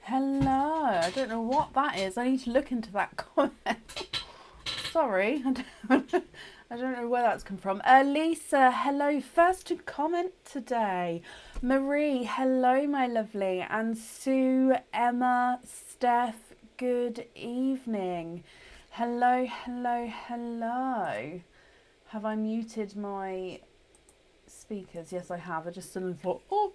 Hello. I don't know what that is. I need to look into that comment. Sorry. I don't know where that's come from. Lisa, hello. First to comment today. Marie, hello, my lovely. And Sue, Emma, Steph, good evening. Hello, hello, hello. Have I muted my speakers? Yes, I have. I just suddenly thought, oh.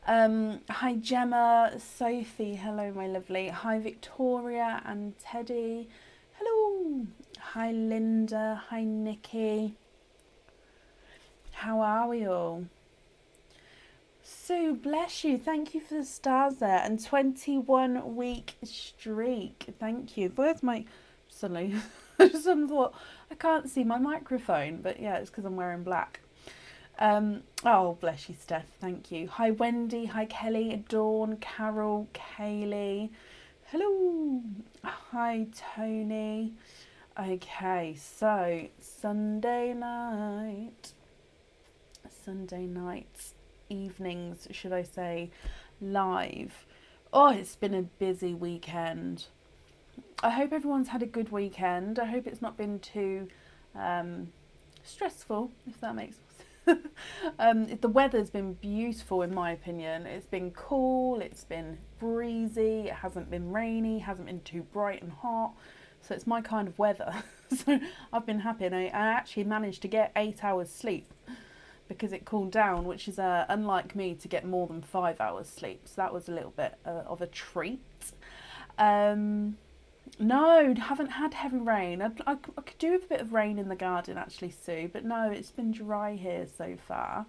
Hi Gemma, Sophie, hello my lovely. Hi Victoria and Teddy, hello. Hi Linda, hi Nikki. How are we all? Sue, bless you. Thank you for the stars there. And 21-week streak. Thank you. Where's my... Suddenly, I just thought, I can't see my microphone. But yeah, it's because I'm wearing black. Oh, bless you, Steph. Thank you. Hi, Wendy. Hi, Kelly. Dawn, Carol, Kaylee. Hello. Hi, Tony. Okay, so Sunday night, evenings, should I say, live. Oh, it's been a busy weekend. I hope everyone's had a good weekend. I hope it's not been too stressful, if that makes sense. The weather's been beautiful in my opinion. It's been cool, it's been breezy, it hasn't been rainy, hasn't been too bright and hot. So it's my kind of weather. So I've been happy, and I actually managed to get 8 hours sleep because it cooled down, which is unlike me to get more than 5 hours sleep. So that was a little bit of a treat. No, haven't had heavy rain. I could do with a bit of rain in the garden actually, Sue, but no, it's been dry here so far.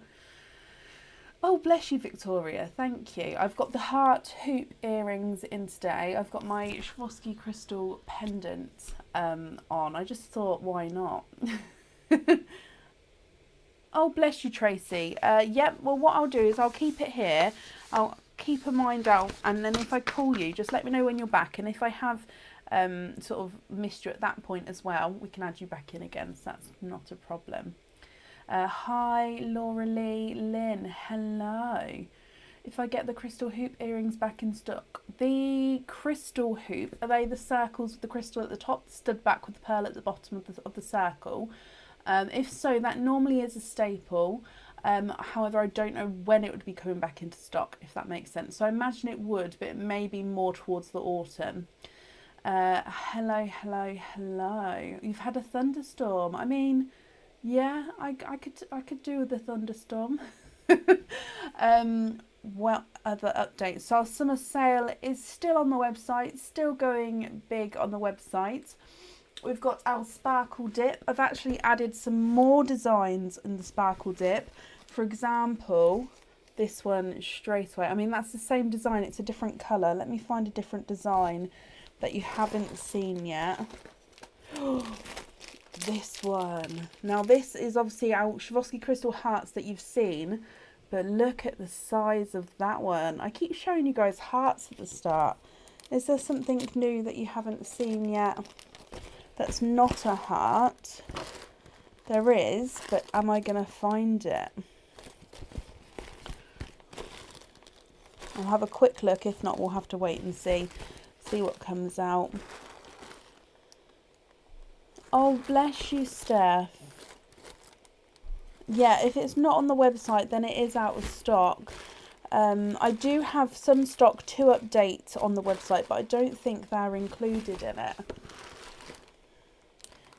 Oh, bless you, Victoria. Thank you. I've got the heart hoop earrings in today. I've got my Swarovski crystal pendant on. I just thought, why not? Oh, bless you, Tracy. Yep, well, what I'll do is I'll keep it here. I'll keep a mind out, and then if I call you, just let me know when you're back. And if I have sort of missed you at that point as well, we can add you back in again, so that's not a problem. Hi Laura Lee Lynn, hello. If I get the crystal hoop earrings back in stock. The crystal hoop, are they the circles with the crystal at the top, stud back with the pearl at the bottom of the circle? If so, that normally is a staple. However, I don't know when it would be coming back into stock, if that makes sense. So I imagine it would, but it may be more towards the autumn. Hello, hello, hello. You've had a thunderstorm. I mean, yeah, I could do with a thunderstorm. Well, other updates. So our summer sale is still on the website, still going big on the website. We've got our sparkle dip. I've actually added some more designs in the sparkle dip. For example, this one straight away. I mean, that's the same design. It's a different colour. Let me find a different design that you haven't seen yet. This one. Now this is obviously our Swarovski crystal hearts that you've seen, but look at the size of that one. I keep showing you guys hearts at the start. Is there something new that you haven't seen yet that's not a heart? There is, but am I going to find it? I'll have a quick look. If not, we'll have to wait and see what comes out. Oh, bless you, Steph. Yeah, if it's not on the website, then it is out of stock. I do have some stock to update on the website, but I don't think they're included in it.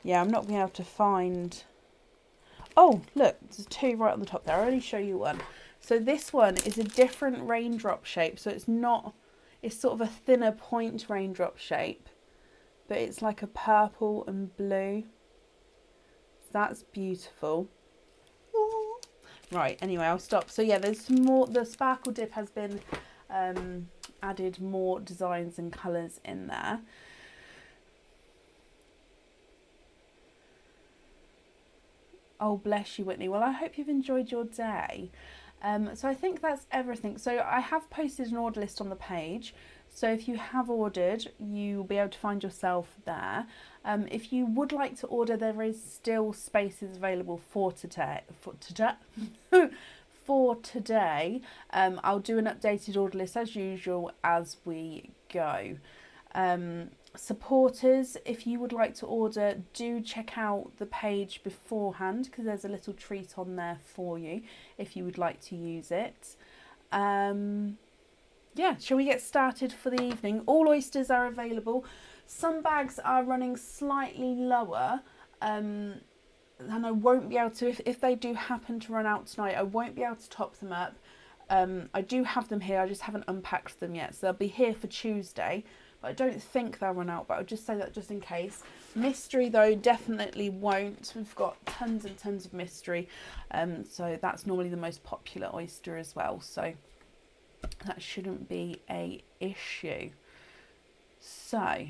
Yeah, I'm not being able to find... Oh, look, there's two right on the top there. I'll only show you one. So this one is a different raindrop shape. So it's not... It's sort of a thinner point raindrop shape, but it's like a purple and blue. So that's beautiful. Right, anyway, I'll stop. So yeah, there's some more. The sparkle dip has been added more designs and colours in there. Oh, bless you, Whitney. Well, I hope you've enjoyed your day. So I think that's everything. So I have posted an order list on the page. So if you have ordered, you'll be able to find yourself there. If you would like to order, there is still spaces available for today. for today. I'll do an updated order list as usual as we go. Supporters, if you would like to order, do check out the page beforehand because there's a little treat on there for you if you would like to use it. Yeah, shall we get started for the evening? All oysters are available. Some bags are running slightly lower, and I won't be able to, if they do happen to run out tonight, I won't be able to top them up. I do have them here, I just haven't unpacked them yet, so they'll be here for Tuesday. But I don't think they'll run out, but I'll just say that just in case. Mystery though definitely won't. We've got tons and tons of mystery, so that's normally the most popular oyster as well, so that shouldn't be a issue. So,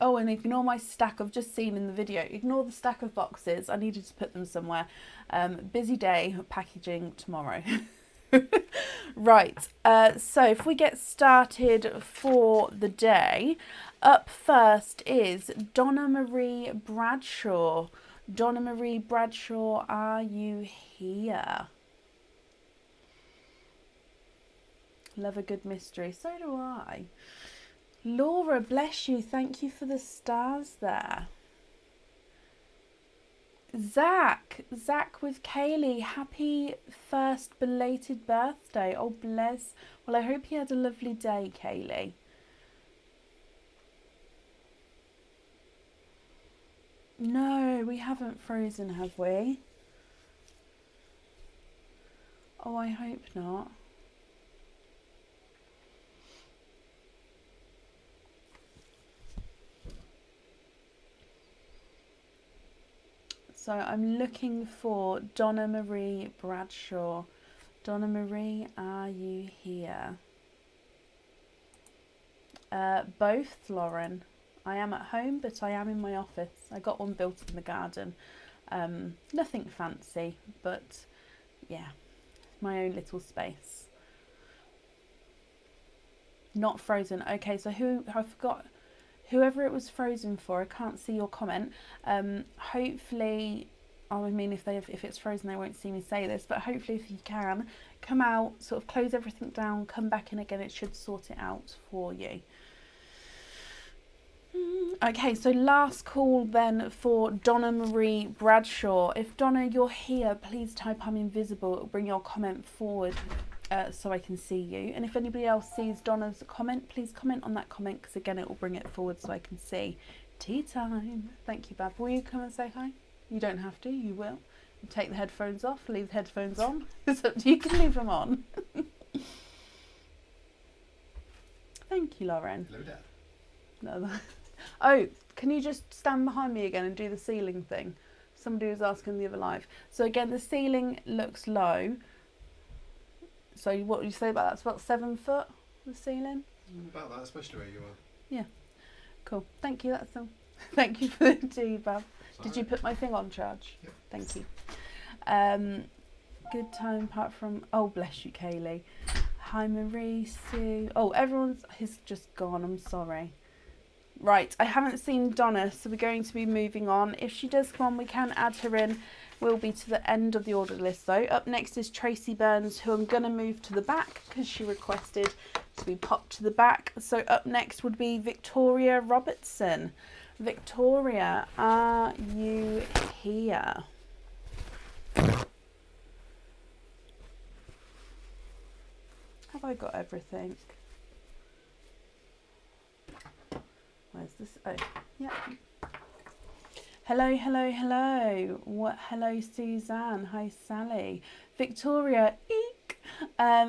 oh, and ignore my stack. I've just seen in the video, ignore the stack of boxes. I needed to put them somewhere. Busy day, packaging tomorrow. Right, so if we get started for the day, up first is Donna Marie Bradshaw. Donna Marie Bradshaw, are you here? Love a good mystery, so do I. Laura, bless you, thank you for the stars there. Zach with Kaylee, happy first belated birthday. Oh, bless. Well, I hope you had a lovely day, Kaylee. No, we haven't frozen, have we? Oh, I hope not. So I'm looking for Donna Marie Bradshaw. Donna Marie, are you here? Both, Lauren. I am at home, but I am in my office. I got one built in the garden. Nothing fancy, but yeah, my own little space. Not frozen. Okay, so I forgot. Whoever it was frozen for, I can't see your comment. Hopefully, I mean, if it's frozen, they won't see me say this, but hopefully if you can, come out, sort of close everything down, come back in again, it should sort it out for you. Okay, so last call then for Donna Marie Bradshaw. If Donna, you're here, please type I'm invisible. It'll bring your comment forward. So I can see you, and if anybody else sees Donna's comment, please comment on that comment because again it will bring it forward so I can see. Tea time. Thank you, Bab. Will you come and say hi? You don't have to, you will. You take the headphones off, leave the headphones on. It's up to you, can leave them on. Thank you, Lauren. Hello, Dad. No, oh, can you just stand behind me again and do the ceiling thing? Somebody was asking the other live. So again, the ceiling looks low. So what would you say about that? It's about 7 foot, the ceiling? About that, especially where you are. Yeah. Cool. Thank you, that's all. Thank you for the tea, Bab. Did you put my thing on charge? Yep. Thank you. Good time apart from... Oh, bless you, Kaylee. Hi, Marie, Sue. Oh, everyone's just gone. I'm sorry. Right, I haven't seen Donna, so we're going to be moving on. If she does come on, we can add her in. We'll be to the end of the order list though. Up next is Tracy Burns, who I'm going to move to the back because she requested to be popped to the back. So up next would be Victoria Robertson. Victoria, are you here? Have I got everything? Where's this? Oh, yeah. Hello, hello, hello. What? Hello, Suzanne. Hi, Sally. Victoria, eek.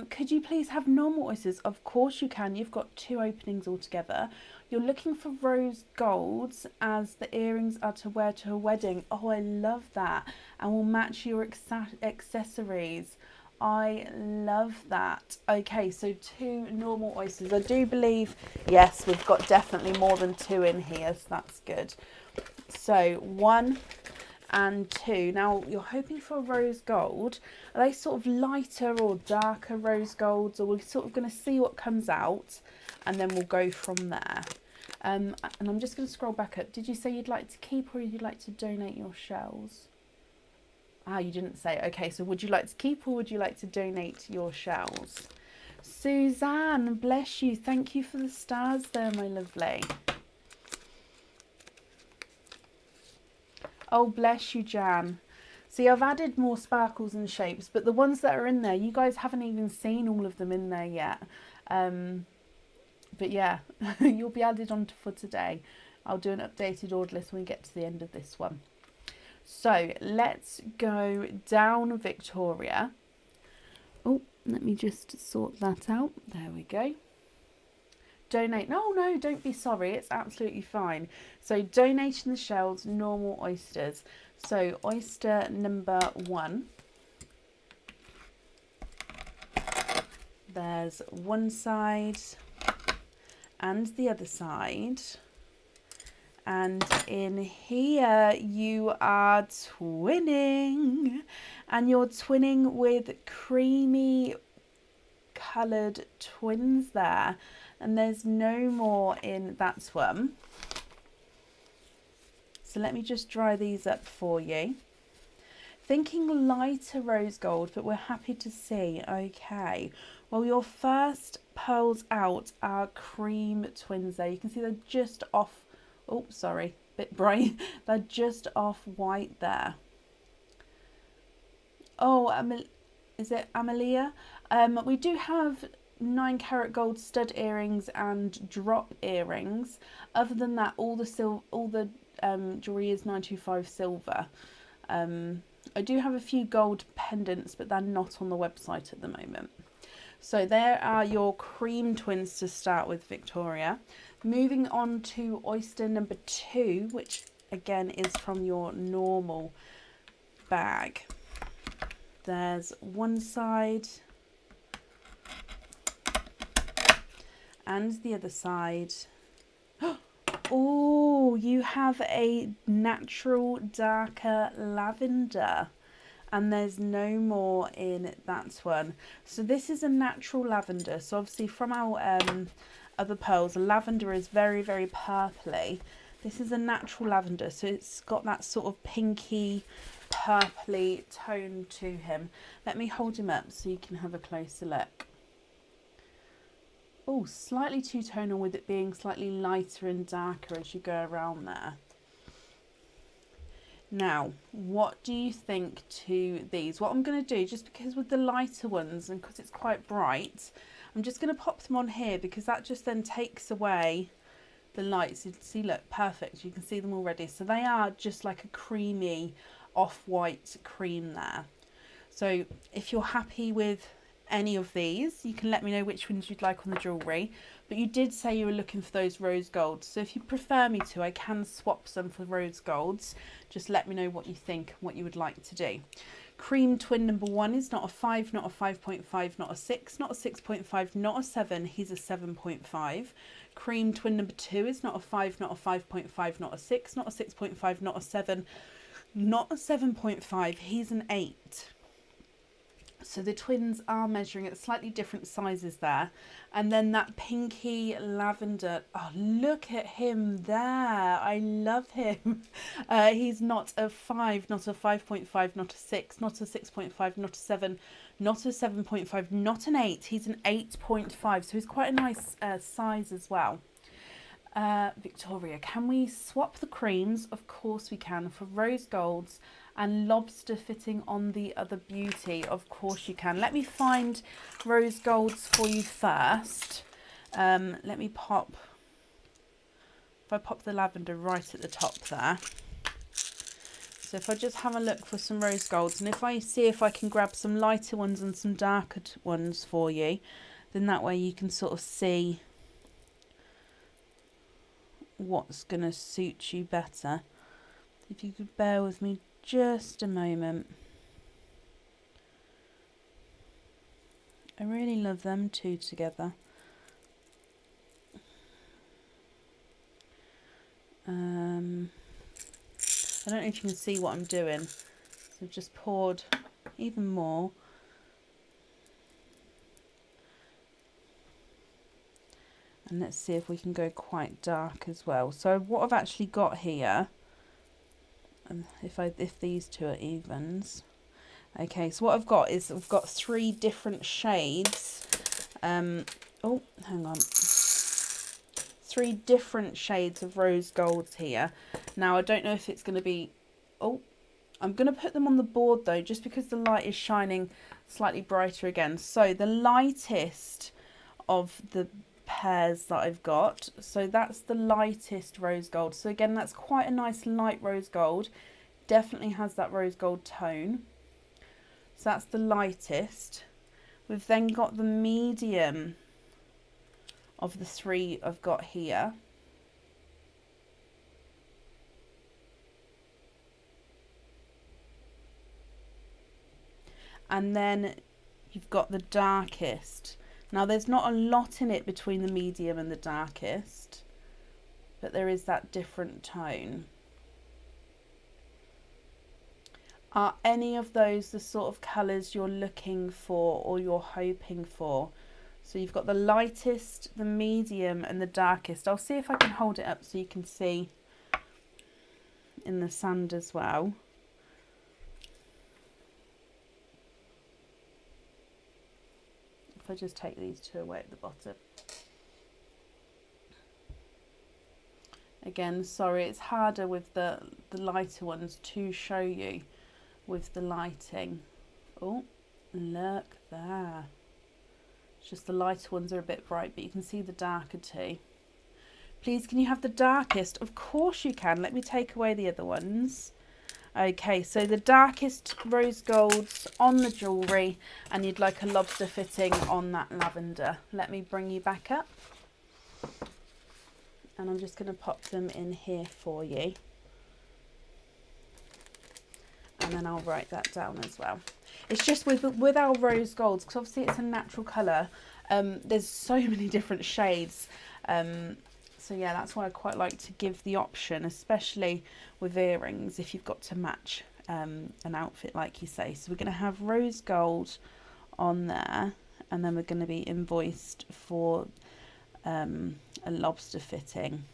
Could you please have normal oysters? Of course you can. You've got 2 openings altogether. You're looking for rose golds as the earrings are to wear to a wedding. Oh, I love that. And will match your accessories. I love that. Okay, so 2 normal oysters. I do believe, yes, we've got definitely more than 2 in here, so that's good. So 1 and 2. Now you're hoping for a rose gold. Are they sort of lighter or darker rose golds, or we're sort of going to see what comes out and then we'll go from there. And I'm just going to scroll back up. Did you say you'd like to keep or you'd like to donate your shells? Ah, you didn't say. Okay, so would you like to keep or would you like to donate your shells? Suzanne, bless you. Thank you for the stars there, my lovely. Oh, bless you, Jan. See, I've added more sparkles and shapes, but the ones that are in there, you guys haven't even seen all of them in there yet. But yeah, you'll be added on for today. I'll do an updated order list when we get to the end of this one. So let's go down Victoria. Oh, let me just sort that out. There we go. Donate. No, don't be sorry. It's absolutely fine. So donating the shells, normal oysters. So oyster number 1. There's one side and the other side. And in here you are twinning, and you're twinning with creamy coloured twins there, and there's no more in that one. So let me just dry these up for you. Thinking lighter rose gold, but we're happy to see. Okay, well, your first pearls out are cream twins there. You can see they're just off. Oh, sorry, bit bright. They're just off white there. Oh, is it Amelia? We do have 9 carat gold stud earrings and drop earrings. Other than that, all the jewelry is 925 silver. I do have a few gold pendants, but they're not on the website at the moment. So there are your cream twins to start with, Victoria. Moving on to oyster number 2, which again is from your normal bag. There's one side and the other side. Oh, you have a natural darker lavender, and there's no more in that one. So this is a natural lavender. So obviously from our other pearls, lavender is very, very purpley. This is a natural lavender, so it's got that sort of pinky purpley tone to him. Let me hold him up so you can have a closer look. Oh, slightly two-tonal, with it being slightly lighter and darker as you go around there. Now, what do you think to these? What I'm going to do, just because with the lighter ones and because it's quite bright, I'm just going to pop them on here, because that just then takes away the lights. You see, look, perfect. You can see them already. So they are just like a creamy off-white cream there. So if you're happy with any of these, you can let me know which ones you'd like on the jewellery. But you did say you were looking for those rose golds, so if you prefer me to, I can swap some for rose golds. Just let me know what you think, what you would like to do. Cream twin number 1 is not a 5, not a 5.5, not a 6, not a 6.5, not a 7. He's a 7.5. Cream twin number 2 is not a 5, not a 5.5, not a 6, not a 6.5, not a 7, not a 7.5. He's an 8. So the twins are measuring at slightly different sizes there. And then that pinky lavender, oh, look at him there. I love him. He's not a 5, not a 5.5, not a 6, not a 6.5, not a 7, not a 7.5, not an 8. He's an 8.5. So he's quite a nice size as well. Victoria, can we swap the creams? Of course we can, for rose golds and lobster fitting on the other beauty. Of course you can. Let me find rose golds for you first. Let me pop, if I pop the lavender right at the top there. So if I just have a look for some rose golds, and if I see if I can grab some lighter ones and some darker ones for you, then that way you can sort of see what's going to suit you better. If you could bear with me just a moment. I really love them two together. I don't know if you can see what I'm doing. So I've just poured even more. And let's see if we can go quite dark as well. So what I've actually got here, if these two are evens, Okay, so what I've got is I've got 3 different shades. Oh, hang on. 3 different shades of rose golds here. Now, I don't know if it's going to be... Oh, I'm going to put them on the board though, just because the light is shining slightly brighter again. So the lightest of the pairs that I've got, so that's the lightest rose gold. So again, that's quite a nice light rose gold. Definitely has that rose gold tone. So that's the lightest. We've then got the medium of the 3 I've got here. And then you've got the darkest. Now there's not a lot in it between the medium and the darkest, but there is that different tone. Are any of those the sort of colours you're looking for or you're hoping for? So you've got the lightest, the medium and the darkest. I'll see if I can hold it up so you can see in the sand as well. If I just take these 2 away at the bottom. Again, sorry, it's harder with the lighter ones to show you with the lighting. Oh, look there. It's just the lighter ones are a bit bright, but you can see the darker too. Please, can you have the darkest? Of course you can. Let me take away the other ones. Okay, so the darkest rose golds on the jewellery, and you'd like a lobster fitting on that lavender. Let me bring you back up. And I'm just going to pop them in here for you. And then I'll write that down as well. It's just with our rose golds, because obviously it's a natural colour, there's so many different shades. So yeah, that's why I quite like to give the option, especially with earrings, if you've got to match an outfit like you say. So we're going to have rose gold on there, and then we're going to be invoiced for a lobster fitting.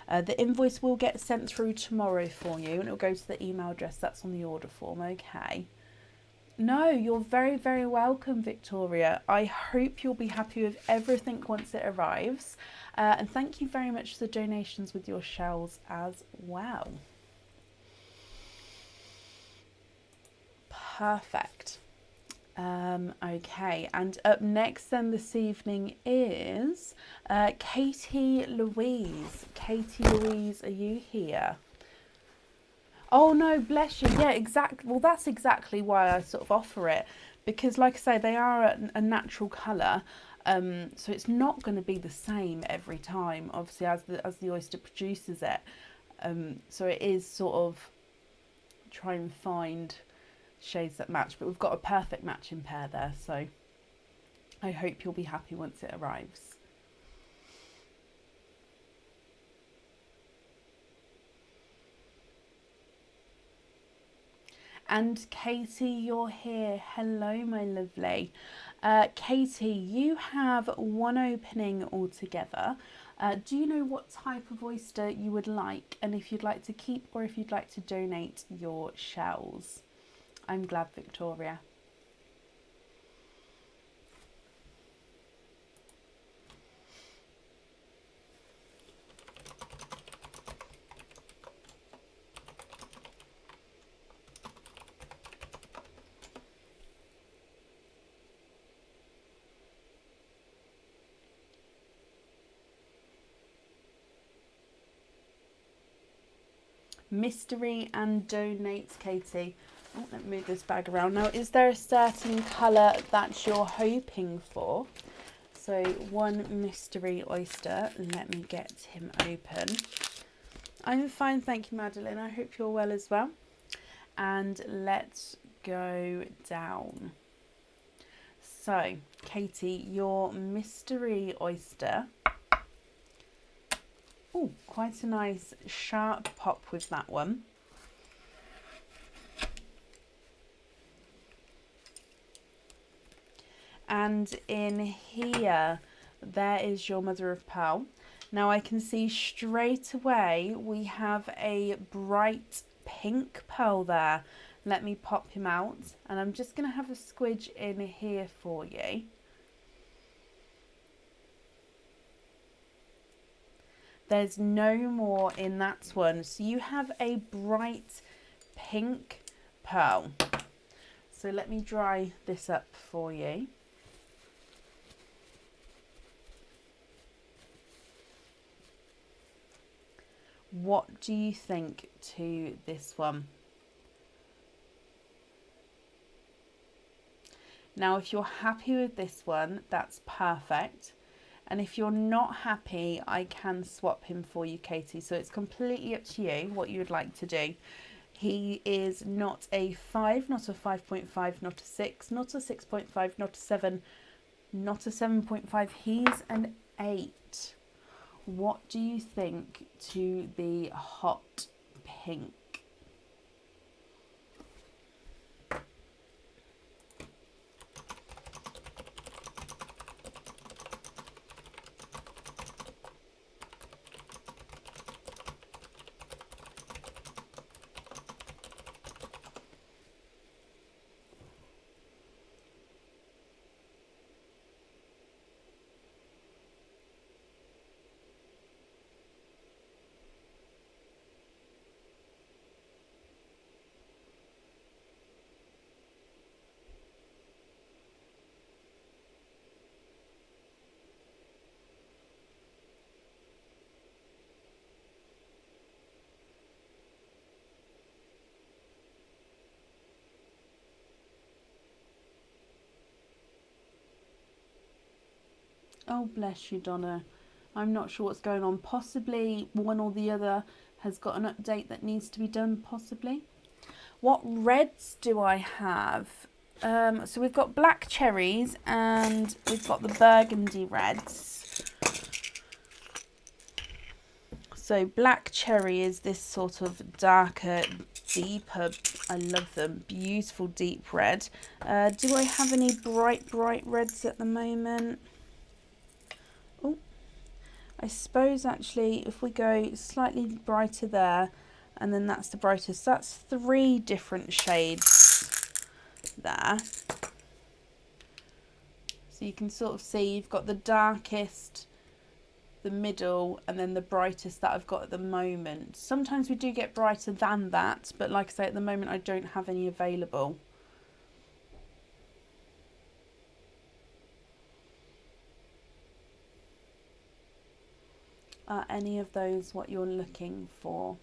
The invoice will get sent through tomorrow for you, and it'll go to the email address that's on the order form, okay? No, you're very, very welcome, Victoria. I hope you'll be happy with everything once it arrives. And thank you very much for the donations with your shells as well. Perfect. Okay, and up next then this evening is Katie Louise. Katie Louise, are you here? Oh no, bless you. Yeah, exactly. Well, that's exactly why I sort of offer it, because like I say, they are a natural colour. So it's not going to be the same every time, obviously, as the oyster produces it. So it is sort of try and find shades that match, but we've got a perfect matching pair there, so I hope you'll be happy once it arrives. And Katie, you're here. Hello, my lovely. Katie, you have one opening altogether. Do you know what type of oyster you would like, and if you'd like to keep or if you'd like to donate your shells? I'm glad, Victoria. Mystery and donate, Katie. Oh, let me move this bag around. Now, is there a certain colour that you're hoping for? So one mystery oyster. Let me get him open. I'm fine, thank you, Madeline. I hope you're well as well. And let's go down. So, Katie, your mystery oyster. Oh, quite a nice sharp pop with that one. And in here, there is your mother of pearl. Now I can see straight away we have a bright pink pearl there. Let me pop him out, and I'm just going to have a squidge in here for you. There's no more in that one. So you have a bright pink pearl. So let me dry this up for you. What do you think to this one? Now, if you're happy with this one, that's perfect. And if you're not happy, I can swap him for you, Katie. So it's completely up to you what you would like to do. He is not a 5, not a 5.5, not a 6, not a 6.5, not a 7, not a 7.5. He's an 8. What do you think to the hot pink? Oh, bless you, Donna. I'm not sure what's going on. Possibly one or the other has got an update that needs to be done, possibly. What reds do I have? So we've got black cherries and we've got the burgundy reds. So black cherry is this sort of darker, deeper, I love them, beautiful deep red. Do I have any bright reds at the moment? Oh, I suppose actually if we go slightly brighter there, and then that's the brightest. That's 3 different shades there. So you can sort of see you've got the darkest, the middle, and then the brightest that I've got at the moment. Sometimes we do get brighter than that, but like I say, at the moment I don't have any available. Are any of those what you're looking for?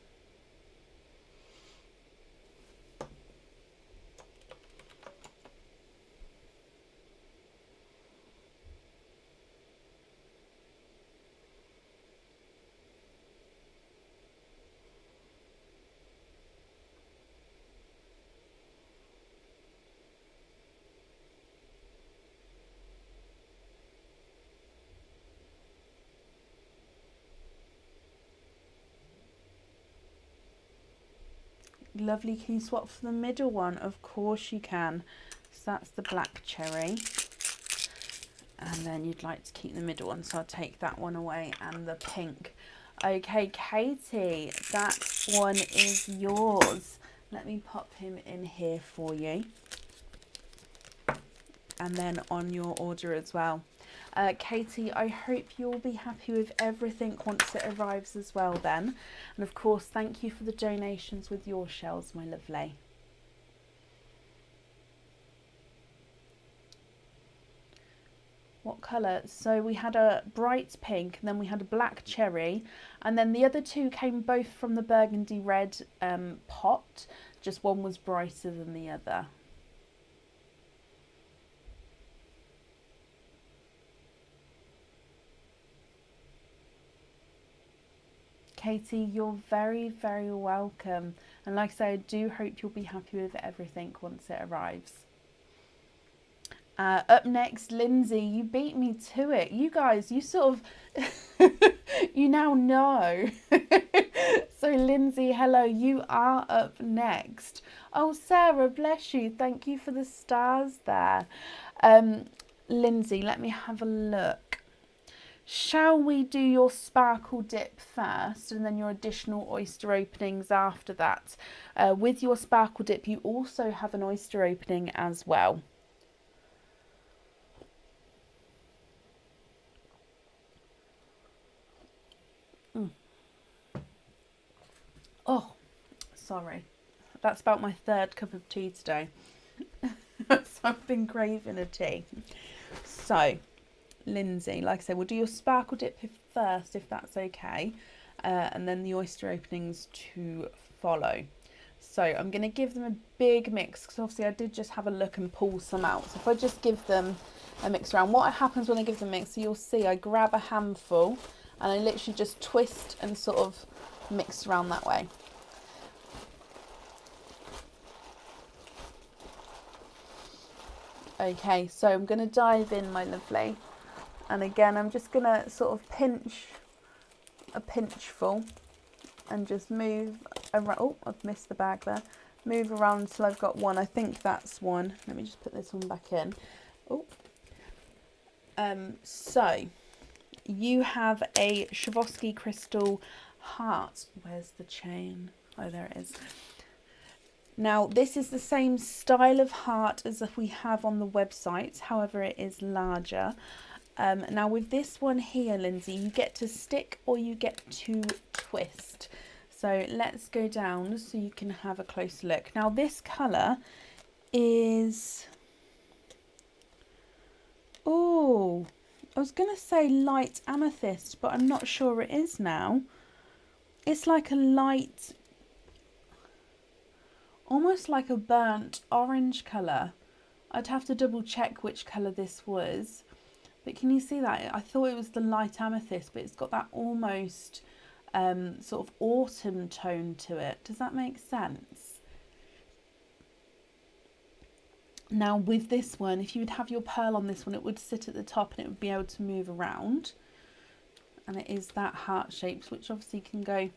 Lovely. Can you swap for the middle one? Of course you can. So that's the black cherry. And then you'd like to keep the middle one, so I'll take that one away and the pink. Okay, Katie, that one is yours. Let me pop him in here for you. And then on your order as well. Katie, I hope you'll be happy with everything once it arrives as well then. And of course, thank you for the donations with your shells, my lovely. What colour? So we had a bright pink, and then we had a black cherry, and then the other 2 came both from the burgundy red pot, just one was brighter than the other. Katie, you're very, very welcome. And like I say, I do hope you'll be happy with everything once it arrives. Up next, Lindsay, you beat me to it. You guys, you sort of, you now know. So Lindsay, hello, you are up next. Oh, Sarah, bless you. Thank you for the stars there. Lindsay, let me have a look. Shall we do your sparkle dip first and then your additional oyster openings after that? With your sparkle dip, you also have an oyster opening as well. Oh, sorry. That's about my third cup of tea today. So I've been craving a tea. So, Lindsay, like I said, we'll do your sparkle dip first if that's okay, and then the oyster openings to follow. So I'm going to give them a big mix because obviously I did just have a look and pull some out. So if I just give them a mix around, what happens when I give them a mix, so you'll see I grab a handful and I literally just twist and sort of mix around that way. Okay, so I'm going to dive in, my lovely. And again, I'm just going to sort of pinch a pinchful and just move around. Oh, I've missed the bag there. Move around until I've got one. I think that's one. Let me just put this one back in. Oh. So you have a Swarovski crystal heart. Where's the chain? Oh, there it is. Now, this is the same style of heart as we have on the website. However, it is larger. Now with this one here, Lindsay, you get to stick or you get to twist. So let's go down so you can have a close look. Now this colour is, oh, I was going to say light amethyst, but I'm not sure it is now. It's like a light, almost like a burnt orange colour. I'd have to double check which colour this was. But can you see that? I thought it was the light amethyst, but it's got that almost sort of autumn tone to it. Does that make sense? Now with this one, if you would have your pearl on this one, it would sit at the top and it would be able to move around. And it is that heart shapes, which obviously can go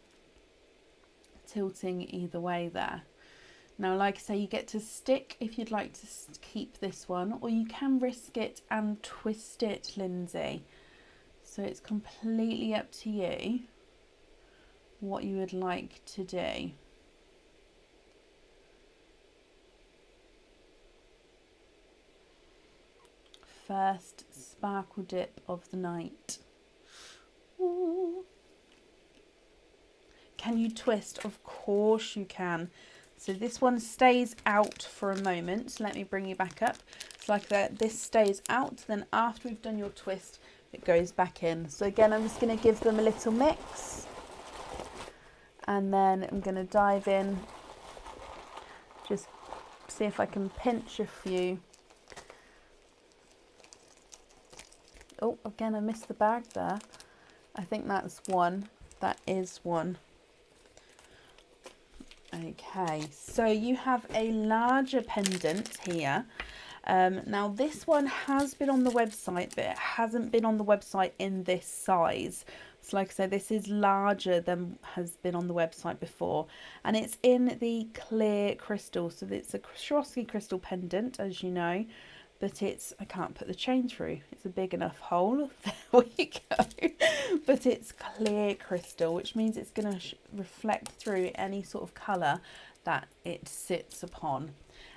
tilting either way there. Now, like I say, you get to stick if you'd like to keep this one, or you can risk it and twist it, Lindsay. So it's completely up to you what you would like to do. First sparkle dip of the night. Ooh. Can you twist? Of course you can. So this one stays out for a moment. So let me bring you back up. So like that, this stays out. Then after we've done your twist, it goes back in. So again, I'm just going to give them a little mix. And then I'm going to dive in. Just see if I can pinch a few. Oh, again, I missed the bag there. I think that's one. That is one. Okay, so you have a larger pendant here. Now this one has been on the website, but it hasn't been on the website in this size. So like I said, this is larger than has been on the website before. And it's in the clear crystal. So it's a Swarovski crystal pendant, as you know. But it's, I can't put the chain through. It's a big enough hole. There we go. But it's clear crystal, which means it's going to reflect through any sort of colour that it sits upon.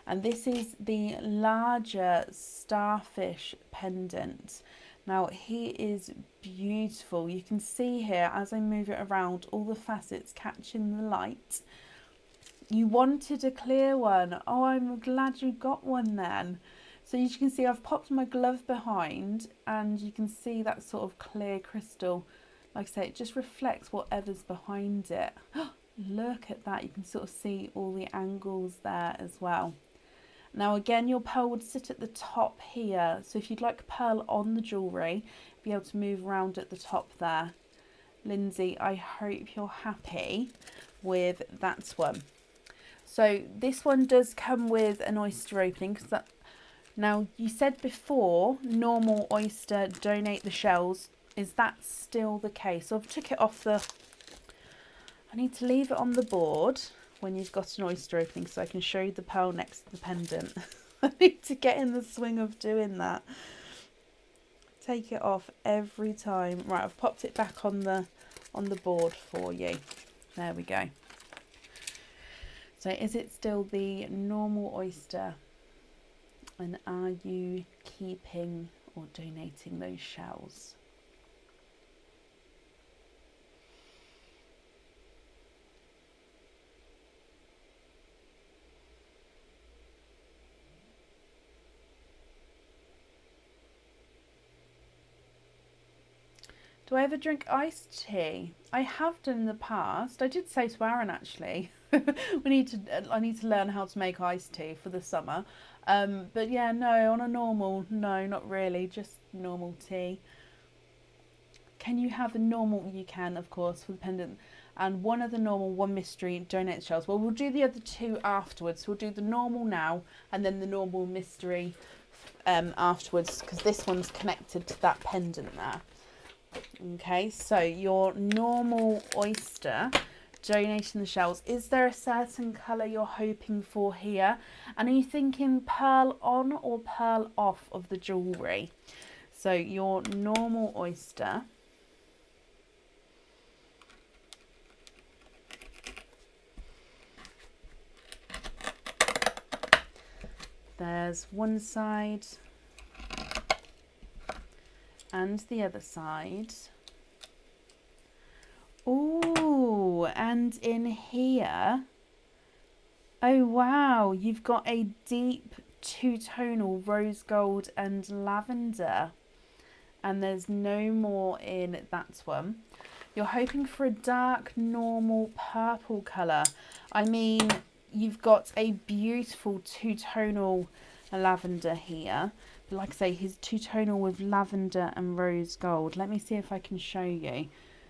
And this is the larger starfish pendant. Now he is beautiful. You can see here as I move it around, all the facets catching the light. You wanted a clear one. Oh, I'm glad you got one then. So you can see I've popped my glove behind and you can see that sort of clear crystal. Like I say, it just reflects whatever's behind it. Look at that. You can sort of see all the angles there as well. Now again, your pearl would sit at the top here. So if you'd like pearl on the jewellery, be able to move around at the top there. Lindsay, I hope you're happy with that one. So this one does come with an oyster opening. Now, you said before, normal oyster, donate the shells. Is that still the case? So I've took it off the... I need to leave it on the board when you've got an oyster opening so I can show you the pearl next to the pendant. I need to get in the swing of doing that. take it off every time. Right, I've popped it back on the board for you. There we go. So is it still the normal oyster? And are you keeping or donating those shells? Do I ever drink iced tea? I have done in the past. I did say to Aaron actually, I need to learn how to make iced tea for the summer. But yeah, no, on a normal, no, not really, just normal tea. Can you have a normal? You can, of course, for the pendant. And one of the normal, one mystery, donate shells. Well, we'll do the other two afterwards. We'll do the normal now, and then the normal mystery afterwards, because this one's connected to that pendant there. Okay, so your normal oyster, donating the shells. Is there a certain colour you're hoping for here? And are you thinking pearl on or pearl off of the jewellery? So your normal oyster. There's one side. And the other side. Oh, and in here, oh wow, you've got a deep two-tonal rose gold and lavender, and there's no more in that one. You're hoping for a dark normal purple colour. I mean, you've got a beautiful two-tonal lavender here. Like I say, his two-tonal with lavender and rose gold. Let me see if I can show you.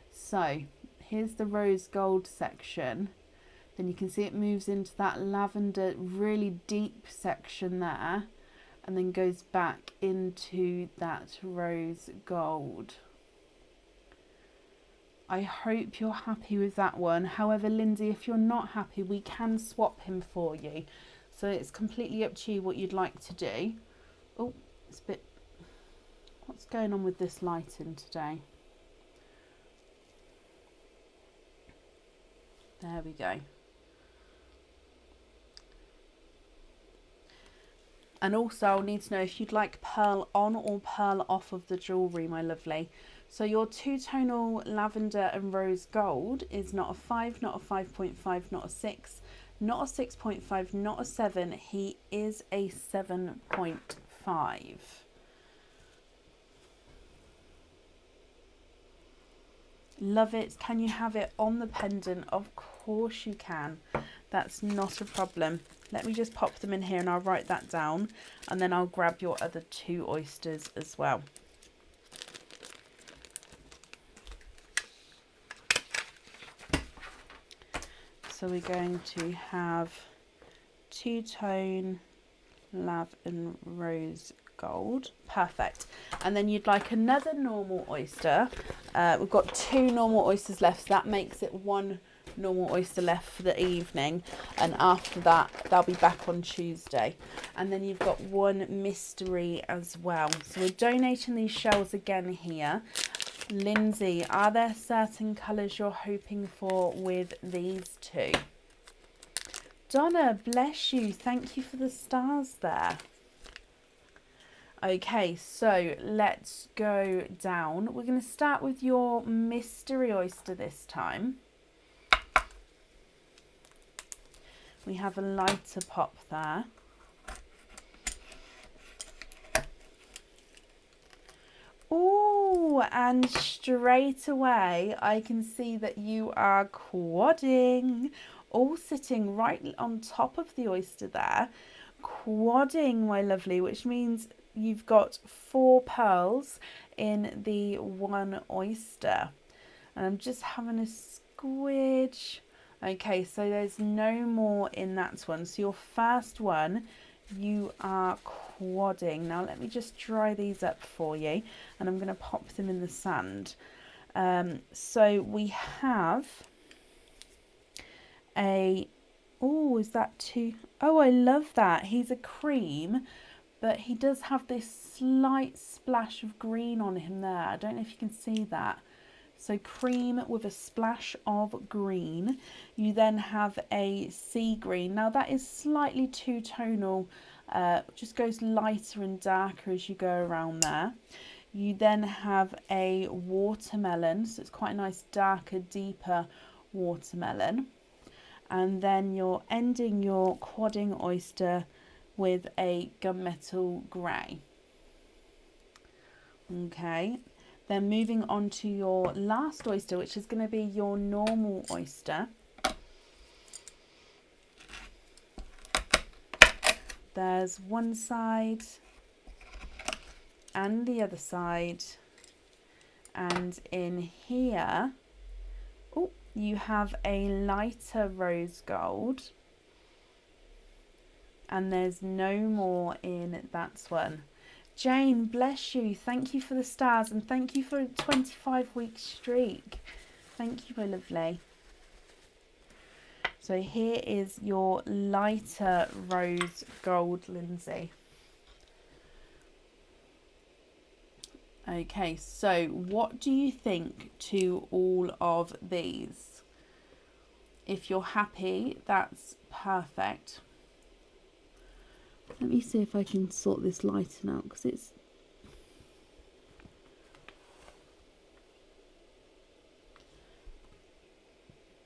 So here's the rose gold section. Then you can see it moves into that lavender really deep section there, and then goes back into that rose gold. I hope you're happy with that one. However, Lindsay, if you're not happy, we can swap him for you. So it's completely up to you what you'd like to do. Oh, it's a bit, what's going on with this lighting today? There we go. And also I'll need to know if you'd like pearl on or pearl off of the jewellery, my lovely. So your two-tonal lavender and rose gold is not a 5, not a 5.5, not a 6, not a 6.5, not a 7. He is a 7.5. Love it. Can you have it on the pendant? Of course you can. That's not a problem. Let me just pop them in here and I'll write that down, and then I'll grab your other two oysters as well. So we're going to have two-tone lav and rose gold. Perfect. And then you'd like another normal oyster. We've got two normal oysters left, so that makes it one normal oyster left for the evening, and after that they'll be back on Tuesday. And then you've got one mystery as well. So we're donating these shells again here. Lindsay, are there certain colours you're hoping for with these two? Donna, bless you. Thank you for the stars there. Okay, so let's go down. We're going to start with your mystery oyster this time. We have a lighter pop there. Oh, and straight away I can see that you are quadding, all sitting right on top of the oyster there. Quadding, my lovely, which means you've got 4 pearls in the one oyster. And I'm just having a squidge. Okay, so there's no more in that one. So your first one, you are quadding. Now let me just dry these up for you, and I'm going to pop them in the sand. So we have a, oh, is that two? Oh, I love that. He's a cream, but he does have this slight splash of green on him there. I don't know if you can see that. So cream with a splash of green. You then have a sea green. Now that is slightly two-tonal, just goes lighter and darker as you go around there. You then have a watermelon, so it's quite a nice darker, deeper watermelon. And then you're ending your quadding oyster with a gunmetal grey. Okay. Then moving on to your last oyster, which is going to be your normal oyster. There's one side and the other side. And in here, oh, you have a lighter rose gold. And there's no more in that one. Jane, bless you. Thank you for the stars and thank you for a 25-week streak. Thank you, my lovely. So here is your lighter rose gold, Lindsay. Okay, so what do you think to all of these? If you're happy, that's perfect. Let me see if I can sort this lighten out because it's...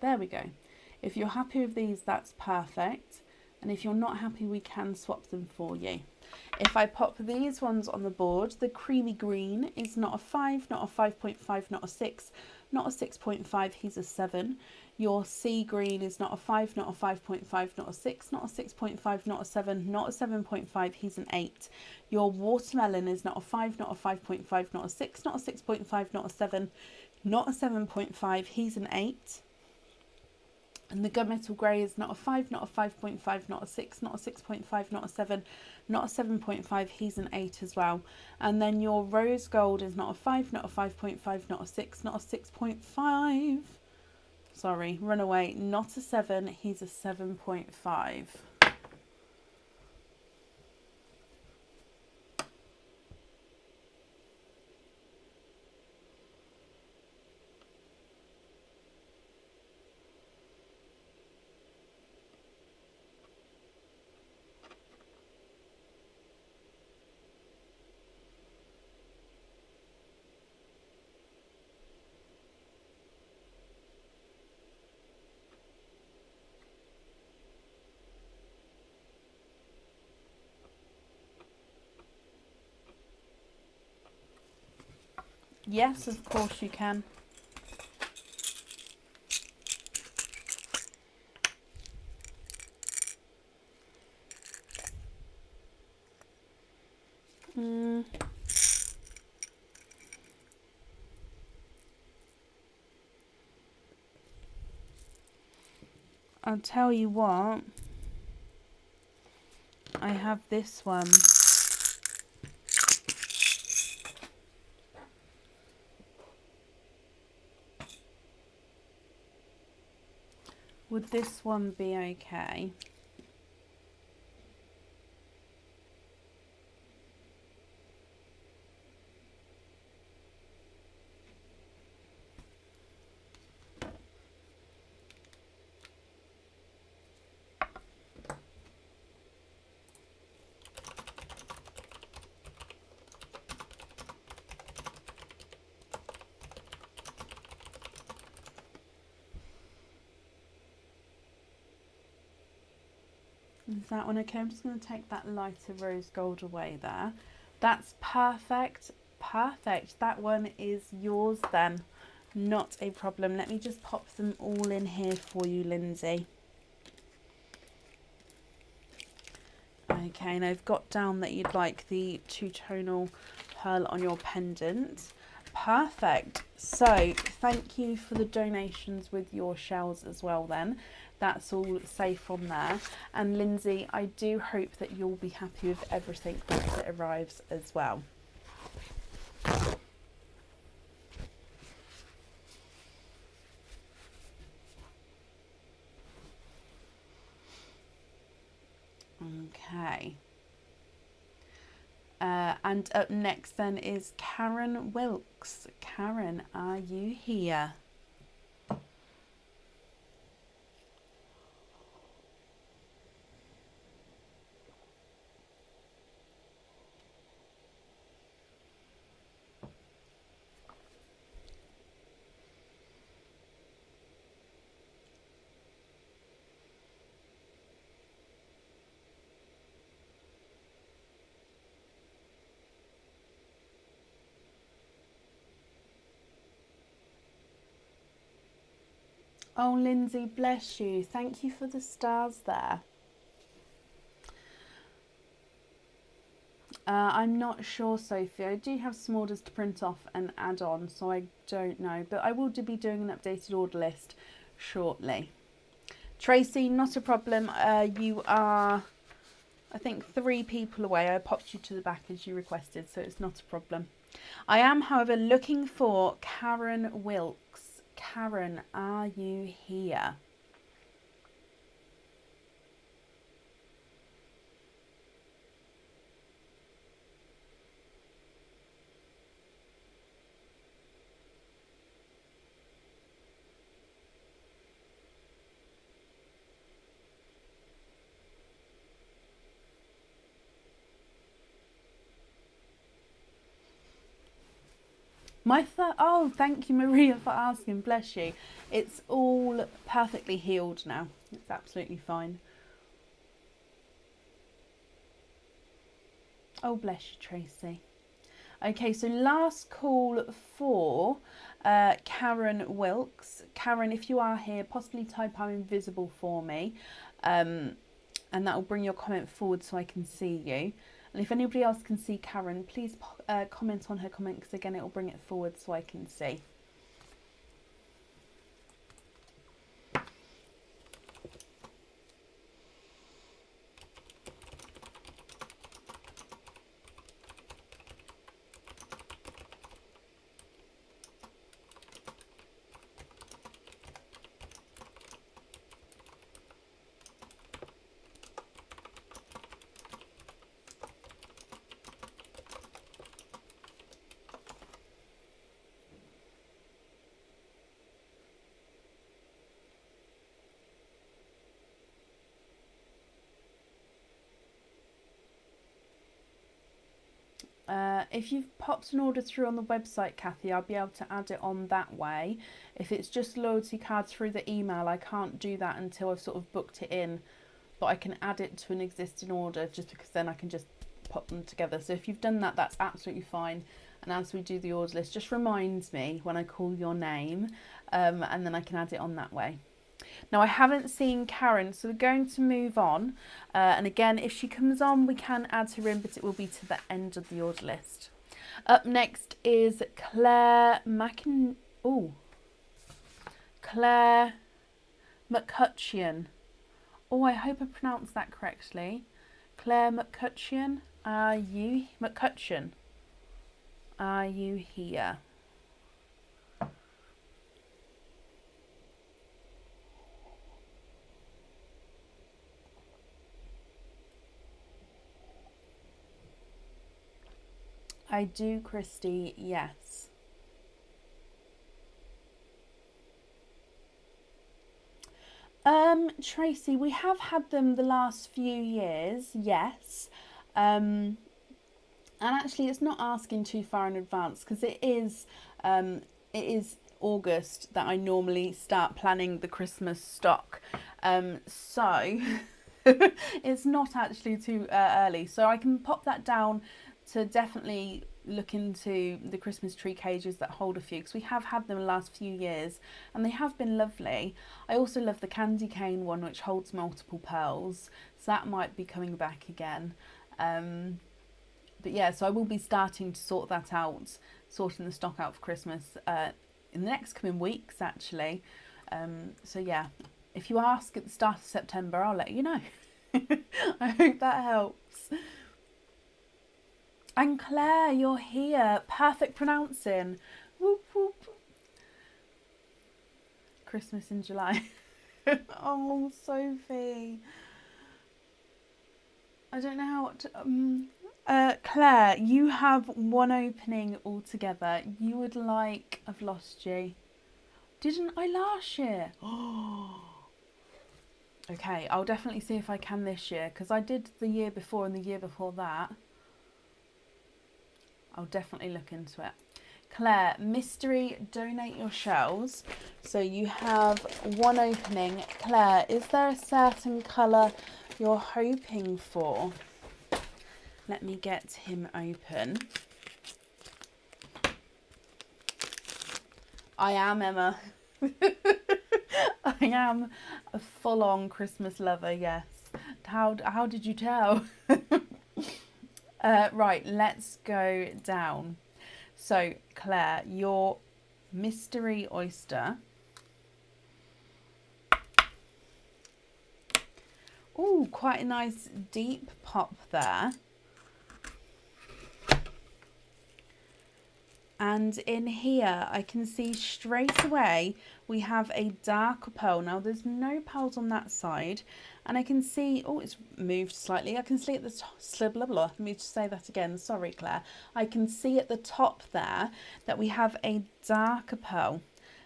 There we go. If you're happy with these, that's perfect. And if you're not happy, we can swap them for you. If I pop these ones on the board, the creamy green is not a 5, not a 5.5, not a 6, not a 6.5, he's a 7. Your sea green is not a 5, not a 5.5, not a 6, not a 6.5, not a 7, not a 7.5, he's an 8. Your watermelon is not a 5, not a 5.5, not a 6, not a 6.5, not a 7, not a 7.5, he's an 8. And the gunmetal grey is not a 5, not a 5.5, not a 6, not a 6.5, not a 7, not a 7.5, he's an 8 as well. And then your rose gold is not a 5, not a 5.5, not a 6, not a 6.5. Sorry, runaway, not a 7, he's a 7.5. Yes, of course you can. I'll tell you what, I have this one. Would this one be okay? Is that one okay? I'm just going to take that lighter rose gold away there. That's perfect. Perfect. That one is yours then. Not a problem. Let me just pop them all in here for you, Lindsay. Okay, and I've got down that you'd like the two-tonal pearl on your pendant. Perfect. So thank you for the donations with your shells as well then. That's all safe on there. And Lindsay, I do hope that you'll be happy with everything once it arrives as well. Okay. And up next then is Karen Wilkes. Karen, are you here? Oh, Lindsay, bless you. Thank you for the stars there. I'm not sure, Sophie. I do have some orders to print off and add on, so I don't know. But I will be doing an updated order list shortly. Tracy, not a problem. You are, I think, 3 people away. I popped you to the back as you requested, so it's not a problem. I am, however, looking for Karen Wilkes. Karen, are you here? Oh, thank you, Maria, for asking. Bless you. It's all perfectly healed now. It's absolutely fine. Oh, bless you, Tracy. Okay, so last call for Karen Wilkes. Karen, if you are here, possibly type I'm invisible for me. And that will bring your comment forward so I can see you. And if anybody else can see Karen, please comment on her comment, because again, it will bring it forward so I can see. If you've popped an order through on the website, Kathy, I'll be able to add it on that way. If it's just loyalty cards through the email, I can't do that until I've sort of booked it in, but I can add it to an existing order, just because then I can just pop them together. So if you've done that, that's absolutely fine. And as we do the order list, just reminds me when I call your name, and then I can add it on that way. Now, I haven't seen Karen, so we're going to move on. And again, if she comes on, we can add her in, but it will be to the end of the order list. Up next is Claire Claire McCutcheon. Oh, I hope I pronounced that correctly. Claire McCutcheon, are you here? I do, Christy, yes. Tracy, we have had them the last few years, yes. And actually it's not asking too far in advance, because it is August that I normally start planning the Christmas stock. So it's not actually too early. So I can pop that down to definitely look into the Christmas tree cages that hold a few, because we have had them the last few years and they have been lovely. I also love the candy cane one, which holds multiple pearls, so that might be coming back again. But yeah, so I will be starting to sort that out, sorting the stock out for Christmas in the next coming weeks actually. So yeah, if you ask at the start of September, I'll let you know. I hope that helps. And Claire, you're here. Perfect pronouncing. Whoop, whoop. Christmas in July. Oh, Sophie. I don't know how to... Claire, you have one opening altogether. You would like... I've lost you. Didn't I last year? Okay, I'll definitely see if I can this year, because I did the year before and the year before that. I'll definitely look into it. Claire, mystery, donate your shells. So you have one opening. Claire, is there a certain colour you're hoping for? Let me get him open. I am Emma. I am a full-on Christmas lover, yes. How did you tell? Right, let's go down. So, Claire, your mystery oyster. Oh, quite a nice deep pop there. And in here, I can see straight away we have a darker pearl. Now, there's no pearls on that side. And I can see, oh, it's moved slightly. I can see at the top, blah, blah. Let me just say that again. Sorry, Claire. I can see at the top there that we have a darker pearl.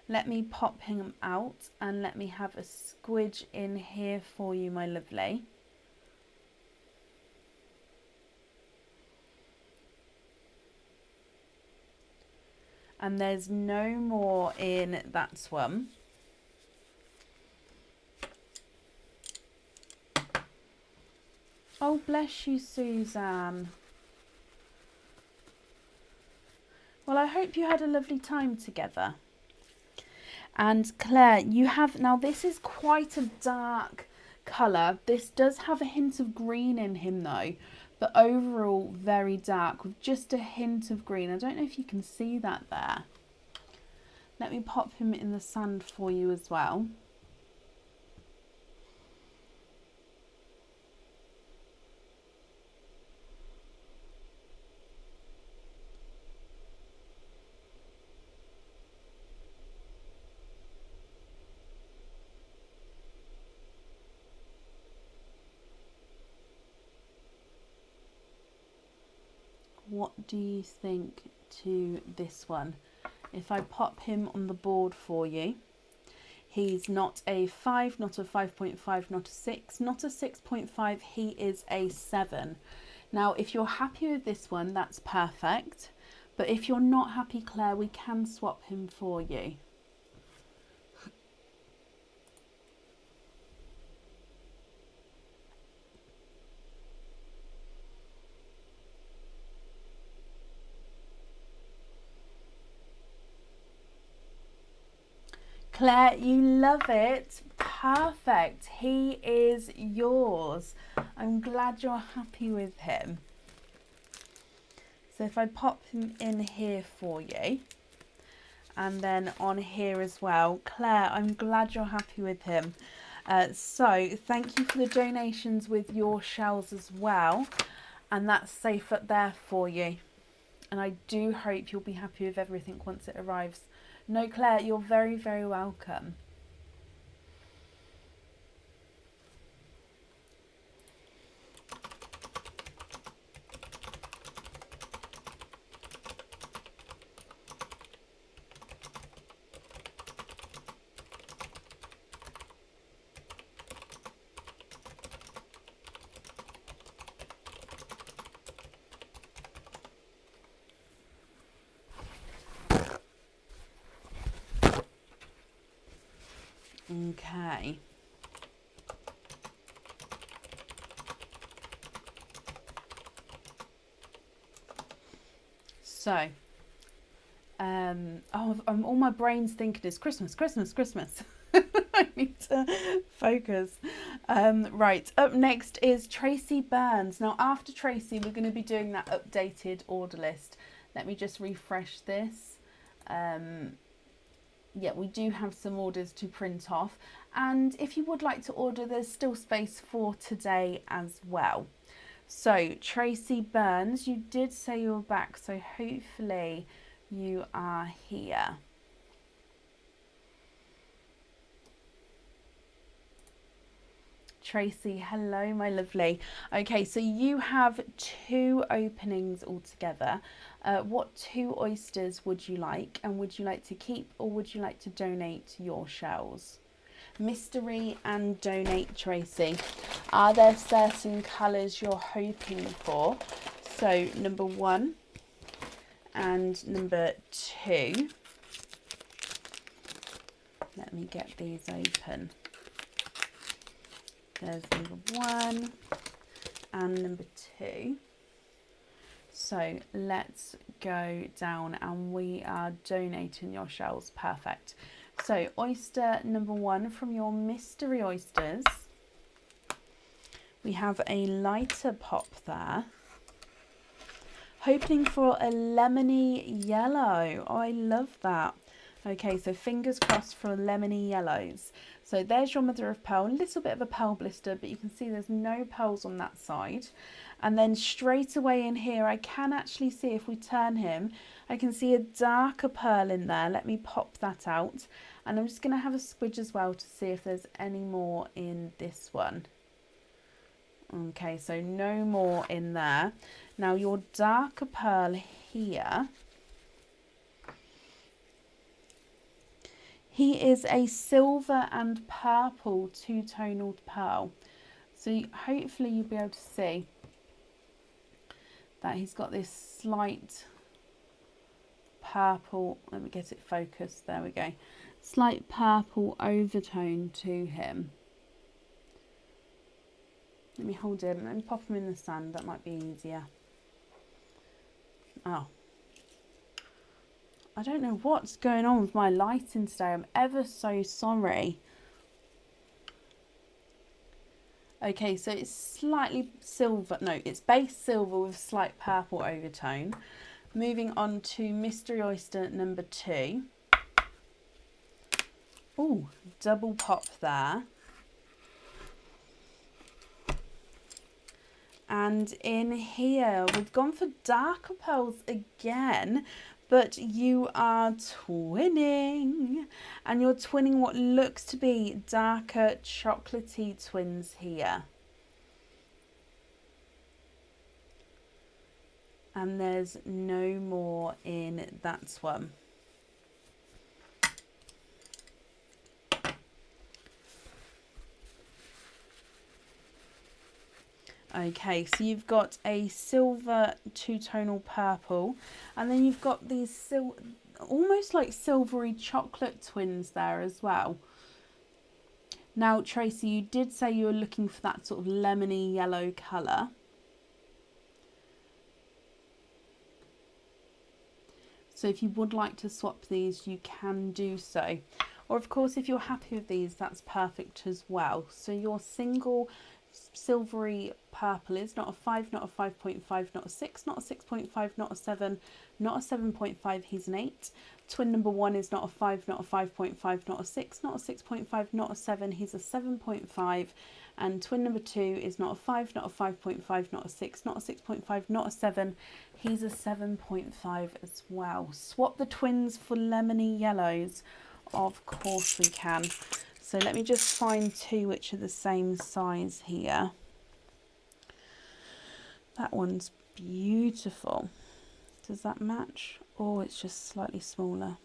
Let me pop him out and let me have a squidge in here for you, my lovely. And there's no more in that one. Oh, bless you, Suzanne. Well, I hope you had a lovely time together. And Claire, you have, now this is quite a dark colour. This does have a hint of green in him though, but overall very dark with just a hint of green. I don't know if you can see that there. Let me pop him in the sand for you as well. What do you think to this one? If I pop him on the board for you, he's not a 5, not a 5.5, not a 6, not a 6.5, he is a 7. Now, if you're happy with this one, that's perfect. But if you're not happy, Claire, we can swap him for you. Claire, you love it. Perfect. He is yours. I'm glad you're happy with him. So if I pop him in here for you, and then on here as well. Claire, I'm glad you're happy with him. So thank you for the donations with your shells as well. And that's safe up there for you. And I do hope you'll be happy with everything once it arrives. No, Claire, you're very, very welcome. Okay. So, all my brain's thinking is Christmas, Christmas, Christmas. I need to focus. Right, up next is Tracy Burns. Now, after Tracy, we're going to be doing that updated order list. Let me just refresh this. Yeah, we do have some orders to print off. And if you would like to order, there's still space for today as well. So, Tracy Burns, you did say you were back, so hopefully you are here. Tracy, hello, my lovely. Okay, so you have 2 openings altogether. What 2 oysters would you like, and would you like to keep or would you like to donate your shells? Mystery and donate, Tracy. Are there certain colours you're hoping for? So number 1 and number 2. Let me get these open. There's number 1 and number 2. So let's go down and we are donating your shells. Perfect. So oyster number 1 from your mystery oysters. We have a lighter pop there. Hoping for a lemony yellow. Oh, I love that. Okay, so fingers crossed for lemony yellows. So there's your mother of pearl, a little bit of a pearl blister, but you can see there's no pearls on that side. And then straight away in here, I can actually see, if we turn him, I can see a darker pearl in there. Let me pop that out. And I'm just going to have a squidge as well to see if there's any more in this one. Okay, so no more in there. Now your darker pearl here, he is a silver and purple 2-tonal pearl. So hopefully you'll be able to see that he's got this slight purple, let me get it focused, there we go, slight purple overtone to him. Let me hold him, let me pop him in the sand, that might be easier. Oh, I don't know what's going on with my lighting today, I'm ever so sorry. Okay, so it's slightly silver, no, it's base silver with slight purple overtone. Moving on to mystery oyster number 2. Oh, double pop there. And in here, we've gone for darker pearls again, but you are twinning. And you're twinning what looks to be darker chocolatey twins here. And there's no more in that one. Okay, so you've got a silver 2-tonal purple, and then you've got these almost like silvery chocolate twins there as well. Now, Tracy, you did say you were looking for that sort of lemony yellow colour. So if you would like to swap these, you can do so. Or of course, if you're happy with these, that's perfect as well. So your single silvery purple is not a 5, not a 5.5, not a 6, not a 6.5, not a 7, not a 7.5, he's an 8. Twin number 1 is not a 5, not a 5.5, not a 6, not a 6.5, not a 7, he's a 7.5. And twin number 2 is not a 5, not a 5.5, not a 6, not a 6.5, not a 7, he's a 7.5 as well. Swap the twins for lemony yellows. Of course we can. So let me just find 2 which are the same size here. That one's beautiful. Does that match? Oh, it's just slightly smaller.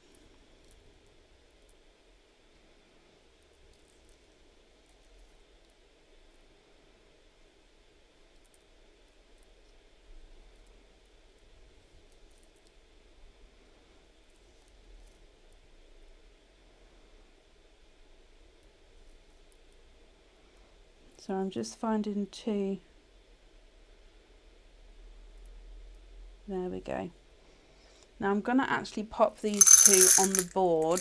So I'm just finding 2. There we go. Now I'm going to actually pop these 2 on the board,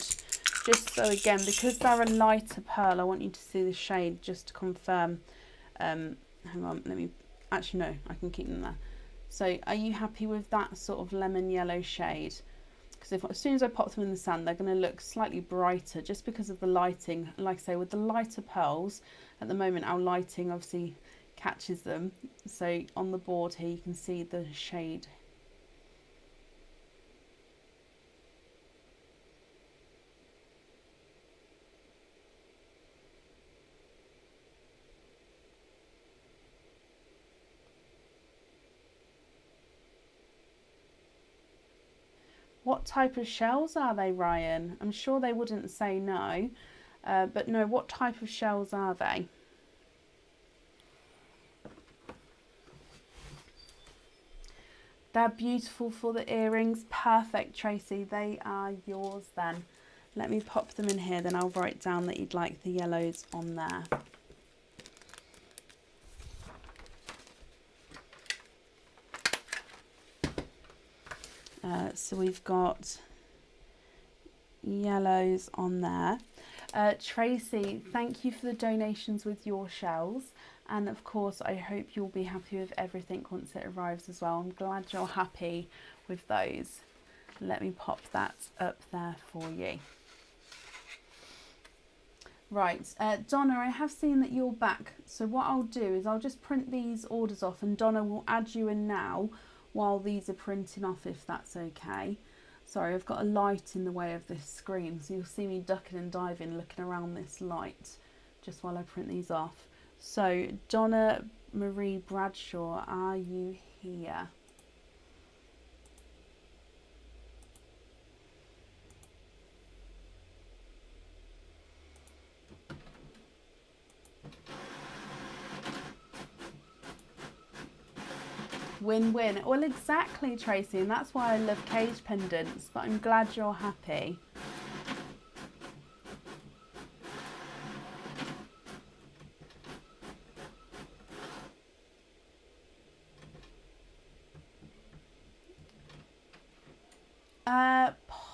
just so again, because they're a lighter pearl, I want you to see the shade just to confirm. Hang on, let me, actually no, I can keep them there. So are you happy with that sort of lemon yellow shade? Because as soon as I pop them in the sand, they're going to look slightly brighter just because of the lighting. Like I say, with the lighter pearls, at the moment our lighting obviously catches them. So on the board here you can see the shade. What type of shells are they, Ryan? I'm sure they wouldn't say no. But no, what type of shells are they? They're beautiful for the earrings. Perfect, Tracy. They are yours then. Let me pop them in here, then I'll write down that you'd like the yellows on there. So we've got yellows on there. Tracy, thank you for the donations with your shells. And of course, I hope you'll be happy with everything once it arrives as well. I'm glad you're happy with those. Let me pop that up there for you. Right, Donna, I have seen that you're back. So what I'll do is I'll just print these orders off and Donna will add you in now while these are printing off, if that's okay. Sorry, I've got a light in the way of this screen, so you'll see me ducking and diving looking around this light just while I print these off. So, Donna Marie Bradshaw, are you here? Win-win. Well, exactly, Tracy, and that's why I love cage pendants, but I'm glad you're happy.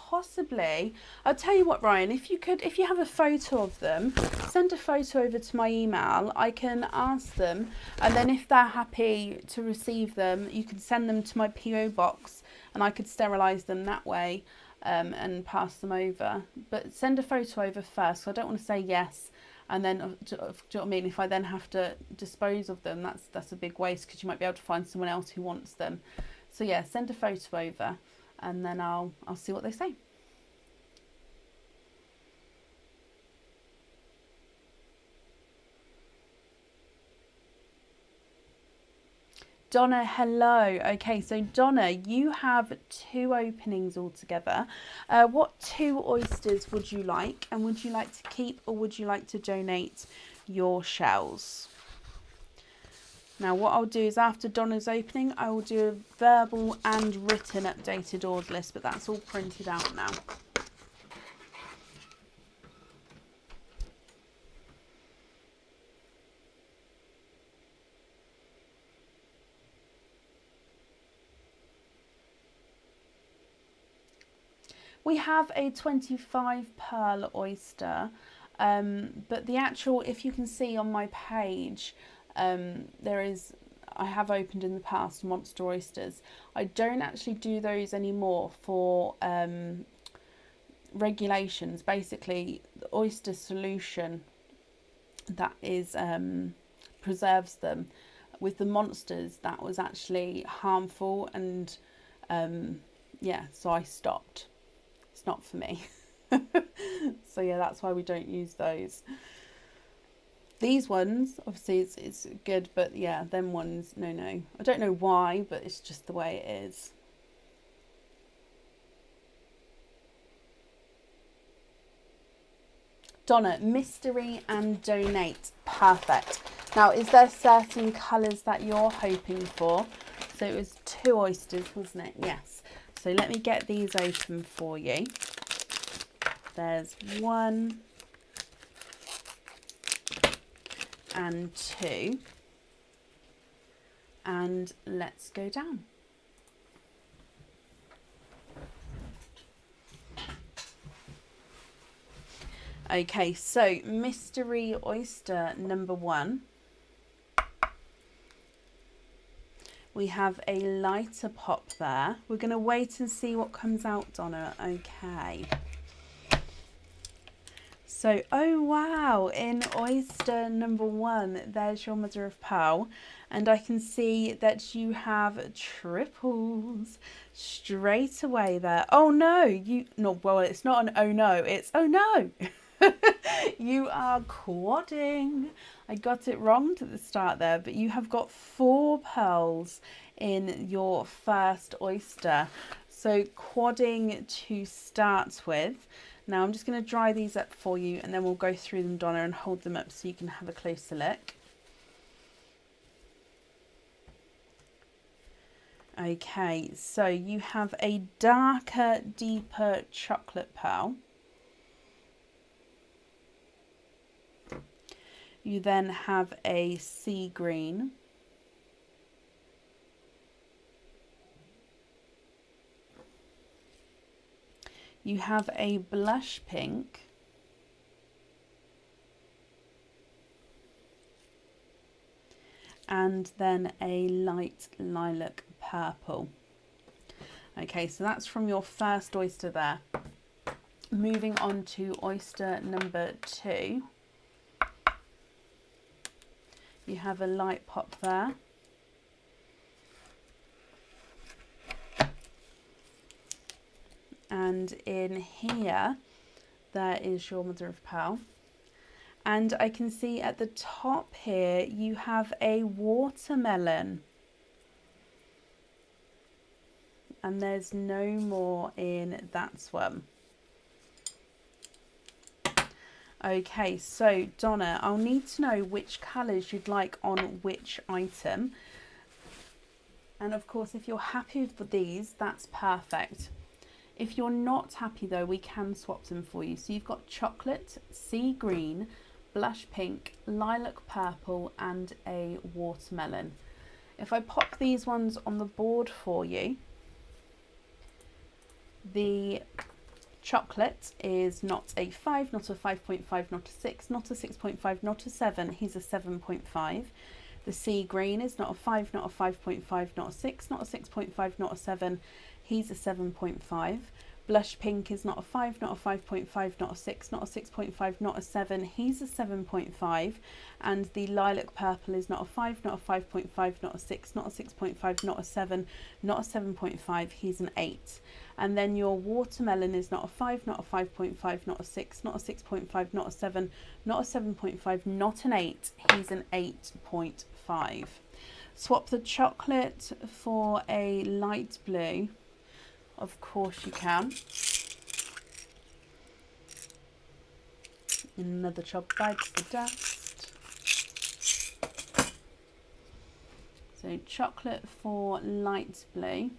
Possibly. I'll tell you what, Ryan, if you have a photo of them, send a photo over to my email. I can ask them, and then if they're happy to receive them, you can send them to my PO box and I could sterilise them that way, and pass them over. But send a photo over first, so I don't want to say yes and then, do you know what I mean, if I then have to dispose of them, that's a big waste, because you might be able to find someone else who wants them. So yeah, send a photo over and then I'll see what they say. Donna, hello. Okay, so Donna, you have 2 openings altogether. What 2 oysters would you like? And would you like to keep or would you like to donate your shells? Now, what I'll do is after Donna's opening, I will do a verbal and written updated order list, but that's all printed out now. We have a 25 pearl oyster, but the actual, if you can see on my page, I have opened in the past monster oysters. I don't actually do those anymore for regulations. Basically, the oyster solution that is preserves them. With the monsters, that was actually harmful, and yeah, so I stopped. It's not for me. So yeah, that's why we don't use those. These ones, obviously it's good, but yeah, them ones, no. I don't know why, but it's just the way it is. Donna, mystery and donate. Perfect. Now, is there certain colours that you're hoping for? So it was 2 oysters, wasn't it? Yes. So let me get these open for you. There's 1 and 2. And let's go down. Okay, so mystery oyster number 1. We have a lighter pop there. We're going to wait and see what comes out, Donna. Okay. So, oh wow, in oyster number 1, there's your mother of pearl. And I can see that you have triples straight away there. Oh no, well, it's not an oh no, it's oh no. You are quadding. I got it wrong at the start there, but you have got 4 pearls in your first oyster. So quadding to start with. Now I'm just going to dry these up for you and then we'll go through them, Donna, and hold them up so you can have a closer look. Okay, so you have a darker, deeper chocolate pearl. You then have a sea green. You have a blush pink. And then a light lilac purple. Okay, so that's from your first oyster there. Moving on to oyster number 2. You have a light pop there. And in here, there is your mother of pearl. And I can see at the top here, you have a watermelon. And there's no more in that one. Okay, so Donna, I'll need to know which colours you'd like on which item. And of course, if you're happy with these, that's perfect. If you're not happy though, we can swap them for you. So you've got chocolate, sea green, blush pink, lilac purple, and a watermelon. If I pop these ones on the board for you, the chocolate is not a 5, not a 5.5, not a 6, not a 6.5, not a 7. He's a 7.5. The sea green is not a 5, not a 5.5, not a 6, not a 6.5, not a 7. He's a 7.5. Blush pink is not a 5, not a 5.5, not a 6, not a 6.5, not a 7. He's a 7.5. And the lilac purple is not a 5, not a 5.5, not a 6, not a 6.5, not a 7, not a 7.5. He's an 8. And then your watermelon is not a 5, not a 5.5, not a 6, not a 6.5, not a 7, not a 7.5, not an 8. He's an 8.5. Swap the chocolate for a light blue. Of course you can. Another chop bites the dust. So chocolate for light blue.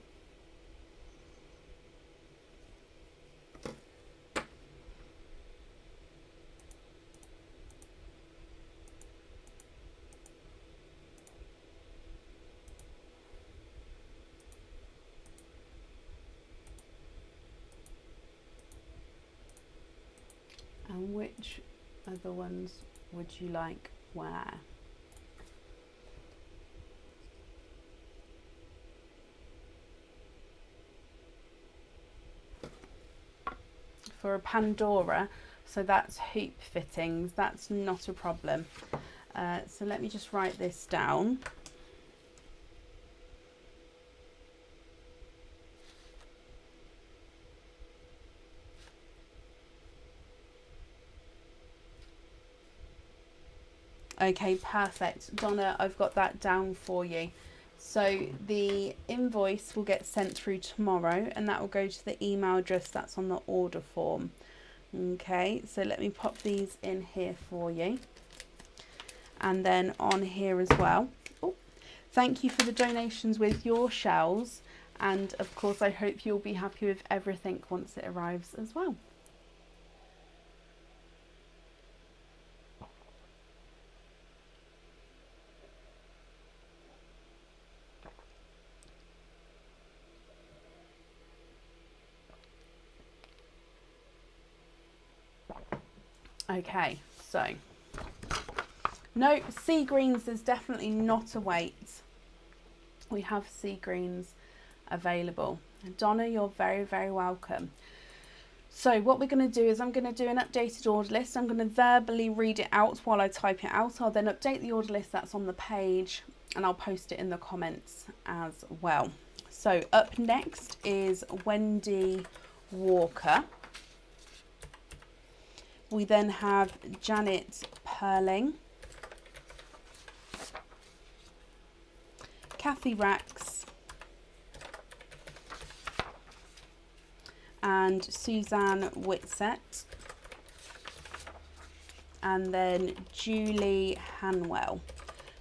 And which other ones would you like where? For a Pandora, so that's hoop fittings, that's not a problem. So let me just write this down. Okay, perfect. Donna, I've got that down for you. So the invoice will get sent through tomorrow and that will go to the email address that's on the order form. Okay, so let me pop these in here for you. And then on here as well. Oh, thank you for the donations with your shells. And of course, I hope you'll be happy with everything once it arrives as well. Okay, so no, sea greens is definitely not a wait. We have sea greens available. Donna, you're very, very welcome. So what we're going to do is I'm going to do an updated order list. I'm going to verbally read it out while I type it out. I'll then update the order list that's on the page and I'll post it in the comments as well. So up next is Wendy Walker. We then have Janet Perling, Kathy Rax, and Suzanne Whitsett, and then Julie Hanwell.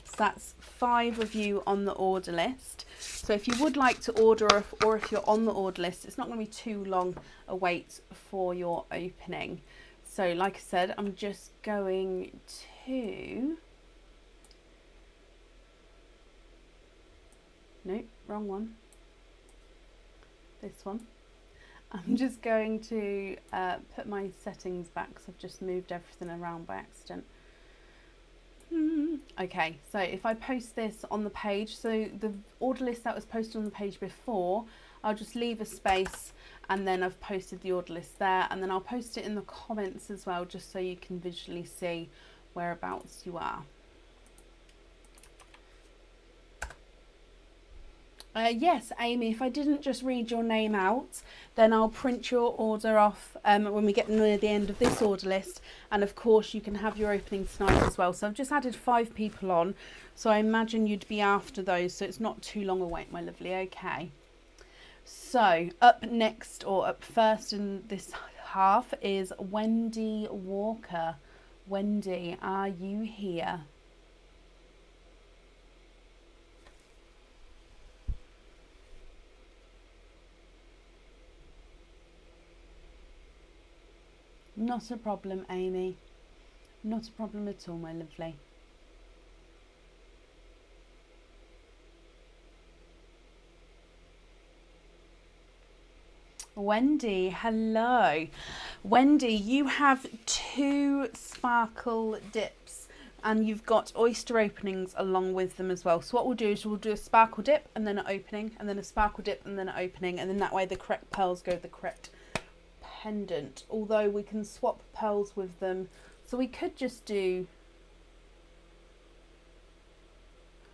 So that's 5 of you on the order list. So if you would like to order, or if you're on the order list, it's not going to be too long a wait for your opening. So like I said, I'm just going to... Nope, wrong one. This one. I'm just going to put my settings back because I've just moved everything around by accident. Okay, so if I post this on the page, so the order list that was posted on the page before, I'll just leave a space and then I've posted the order list there, and then I'll post it in the comments as well, just so you can visually see whereabouts you are. Yes, Amy, if I didn't just read your name out, then I'll print your order off when we get near the end of this order list. And of course, you can have your opening tonight as well. So I've just added 5 people on. So I imagine you'd be after those. So it's not too long a wait, my lovely. Okay. So up next, or up first in this half, is Wendy Walker. Wendy, are you here? Not a problem, Amy. Not a problem at all, my lovely. Wendy, hello. Wendy, you have 2 sparkle dips and you've got oyster openings along with them as well. So what we'll do is we'll do a sparkle dip and then an opening, and then a sparkle dip and then an opening, and then that way the correct pearls go the correct pendant, although we can swap pearls with them. So we could just do,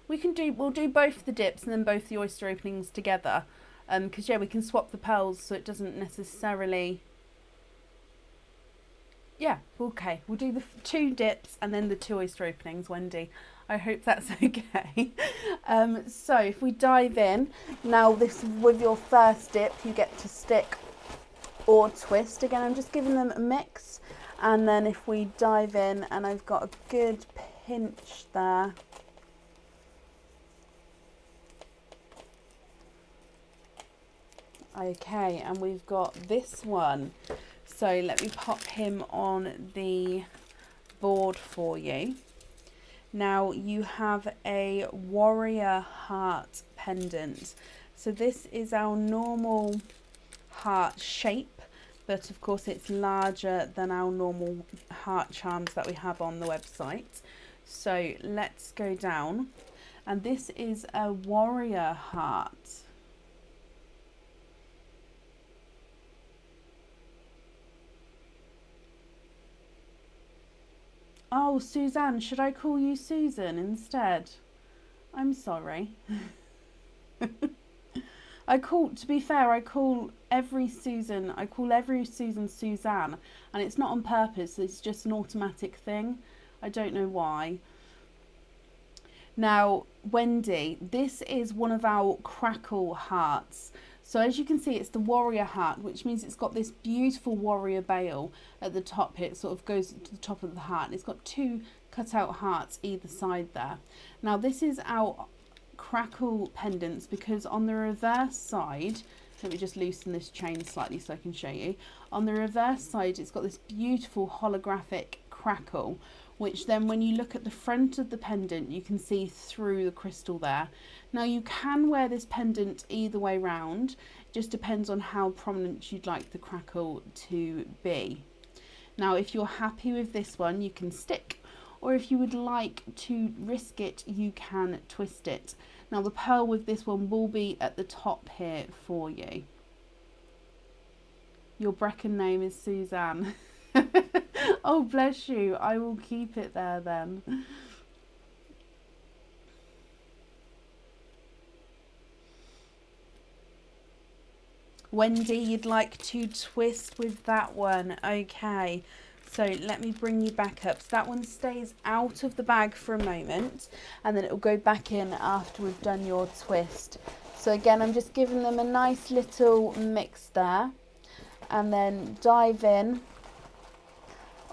we'll do both the dips and then both the oyster openings together, because yeah, we can swap the pearls so it doesn't necessarily, yeah, okay, we'll do the 2 dips and then the 2 oyster openings, Wendy. I hope that's okay. So if we dive in now, this, with your first dip you get to stick or twist. Again, I'm just giving them a mix, and then if we dive in, and I've got a good pinch there. Okay, and we've got this one. So let me pop him on the board for you. Now you have a warrior heart pendant. So this is our normal heart shape, but of course it's larger than our normal heart charms that we have on the website. So let's go down, and this is a warrior heart. Oh, Suzanne, should I call you Susan instead? I'm sorry. To be fair, I call every Susan Suzanne, and it's not on purpose, it's just an automatic thing. I don't know why. Now, Wendy, this is one of our crackle hearts. So as you can see, it's the warrior heart, which means it's got this beautiful warrior bail at the top here. It sort of goes to the top of the heart. It's got 2 cut out hearts either side there. Now this is our crackle pendants, because on the reverse side, let me just loosen this chain slightly so I can show you. On the reverse side, it's got this beautiful holographic crackle, which then when you look at the front of the pendant, you can see through the crystal there. Now you can wear this pendant either way round, it just depends on how prominent you'd like the crackle to be. Now if you're happy with this one, you can stick, or if you would like to risk it, you can twist it. Now the pearl with this one will be at the top here for you. Your Brecon name is Suzanne. Oh, bless you. I will keep it there then. Wendy, you'd like to twist with that one. Okay. So let me bring you back up. So that one stays out of the bag for a moment, and then it will go back in after we've done your twist. So again, I'm just giving them a nice little mix there. and then dive in.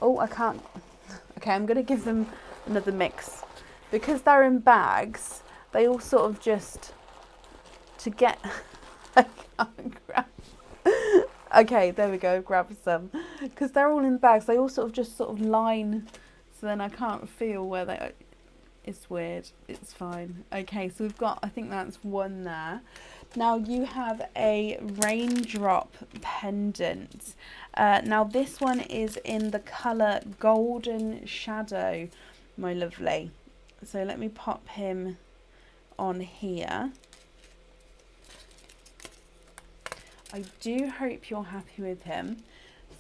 Oh, I can't. Okay, I'm going to give them another mix. Because they're in bags, they all sort of just, to get, I can't grab. Okay, there we go, grab some. Because they're all in bags, they all sort of just sort of line, so then I can't feel where they are. It's weird, it's fine. Okay, so we've got, I think that's one there. Now you have a raindrop pendant. Now this one is in the colour Golden Shadow, my lovely. So let me pop him on here. I do hope you're happy with him.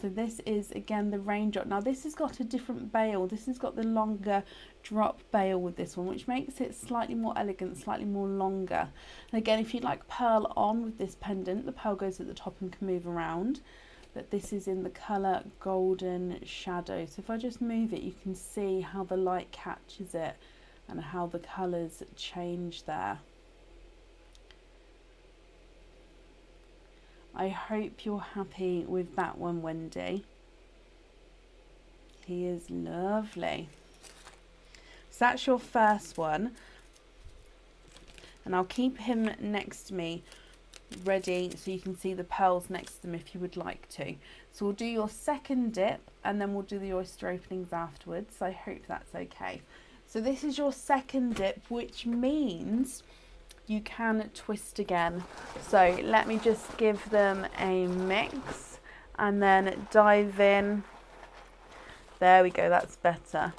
So this is again the raindrop. Now this has got a different bail. This has got the longer drop bail with this one, which makes it slightly more elegant, slightly more longer. And again, if you'd like pearl on with this pendant, the pearl goes at the top and can move around. But this is in the colour Golden Shadow. So if I just move it, you can see how the light catches it and how the colours change there. I hope you're happy with that one, Wendy. He is lovely. So that's your first one. And I'll keep him next to me ready so you can see the pearls next to them if you would like to. So we'll do your second dip and then we'll do the oyster openings afterwards. I hope that's okay. So this is your second dip, which means you can twist again. So let me just give them a mix and then dive in. There we go, that's better.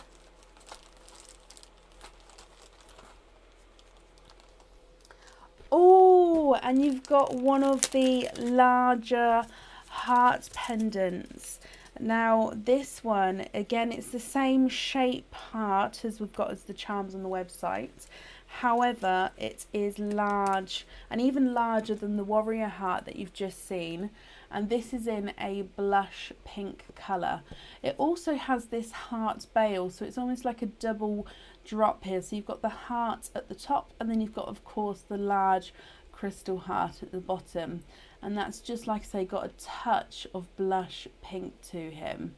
Oh, and you've got one of the larger heart pendants. Now this one, again, it's the same shape heart as we've got as the charms on the website. However, it is large and even larger than the warrior heart that you've just seen. And this is in a blush pink colour. It also has this heart bail, so it's almost like a double drop here. So you've got the heart at the top and then you've got, of course, the large crystal heart at the bottom. And that's just, like I say, got a touch of blush pink to him.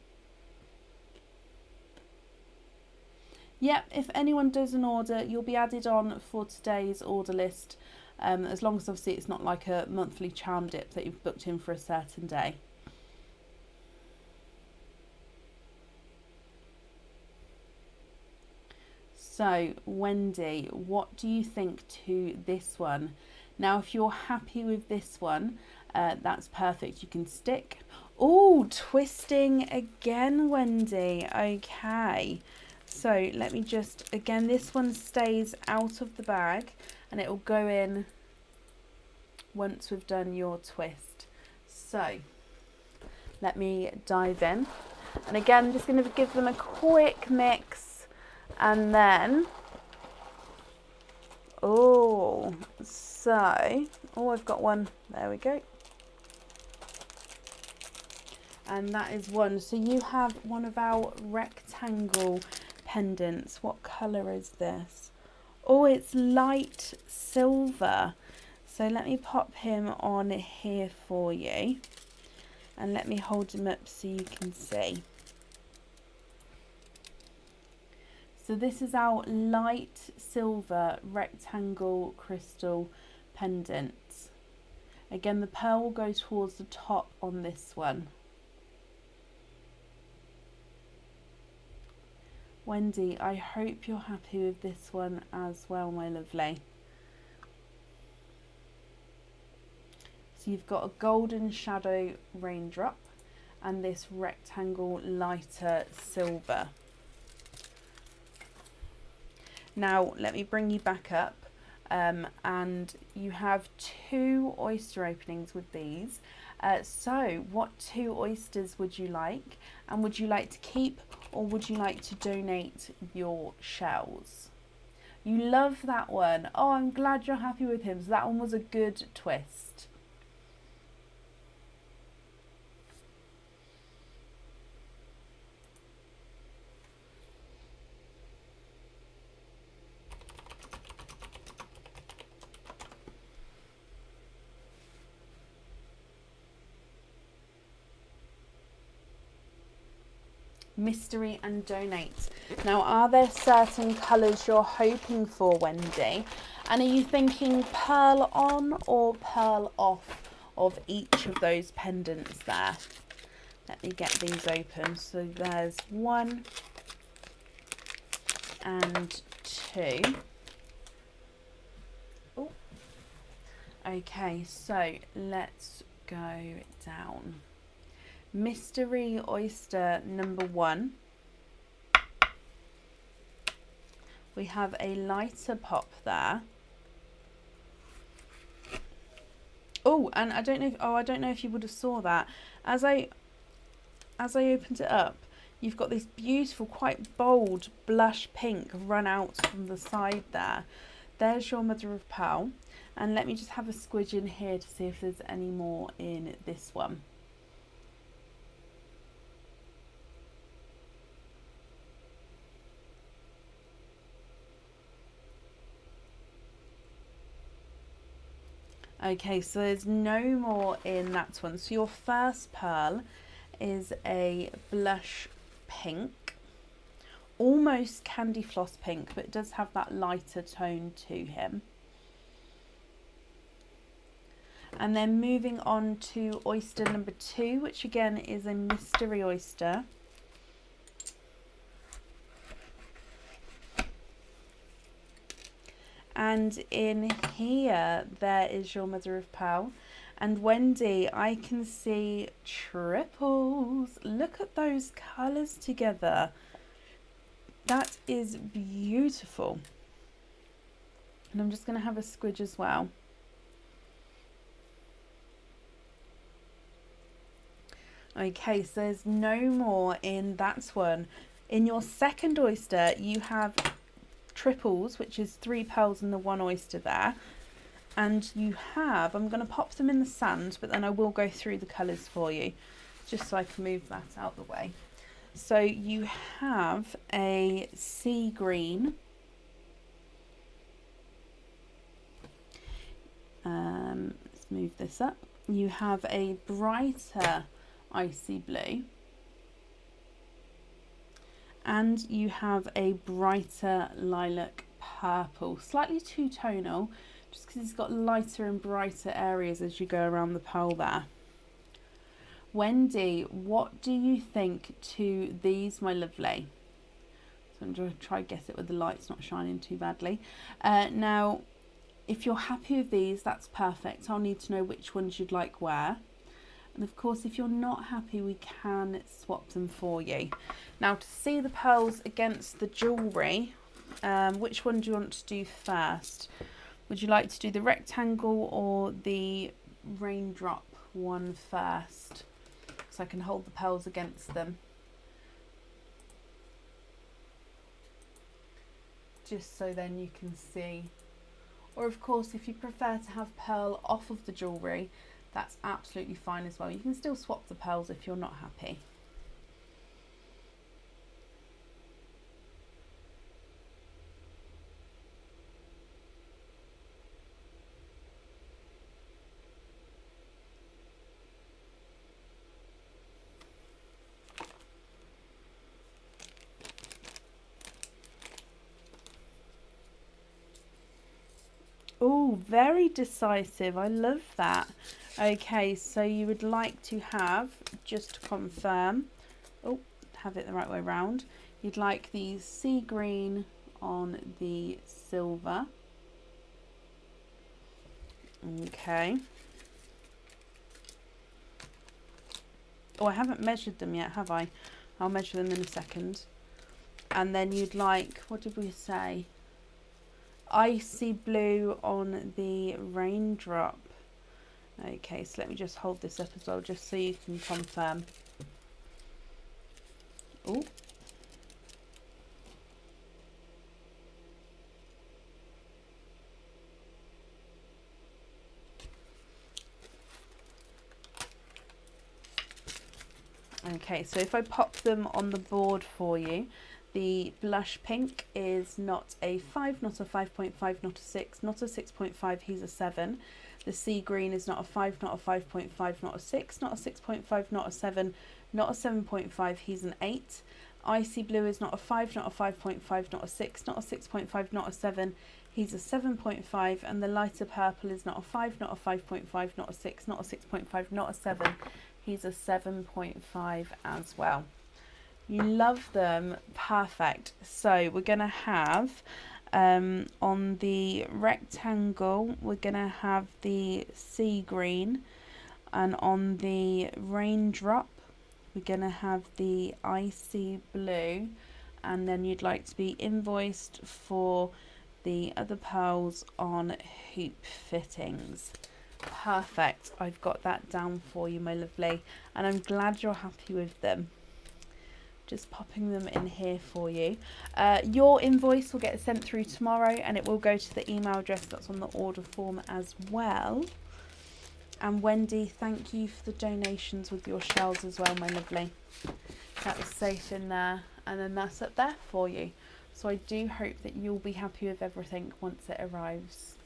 Yep, if anyone does an order, you'll be added on for today's order list, as long as obviously it's not like a monthly charm dip that you've booked in for a certain day. So, Wendy, what do you think to this one? Now, if you're happy with this one, that's perfect. You can stick. Oh, twisting again, Wendy. Okay. So let me just, again, this one stays out of the bag and it will go in once we've done your twist. So let me dive in. And again, I'm just going to give them a quick mix and then, oh, I've got one. There we go. And that is one. So you have one of our rectangle pendants. What colour is this? Oh, it's light silver. So let me pop him on here for you. And let me hold him up so you can see. So this is our light silver rectangle crystal pendant. Again, the pearl will go towards the top on this one. Wendy, I hope you're happy with this one as well, my lovely. So you've got a golden shadow raindrop and this rectangle lighter silver. Now let me bring you back up, and you have 2 oyster openings with these. So what 2 oysters would you like, and would you like to keep or would you like to donate your shells? You love that one. Oh, I'm glad you're happy with him. So that one was a good twist. Mystery and Donate. Now, are there certain colours you're hoping for, Wendy? And are you thinking pearl on or pearl off of each of those pendants there? Let me get these open. So there's 1 and 2. Oh, okay, so let's go down. Mystery Oyster number 1. We have a lighter pop there. Oh, and I don't know if you would have saw that. As I opened it up, you've got this beautiful, quite bold blush pink run out from the side there. There's your mother of pearl. And let me just have a squidge in here to see if there's any more in this one. Okay, so there's no more in that one. So your first pearl is a blush pink, almost candy floss pink, but it does have that lighter tone to him. And then moving on to oyster number 2, which again is a mystery oyster. And in here, there is your mother of pearl. And Wendy, I can see triples. Look at those colours together. That is beautiful. And I'm just going to have a squidge as well. Okay, so there's no more in that one. In your second oyster, you have triples, which is 3 pearls and the 1 oyster there. And you have, I'm going to pop them in the sand, but then I will go through the colours for you, just so I can move that out the way. So you have a sea green. Let's move this up. You have a brighter icy blue. And you have a brighter lilac purple, slightly two-tonal, just because it's got lighter and brighter areas as you go around the pearl there. Wendy, what do you think to these, my lovely? So I'm going to try and get it with the lights not shining too badly. Now, if you're happy with these, that's perfect. I'll need to know which ones you'd like where. And of course, if you're not happy, we can swap them for you. Now, to see the pearls against the jewellery, which one do you want to do first? Would you like to do the rectangle or the raindrop one first? So I can hold the pearls against them. Just so then you can see. Or of course, if you prefer to have pearl off of the jewellery, that's absolutely fine as well. You can still swap the pearls if you're not happy. Oh, very decisive. I love that. Okay, so you would like to have, just to confirm, oh, have it the right way round. You'd like the sea green on the silver. Okay. Oh, I haven't measured them yet, have I? I'll measure them in a second. And then you'd like, what did we say? Icy blue on the raindrop. Okay, so let me just hold this up as well, just so you can confirm. Oh. Okay, so if I pop them on the board for you, the blush pink is not a 5, not a 5.5, not a 6, not a 6.5, he's a 7. The sea green is not a 5, not a 5.5, not a 6, not a 6.5, not a 7, not a 7.5, he's an 8. Icy blue is not a 5, not a 5.5, not a 6, not a 6.5, not a 7, he's a 7.5. And the lighter purple is not a 5, not a 5.5, not a 6, not a 6.5, not a 7, he's a 7.5 as well. You love them, perfect. So we're going to have on the rectangle, we're going to have the sea green, and on the raindrop, we're going to have the icy blue, and then you'd like to be invoiced for the other pearls on hoop fittings. Perfect, I've got that down for you, my lovely, and I'm glad you're happy with them. Just popping them in here for you. Your invoice will get sent through tomorrow, and it will go to the email address that's on the order form as well. And Wendy, thank you for the donations with your shells as well, my lovely. That was safe in there, and then that's up there for you. So I do hope that you'll be happy with everything once it arrives.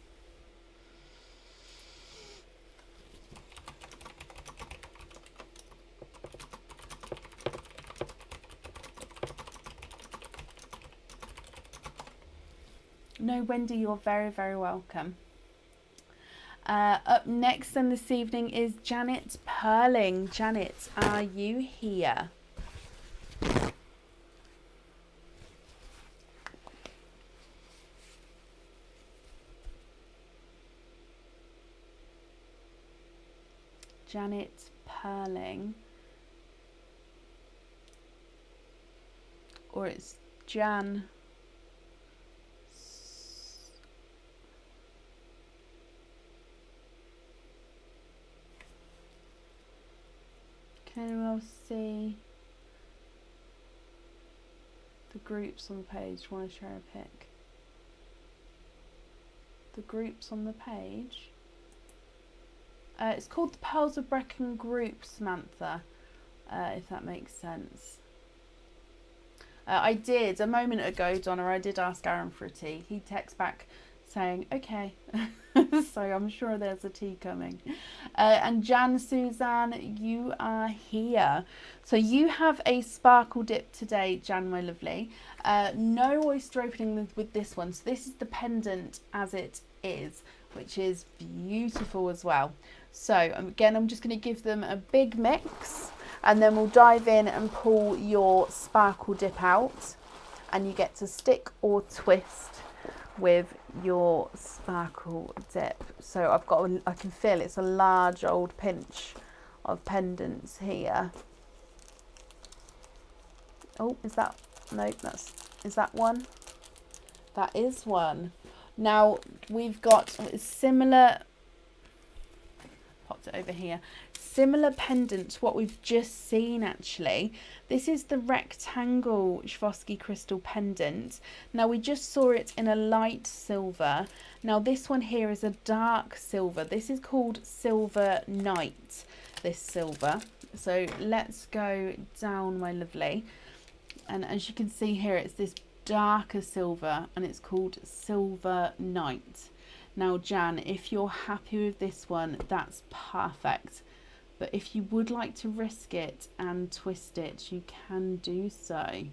No, Wendy, you're very, very welcome. Up next then this evening is Janet Perling. Janet, are you here? Janet Perling. Or it's Jan. Can anyone else see the groups on the page? Want to share a pic? The groups on the page. It's called the Pearls of Brecon group, Samantha, if that makes sense. I did, a moment ago, Donna, I did ask Aaron for a tea. He texts back saying, okay. So I'm sure there's a tea coming. And Jan Suzanne, you are here. So you have a sparkle dip today, Jan, my lovely. No oyster opening with this one. So this is the pendant as it is, which is beautiful as well. So again, I'm just going to give them a big mix, and then we'll dive in and pull your sparkle dip out, and you get to stick or twist with your sparkle dip. So I've got, I can feel it's a large old pinch of pendants here. Oh, is that, no, is that one? That is one. Now we've got similar, popped it over here, similar pendant to what we've just seen actually. This is the rectangle Swarovski crystal pendant. Now we just saw it in a light silver. Now this one here is a dark silver. This is called Silver Night, this silver. So let's go down, my lovely. And as you can see here, it's this darker silver, and it's called Silver Night. Now Jan, if you're happy with this one, that's perfect. But if you would like to risk it and twist it, you can do so.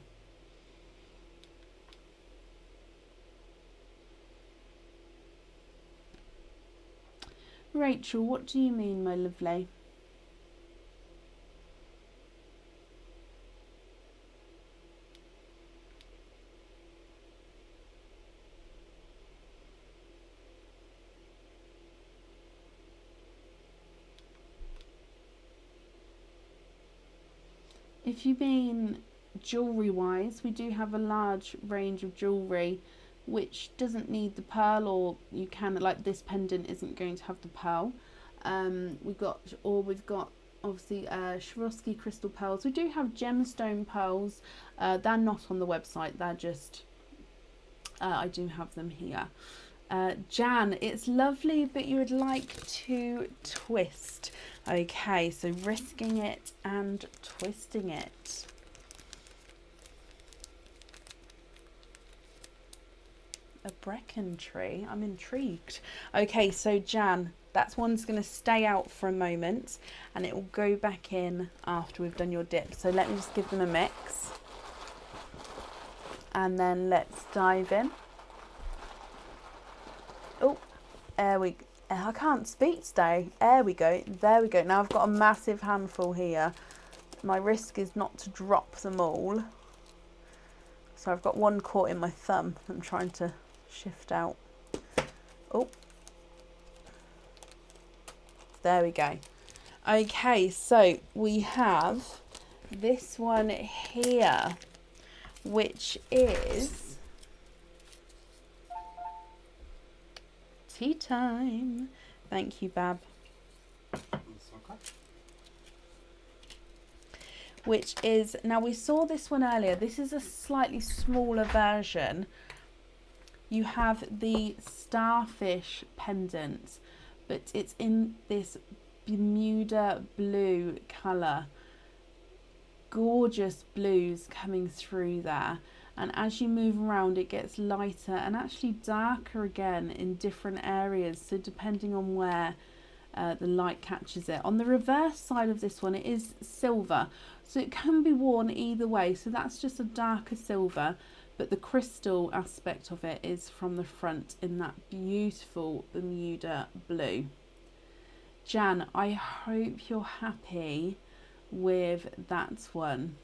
Rachel, what do you mean, my lovely? If you mean jewellery wise, we do have a large range of jewellery which doesn't need the pearl, or you can, like this pendant isn't going to have the pearl. We've got obviously Swarovski crystal pearls. We do have gemstone pearls. They're not on the website, they're just, I do have them here. Jan, it's lovely, but you would like to twist. Okay, so risking it and twisting it. A Brecon tree. I'm intrigued. Okay, so Jan, that one's going to stay out for a moment and it will go back in after we've done your dip. So let me just give them a mix. And then let's dive in. Oh, there we go. I can't speak today. There we go. There we go. Now I've got a massive handful here. My risk is not to drop them all. So I've got one caught in my thumb. I'm trying to shift out. Oh, there we go. Okay, so we have this one here, which is tea time. Thank you, Bab. Which is, now we saw this one earlier. This is a slightly smaller version. You have the starfish pendant, but it's in this Bermuda blue colour. Gorgeous blues coming through there. And as you move around, it gets lighter and actually darker again in different areas. So depending on where the light catches it. On the reverse side of this one, it is silver. So it can be worn either way. So that's just a darker silver. But the crystal aspect of it is from the front in that beautiful Bermuda blue. Jan, I hope you're happy with that one.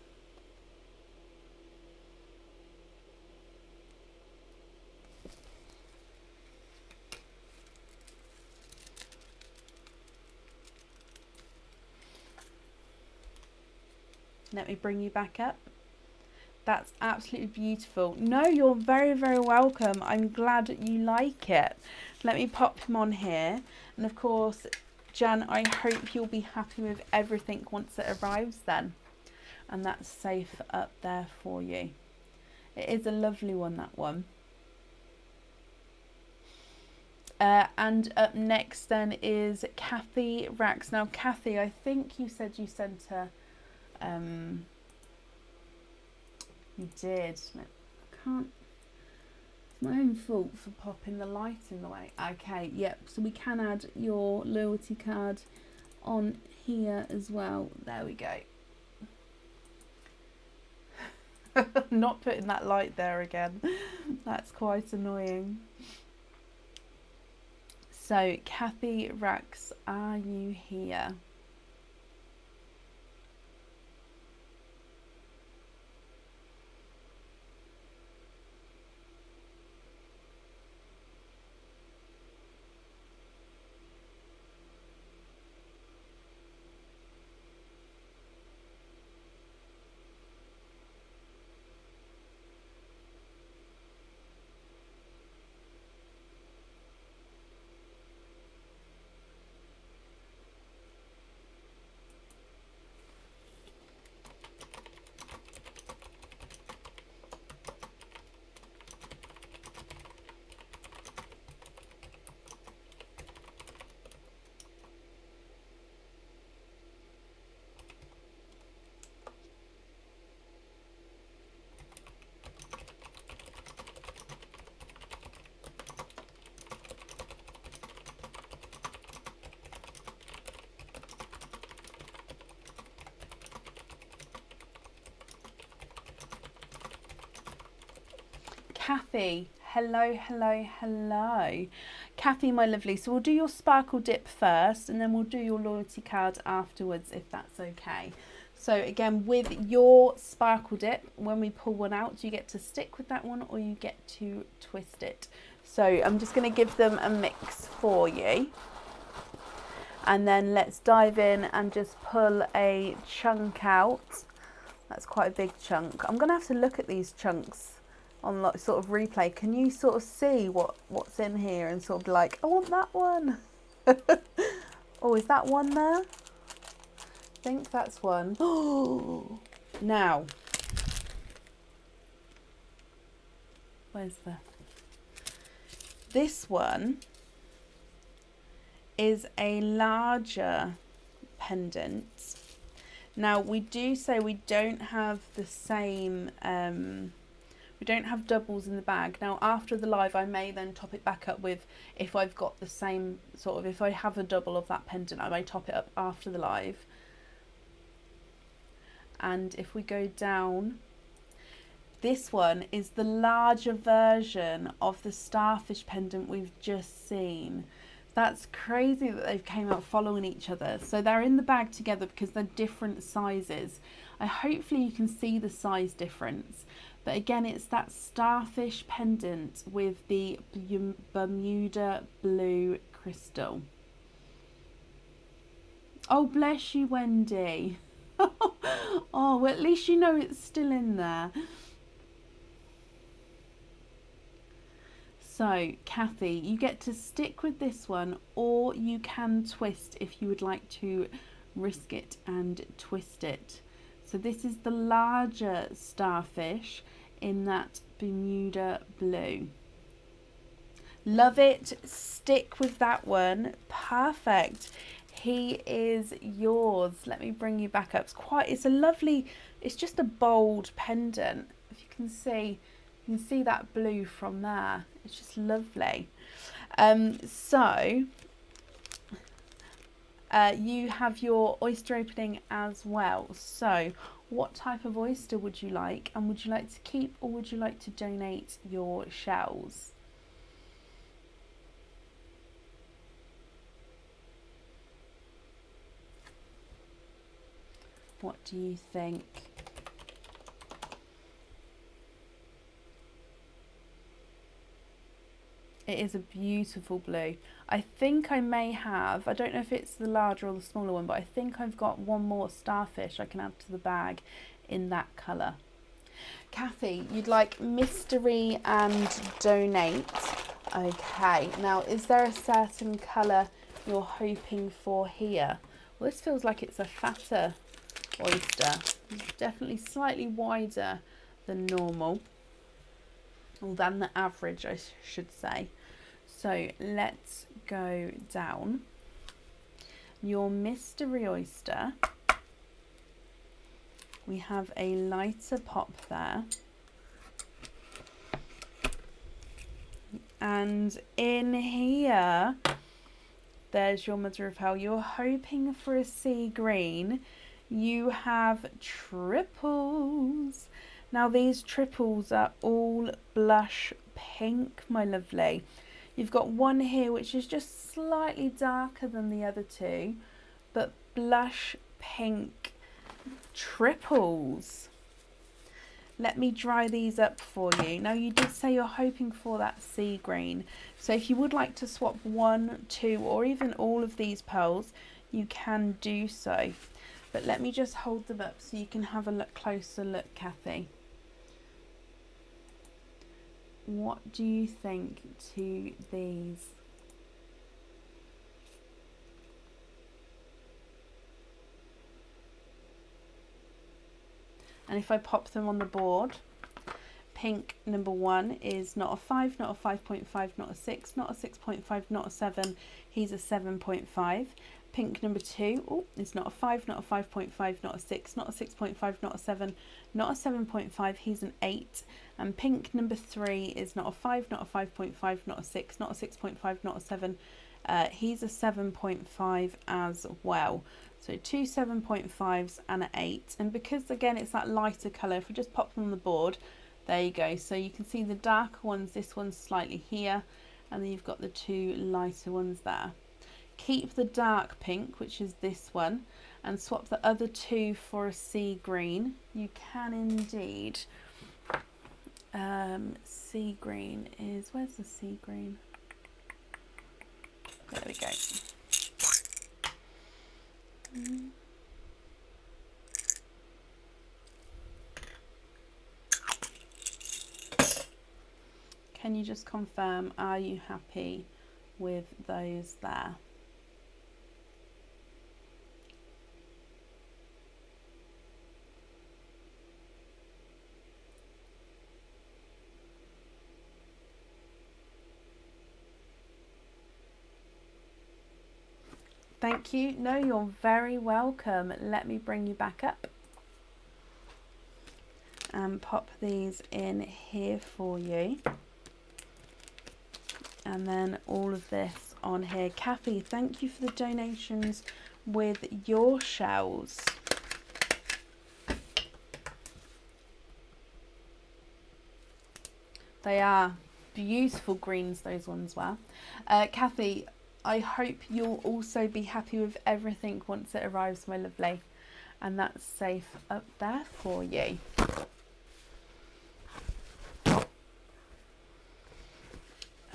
Let me bring you back up. That's absolutely beautiful. No, you're very, very welcome. I'm glad you like it. Let me pop him on here. And of course, Jan, I hope you'll be happy with everything once it arrives then. And that's safe up there for you. It is a lovely one, that one. And up next then is Kathy Rax. Now, Kathy, I think you said you sent her... you did. I can't. It's my own fault for popping the light in the way. Okay, yep. So we can add your loyalty card on here as well. There we go. Not putting that light there again. That's quite annoying. So, Kathy Rax, are you here? Kathy, hello, hello, hello. Kathy, my lovely, so we'll do your sparkle dip first and then we'll do your loyalty card afterwards, if that's okay. So again, with your sparkle dip, when we pull one out, you get to stick with that one or you get to twist it. So I'm just going to give them a mix for you. And then let's dive in and just pull a chunk out. That's quite a big chunk. I'm going to have to look at these chunks on like sort of replay. Can you sort of see what's in here and sort of be like, I want that one. Oh, is that one there? I think that's one. Oh, now, where's this one is a larger pendant. Now we do say we don't have the same We don't have doubles in the bag. Now after the live I may then top it back up with, if I've got the same sort of, if I have a double of that pendant, I may top it up after the live. And if we go down, this one is the larger version of the starfish pendant we've just seen. That's crazy that they've came out following each other. So they're in the bag together because they're different sizes. Hopefully you can see the size difference. But again, it's that starfish pendant with the Bermuda blue crystal. Oh, bless you, Wendy. Oh, well, at least you know it's still in there. So, Kathy, you get to stick with this one, or you can twist if you would like to risk it and twist it. So this is the larger starfish in that Bermuda blue. Love it. Stick with that one. Perfect. He is yours. Let me bring you back up. It's a lovely, it's just a bold pendant. If you can see that blue from there. It's just lovely. You have your oyster opening as well. So what type of oyster would you like? And would you like to keep, or would you like to donate your shells? What do you think? It is a beautiful blue. I think I may have, I don't know if it's the larger or the smaller one, but I think I've got one more starfish I can add to the bag in that colour. Kathy, you'd like mystery and donate. Okay, now is there a certain colour you're hoping for here? Well, this feels like it's a fatter oyster. It's definitely slightly wider than normal, or than the average, I should say. So let's go down. Your mystery oyster, we have a lighter pop there. And in here, there's your mother of pearl. You're hoping for a sea green. You have triples. Now these triples are all blush pink, my lovely. You've got one here which is just slightly darker than the other two, but blush pink triples. Let me dry these up for you. Now you did say you're hoping for that sea green. So if you would like to swap 1, 2 or even all of these pearls, you can do so. But let me just hold them up so you can have a closer look, Kathy. What do you think to these? And if I pop them on the board, pink number 1 is not a 5, not a 5.5, not a 6, not a 6.5, not a 7. He's a 7.5. Pink number 2 is not a 5, not a 5.5, not a 6, not a 6.5, not a 7, not a 7.5. He's an 8. And pink number 3 is not a 5, not a 5.5, not a 6, not a 6.5, not a 7. He's a 7.5 as well. So 2 7.5s and an 8. And because again it's that lighter colour, if we just pop them on the board, there you go. So you can see the darker ones, this one's slightly here, and then you've got the 2 lighter ones there. Keep the dark pink, which is this one, and swap the other 2 for a sea green. You can indeed. Sea green is, where's the sea green? There we go. Can you just confirm, are you happy with those there? Thank you. No, you're very welcome. Let me bring you back up. and pop these in here for you. And then all of this on here. Kathy, thank you for the donations with your shells. They are beautiful greens, those ones were. Kathy, I hope you'll also be happy with everything once it arrives, my lovely. And that's safe up there for you.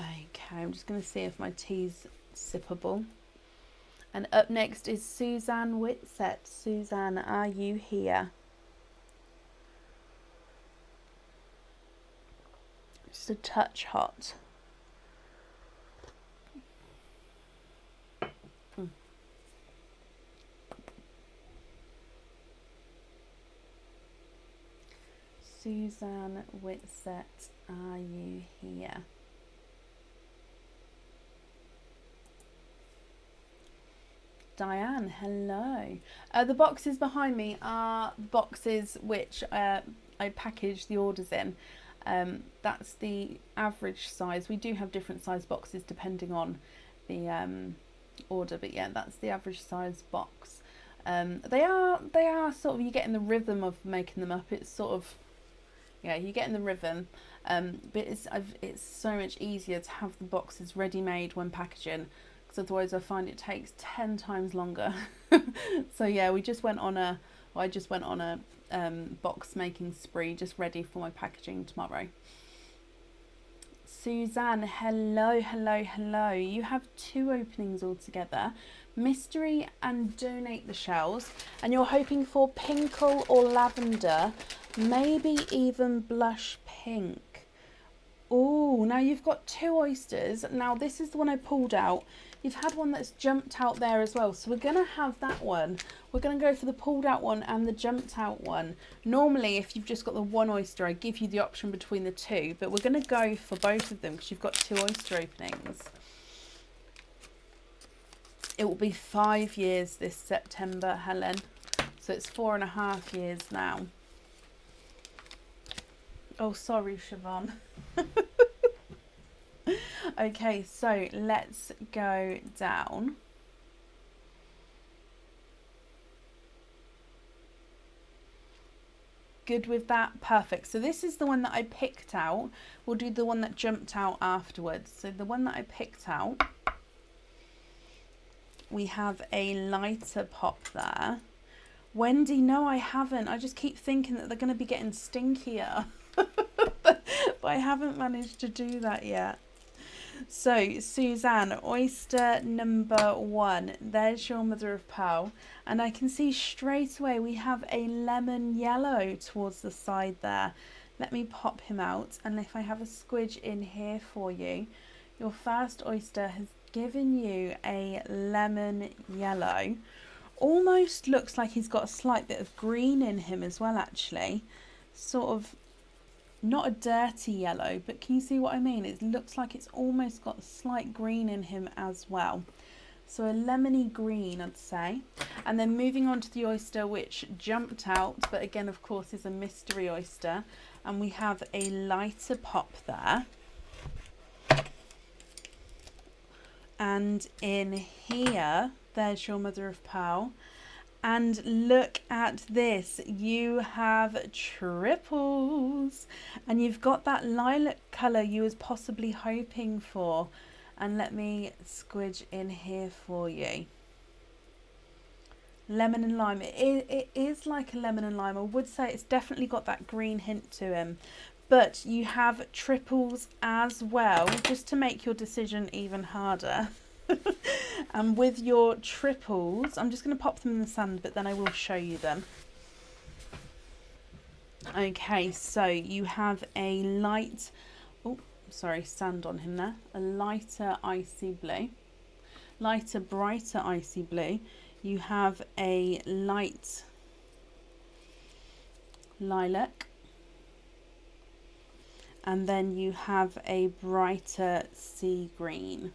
Okay, I'm just going to see if my tea's sippable. And up next is Suzanne Whitsett. Suzanne, are you here? Just a touch hot. Suzanne Whitsett, are you here? Diane, hello. The boxes behind me are boxes which I package the orders in. That's the average size. We do have different size boxes depending on the order, but yeah, that's the average size box. They are sort of, you get in the rhythm of making them up. It's sort of, yeah, you get in the rhythm, but it's so much easier to have the boxes ready made when packaging, because otherwise I find it takes 10 times longer. So yeah, I just went on a box making spree, just ready for my packaging tomorrow. Suzanne, hello, hello, hello. You have 2 openings altogether, mystery and donate the shells, and you're hoping for pinkle or lavender, maybe even blush pink. Oh, now you've got 2 oysters. Now this is the one I pulled out. You've had one that's jumped out there as well, so we're going to have that one. We're going to go for the pulled out one and the jumped out one. Normally, if you've just got the 1 oyster, I give you the option between the 2, but we're going to go for both of them because you've got 2 oyster openings. It will be 5 years this September, Helen, so it's 4.5 years now. Oh, sorry, Siobhan. Okay, so let's go down. Good with that? Perfect. So this is the one that I picked out. We'll do the one that jumped out afterwards. So the one that I picked out, we have a lighter pop there. Wendy, no, I haven't. I just keep thinking that they're going to be getting stinkier. But I haven't managed to do that yet. So Suzanne, oyster number 1, there's your mother of pearl, and I can see straight away we have a lemon yellow towards the side there. Let me pop him out, and if I have a squidge in here for you, your first oyster has given you a lemon yellow. Almost looks like he's got a slight bit of green in him as well, actually. Sort of not a dirty yellow, but can you see what I mean? It looks like it's almost got a slight green in him as well. So a lemony green, I'd say. And then moving on to the oyster which jumped out, but again, of course, is a mystery oyster. And we have a lighter pop there. And in here, there's your mother of pearl. And look at this, you have triples, and you've got that lilac colour you was possibly hoping for. And let me squidge in here for you. Lemon and lime, it is like a lemon and lime. I would say it's definitely got that green hint to him, but you have triples as well, just to make your decision even harder. And with your triples, I'm just going to pop them in the sand, but then I will show you them. Okay, so you have a light, oh, sorry, sand on him there. A lighter icy blue, lighter, brighter icy blue. You have a light lilac. And then you have a brighter sea green.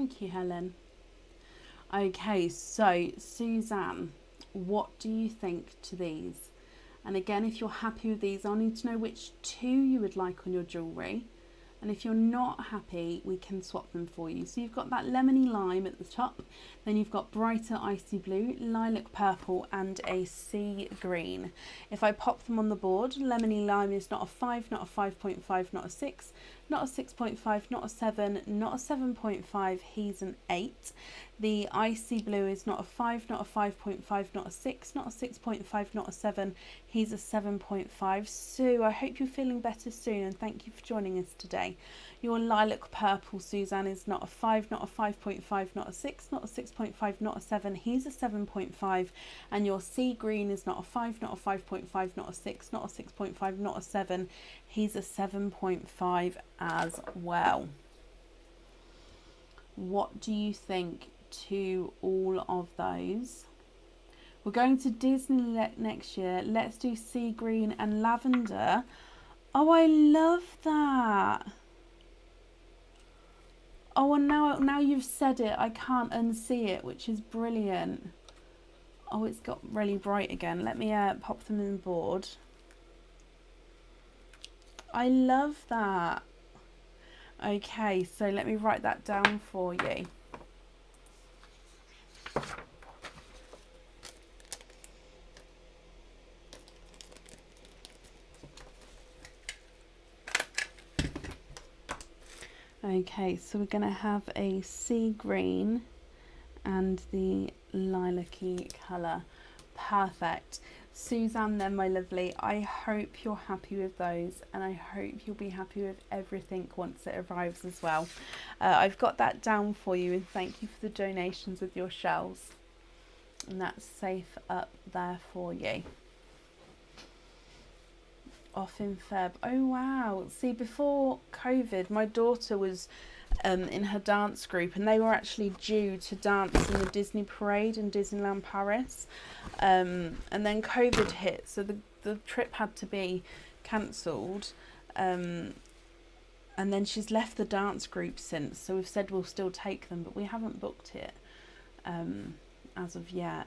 Thank you, Helen. Okay, so Suzanne, what do you think to these? And again, if you're happy with these, I'll need to know which two you would like on your jewellery. And if you're not happy, we can swap them for you. So you've got that lemony lime at the top, then you've got brighter icy blue, lilac purple and a sea green. If I pop them on the board, lemony lime is not a 5, not a 5.5, not a 6, not a 6.5, not a 7, not a 7.5, he's an 8. The icy blue is not a 5, not a 5.5, not a 6, not a 6.5, not a 7, he's a 7.5. Sue, I hope you're feeling better soon and thank you for joining us today. Your lilac purple, Suzanne, is not a 5, not a 5.5, not a 6, not a 6.5, not a 7, he's a 7.5. And your sea green is not a 5, not a 5.5, not a 6, not a 6.5, not a 7, he's a 7.5 as well. What do you think to all of those? We're going to Disney next year. Let's do sea green and lavender. Oh, I love that. Oh, and now you've said it, I can't unsee it, which is brilliant. Oh, it's got really bright again. Let me pop them in the board. I love that. Okay, so let me write that down for you. Okay, so we're going to have a sea green and the lilac-y colour. Perfect. Suzanne then, my lovely, I hope you're happy with those and I hope you'll be happy with everything once it arrives as well. I've got that down for you and thank you for the donations with your shells. And that's safe up there for you. Off in Feb. Oh wow. See, before COVID my daughter was in her dance group and they were actually due to dance in the Disney parade in Disneyland Paris, and then COVID hit, so the trip had to be cancelled, and then she's left the dance group since, so we've said we'll still take them but we haven't booked it as of yet.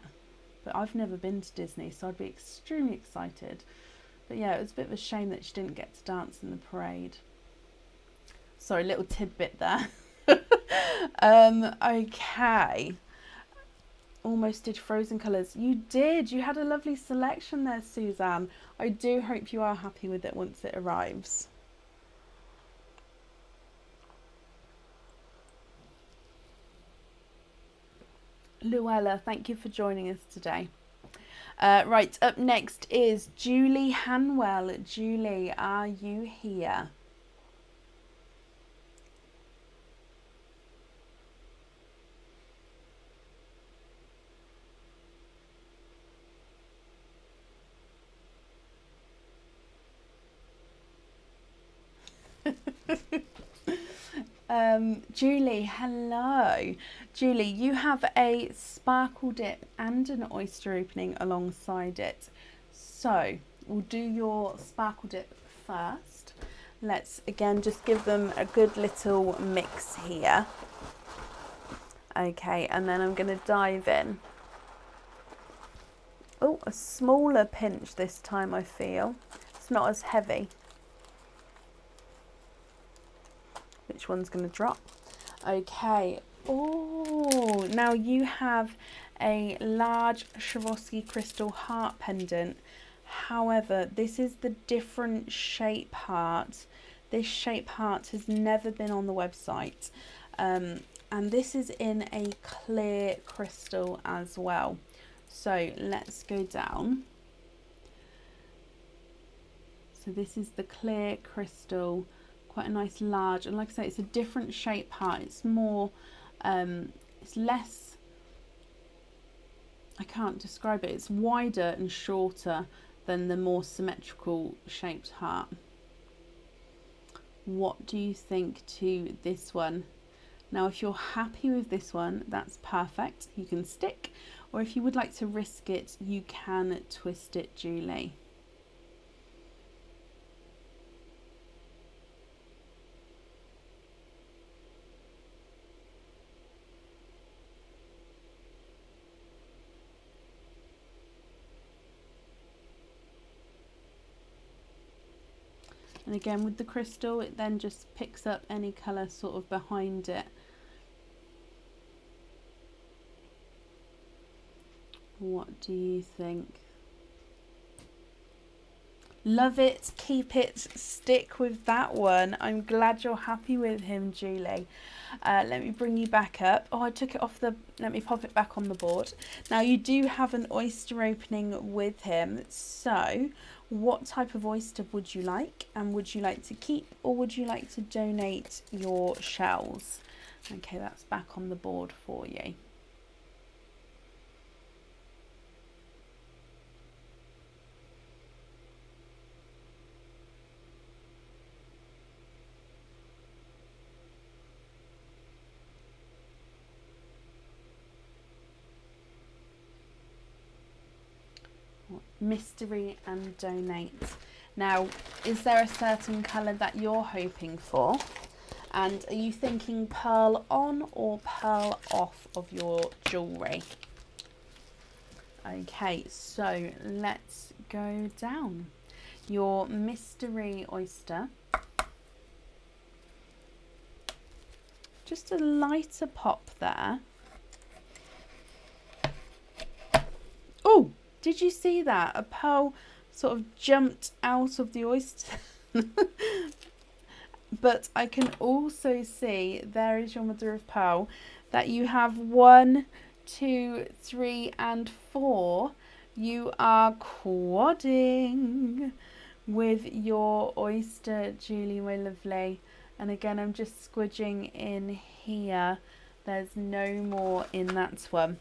But I've never been to Disney, so I'd be extremely excited. But yeah, it was a bit of a shame that she didn't get to dance in the parade. Sorry, little tidbit there. Okay. Almost did Frozen colours. You did. You had a lovely selection there, Suzanne. I do hope you are happy with it once it arrives. Luella, thank you for joining us today. Right, up next is Julie Hanwell. Julie, are you here? Julie, hello. Julie, you have a sparkle dip and an oyster opening alongside it. So we'll do your sparkle dip first. Let's again just give them a good little mix here. Okay, and then I'm going to dive in. Oh, a smaller pinch this time, I feel. It's not as heavy. Which one's going to drop? Okay. Oh, now you have a large Swarovski crystal heart pendant. However, this is the different shape heart. This shape heart has never been on the website. And this is in a clear crystal as well. So let's go down. So this is the clear crystal. Quite a nice large, and like I say, it's a different shape heart. It's more it's less, I can't describe it, it's wider and shorter than the more symmetrical shaped heart. What do you think to this one? Now if you're happy with this one, that's perfect, you can stick, or if you would like to risk it, you can twist it, Julie. And again, with the crystal, it then just picks up any colour sort of behind it. What do you think? Love it, keep it, stick with that one. I'm glad you're happy with him, Julie. Let me bring you back up. Oh, I took it off the, let me pop it back on the board. Now you do have an oyster opening with him. So what type of oyster would you like? And would you like to keep or would you like to donate your shells? Okay, that's back on the board for you. Mystery and donate. Now, is there a certain colour that you're hoping for? And are you thinking pearl on or pearl off of your jewellery? Okay, so let's go down. Your mystery oyster. Just a lighter pop there. Oh! Did you see that? A pearl sort of jumped out of the oyster. But I can also see, there is your mother of pearl, that you have 1, 2, 3 and 4. You are quadding with your oyster, Julie, my lovely. And again, I'm just squidging in here. There's no more in that one.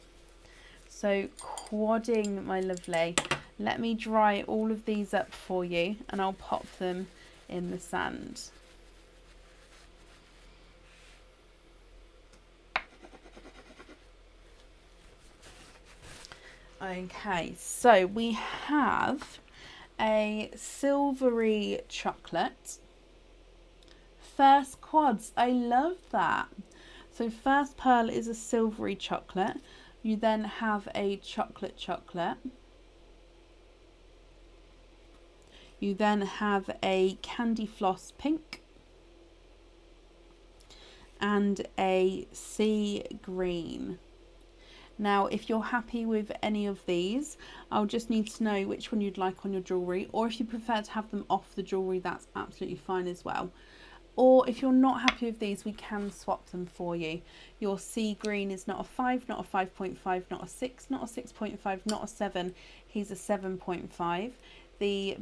So quadding, my lovely. Let me dry all of these up for you and I'll pop them in the sand. Okay, so we have a silvery chocolate. First quads, I love that. So first pearl is a silvery chocolate. You then have a chocolate. You then have a candy floss pink and a sea green. Now, if you're happy with any of these, I'll just need to know which one you'd like on your jewellery, or if you prefer to have them off the jewellery, that's absolutely fine as well. Or if you're not happy with these, we can swap them for you. Your sea green is not a 5, not a 5.5, not a 6, not a 6.5, not a 7. He's a 7.5. The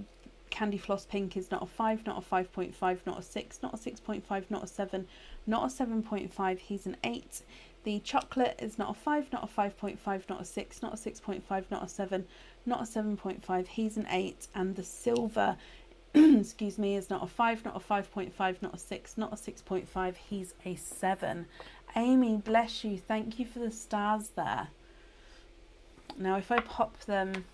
candy floss pink is not a 5, not a 5.5, not a 6, not a 6.5, not a 7, not a 7.5. He's an 8. The chocolate is not a 5, not a 5.5, not a 6, not a 6.5, not a 7, not a 7.5. He's an 8. And the silver excuse me, is not a 5, not a 5.5, not a 6, not a 6.5. He's a 7. Amy, bless you. Thank you for the stars there. Now, if I pop them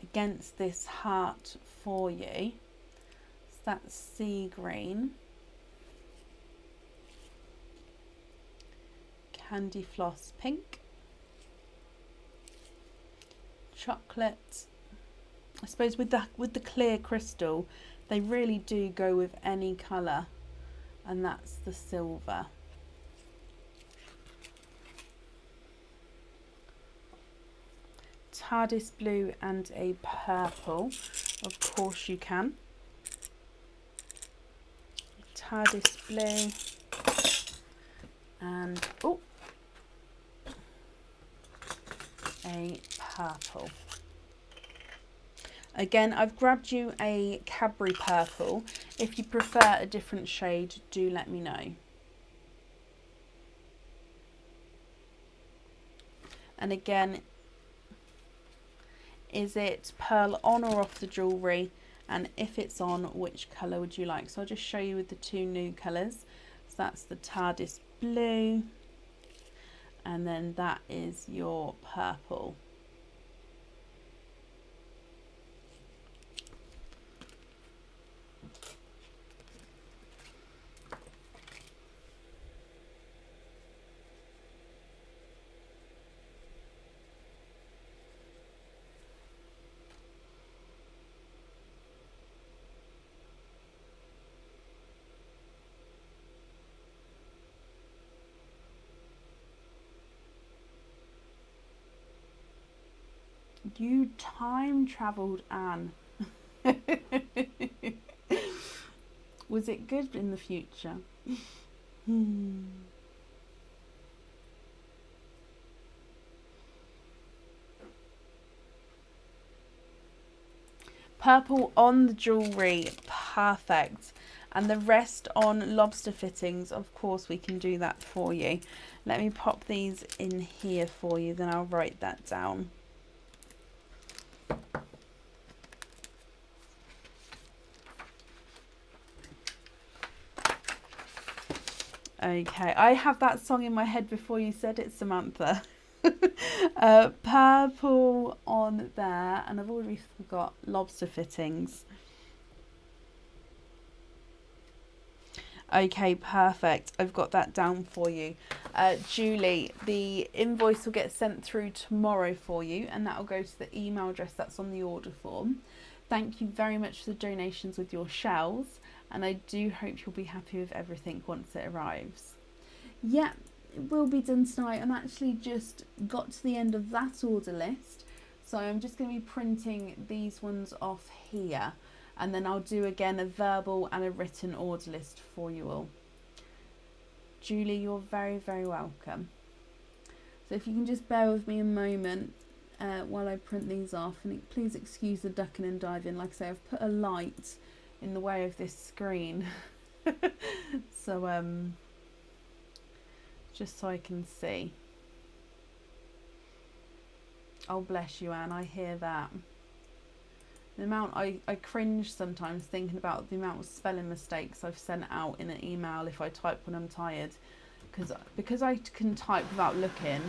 against this heart for you, so that's sea green, candy floss pink, chocolate. I suppose with the clear crystal, they really do go with any colour, and that's the silver. TARDIS blue and a purple, of course you can. TARDIS blue and a purple. Again, I've grabbed you a Cadbury purple. If you prefer a different shade, do let me know. And again, is it pearl on or off the jewellery? And if it's on, which colour would you like? So I'll just show you with the 2 new colours. So that's the TARDIS blue, and then that is your purple. You time travelled, Anne. Was it good in the future? Purple on the jewellery, perfect. And the rest on lobster fittings, of course we can do that for you. Let me pop these in here for you, then I'll write that down. Okay, I have that song in my head before you said it, Samantha. Purple on there, and I've already forgot lobster fittings. Okay, perfect. I've got that down for you. Julie, the invoice will get sent through tomorrow for you, and that will go to the email address that's on the order form. Thank you very much for the donations with your shells, and I do hope you'll be happy with everything once it arrives. Yeah, it will be done tonight. I'm actually just got to the end of that order list, so I'm just going to be printing these ones off here. And then I'll do again a verbal and a written order list for you all. Julie, you're very, very welcome. So if you can just bear with me a moment while I print these off. And please excuse the ducking and diving. Like I say, I've put a light in the way of this screen. So, just so I can see. Oh, bless you, Anne. I hear that. The amount I cringe sometimes thinking about the amount of spelling mistakes I've sent out in an email if I type when I'm tired, because I can type without looking.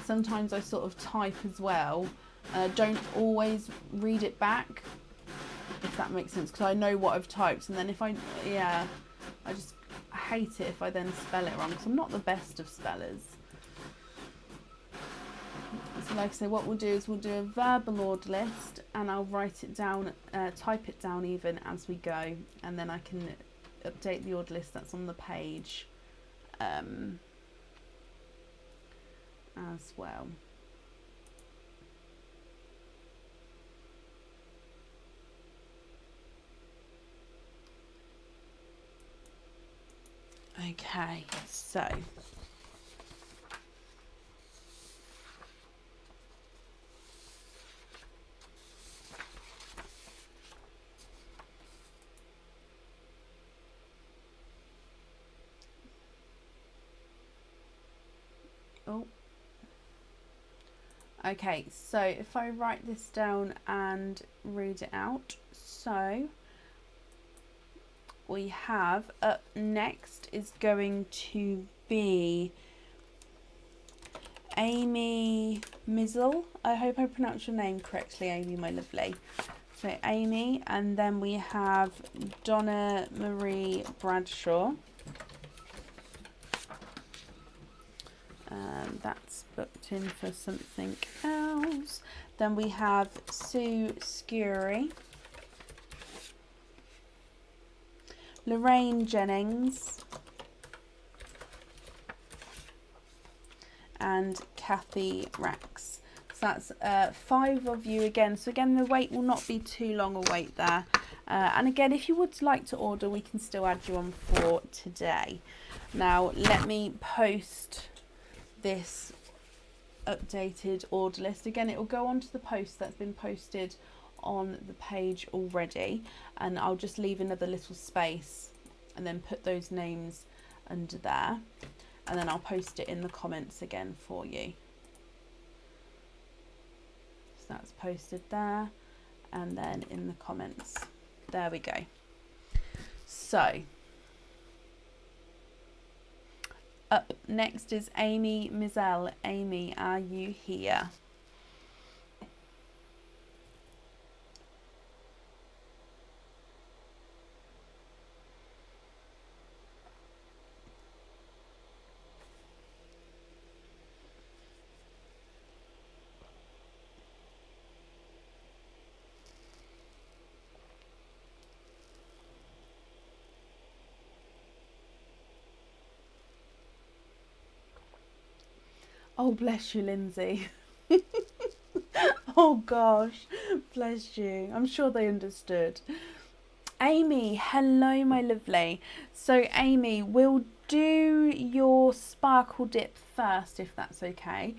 Sometimes I sort of type as well, and I don't always read it back, if that makes sense, because I know what I've typed, and then if I hate it if I then spell it wrong, because I'm not the best of spellers. So like I say, what we'll do is we'll do a verbal order list, and I'll write it down, type it down even as we go, and then I can update the order list that's on the page as well. Okay, so okay, so if I write this down and read it out, so we have up next is going to be Amy Mizzle. I hope I pronounced your name correctly, Amy, my lovely. So Amy, and then we have Donna Marie Bradshaw. That's booked in for something else. Then we have Sue Scury, Lorraine Jennings, and Kathy Rax. So that's 5 of you again. So again, the wait will not be too long a wait there. And again, if you would like to order, we can still add you on for today. Now, let me post this updated order list. Again, it will go onto the post that's been posted on the page already, and I'll just leave another little space and then put those names under there, and then I'll post it in the comments again for you. So that's posted there, and then in the comments, there we go. So up next is Amy Mizzell. Amy, are you here? Oh, bless you, Lindsay. Oh gosh, bless you. I'm sure they understood. Amy, hello my lovely. So Amy, we'll do your sparkle dip first if that's okay.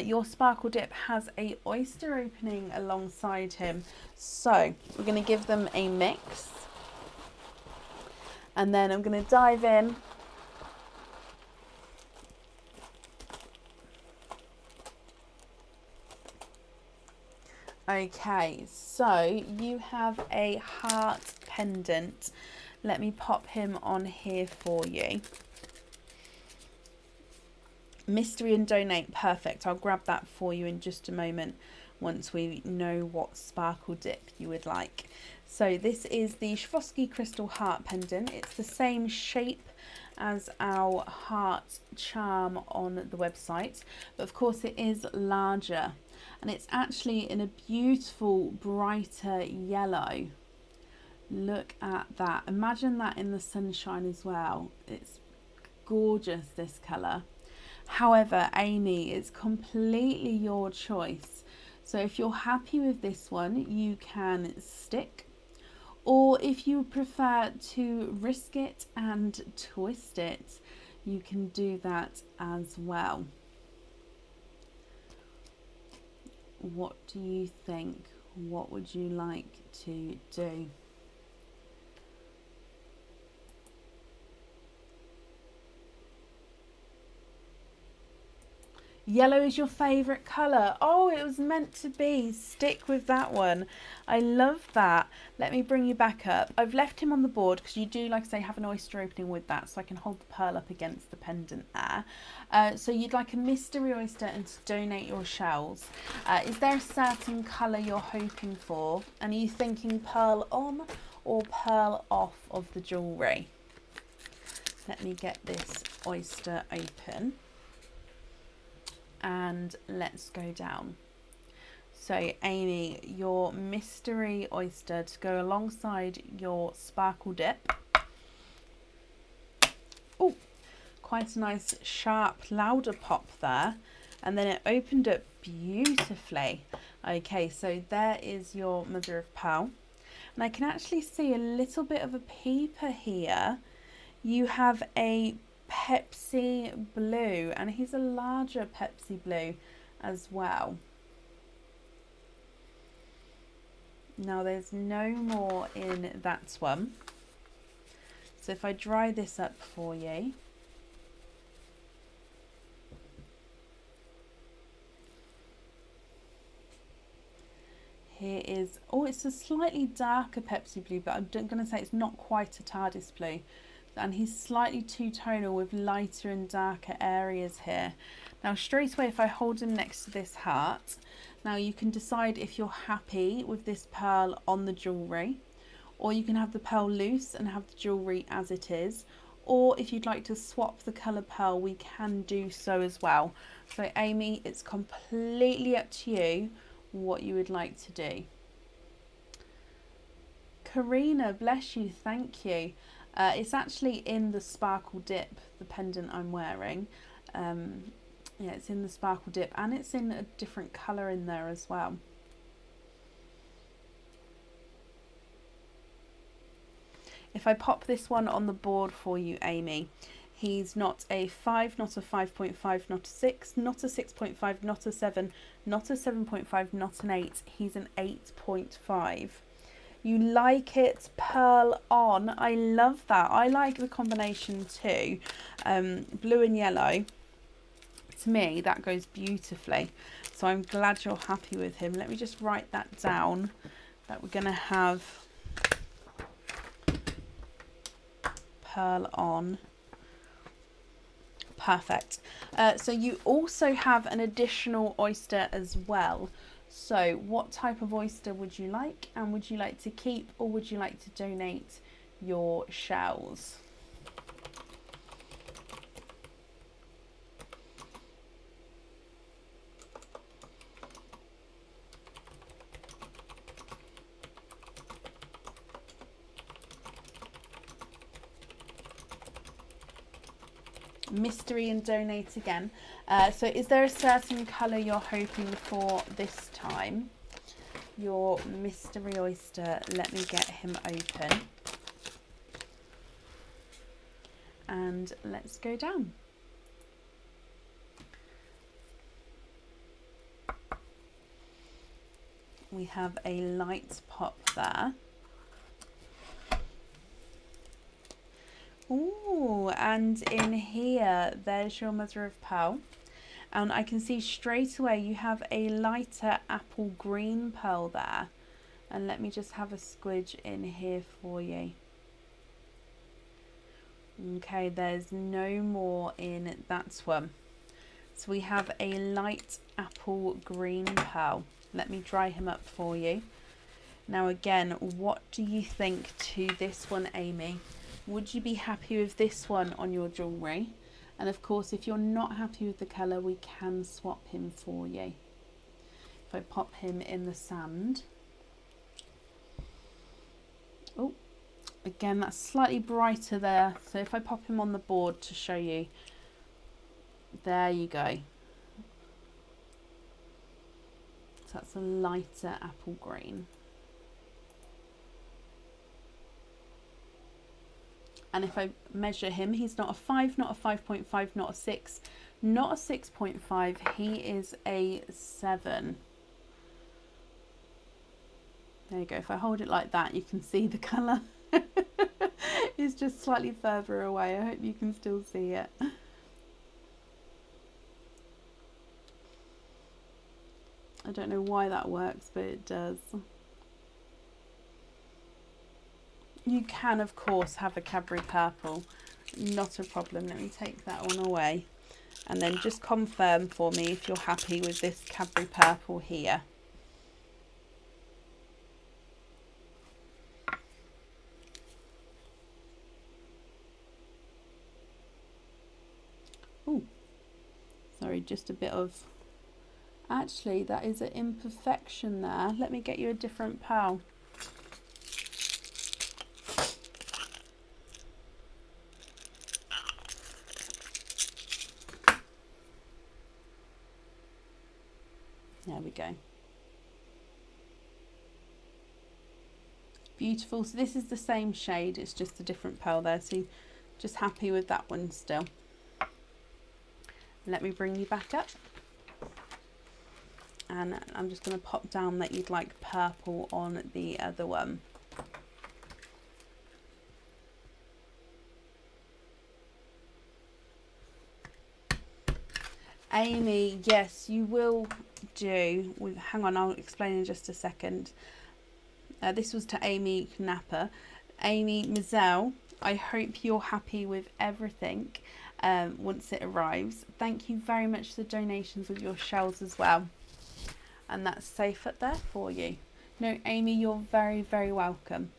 Your sparkle dip has a oyster opening alongside him. So we're going to give them a mix. And then I'm going to dive in. Okay, so you have a heart pendant. Let me pop him on here for you. Mystery and donate, perfect. I'll grab that for you in just a moment once we know what sparkle dip you would like. So this is the Swarovski crystal heart pendant. It's the same shape as our heart charm on the website, but of course it is larger. And it's actually in a beautiful brighter yellow. Look at that. Imagine that in the sunshine as well. It's gorgeous, this colour. However, Amy, it's completely your choice. So if you're happy with this one, you can stick. Or if you prefer to risk it and twist it, you can do that as well. What do you think? What would you like to do? Yellow is your favourite colour. Oh, it was meant to be. Stick with that one. I love that. Let me bring you back up. I've left him on the board because you do, like I say, have an oyster opening with that, so I can hold the pearl up against the pendant there. So you'd like a mystery oyster and to donate your shells. Is there a certain colour you're hoping for? And are you thinking pearl on or pearl off of the jewellery? Let me get this oyster open. And let's go down. So Amy, your mystery oyster to go alongside your sparkle dip. Oh, quite a nice sharp louder pop there, and then it opened up beautifully. Okay, so there is your mother of pearl, and I can actually see a little bit of a peeper here. You have a Pepsi blue, and he's a larger Pepsi blue as well. Now there's no more in that one, so if I dry this up for you, here is, oh, it's a slightly darker Pepsi blue, but I'm going to say it's not quite a TARDIS blue. And he's slightly two-tonal with lighter and darker areas here. Now straight away, if I hold him next to this heart, now you can decide if you're happy with this pearl on the jewellery, or you can have the pearl loose and have the jewellery as it is, or if you'd like to swap the colour pearl, we can do so as well. So Amy, it's completely up to you what you would like to do. Karina, bless you, thank you. It's actually in the sparkle dip, the pendant I'm wearing. Yeah, it's in the sparkle dip, and it's in a different colour in there as well. If I pop this one on the board for you, Amy, he's not a 5, not a 5.5, not a 6, not a 6.5, not a 7, not a 7.5, not an 8. He's an 8.5. You like it pearl on. I love that. I like the combination too. Blue and yellow. To me, that goes beautifully. So I'm glad you're happy with him. Let me just write that down, that we're going to have pearl on. Perfect. So you also have an additional oyster as well. So what type of oyster would you like, and would you like to keep, or would you like to donate your shells? Mystery and donate again. So is there a certain colour you're hoping for this time? your mystery oyster. Let me get him open. And let's go down. We have a light pop there. Ooh, and in here, there's your mother of pearl. And I can see straight away you have a lighter apple green pearl there. And let me just have a squidge in here for you. Okay, there's no more in that one. So we have a light apple green pearl. Let me dry him up for you. Now again, what do you think to this one, Amy? Would you be happy with this one on your jewellery? And of course, if you're not happy with the colour, we can swap him for you. If I pop him in the sand. Oh, again, that's slightly brighter there. So if I pop him on the board to show you, there you go. So that's a lighter apple green. And if I measure him, he's not a 5, not a 5.5, not a 6, not a 6.5. He is a 7. There you go. If I hold it like that, you can see the colour. It's just slightly further away. I hope you can still see it. I don't know why that works, but it does. You can, of course, have a Cadbury purple. Not a problem. Let me take that one away. And then just confirm for me if you're happy with this Cadbury purple here. Oh, sorry, just a bit of... Actually, that is an imperfection there. Let me get you a different pearl. There we go. Beautiful. So this is the same shade, it's just a different pearl there. So just happy with that one still. Let me bring you back up. And I'm just going to pop down that you'd like purple on the other one. Amy, yes, you will do. Hang on, I'll explain in just a second. This was to Amy Knapper. Amy Mazel, I hope you're happy with everything once it arrives. Thank you very much for the donations with your shells as well. And that's safe up there for you. No, Amy, you're very, very welcome.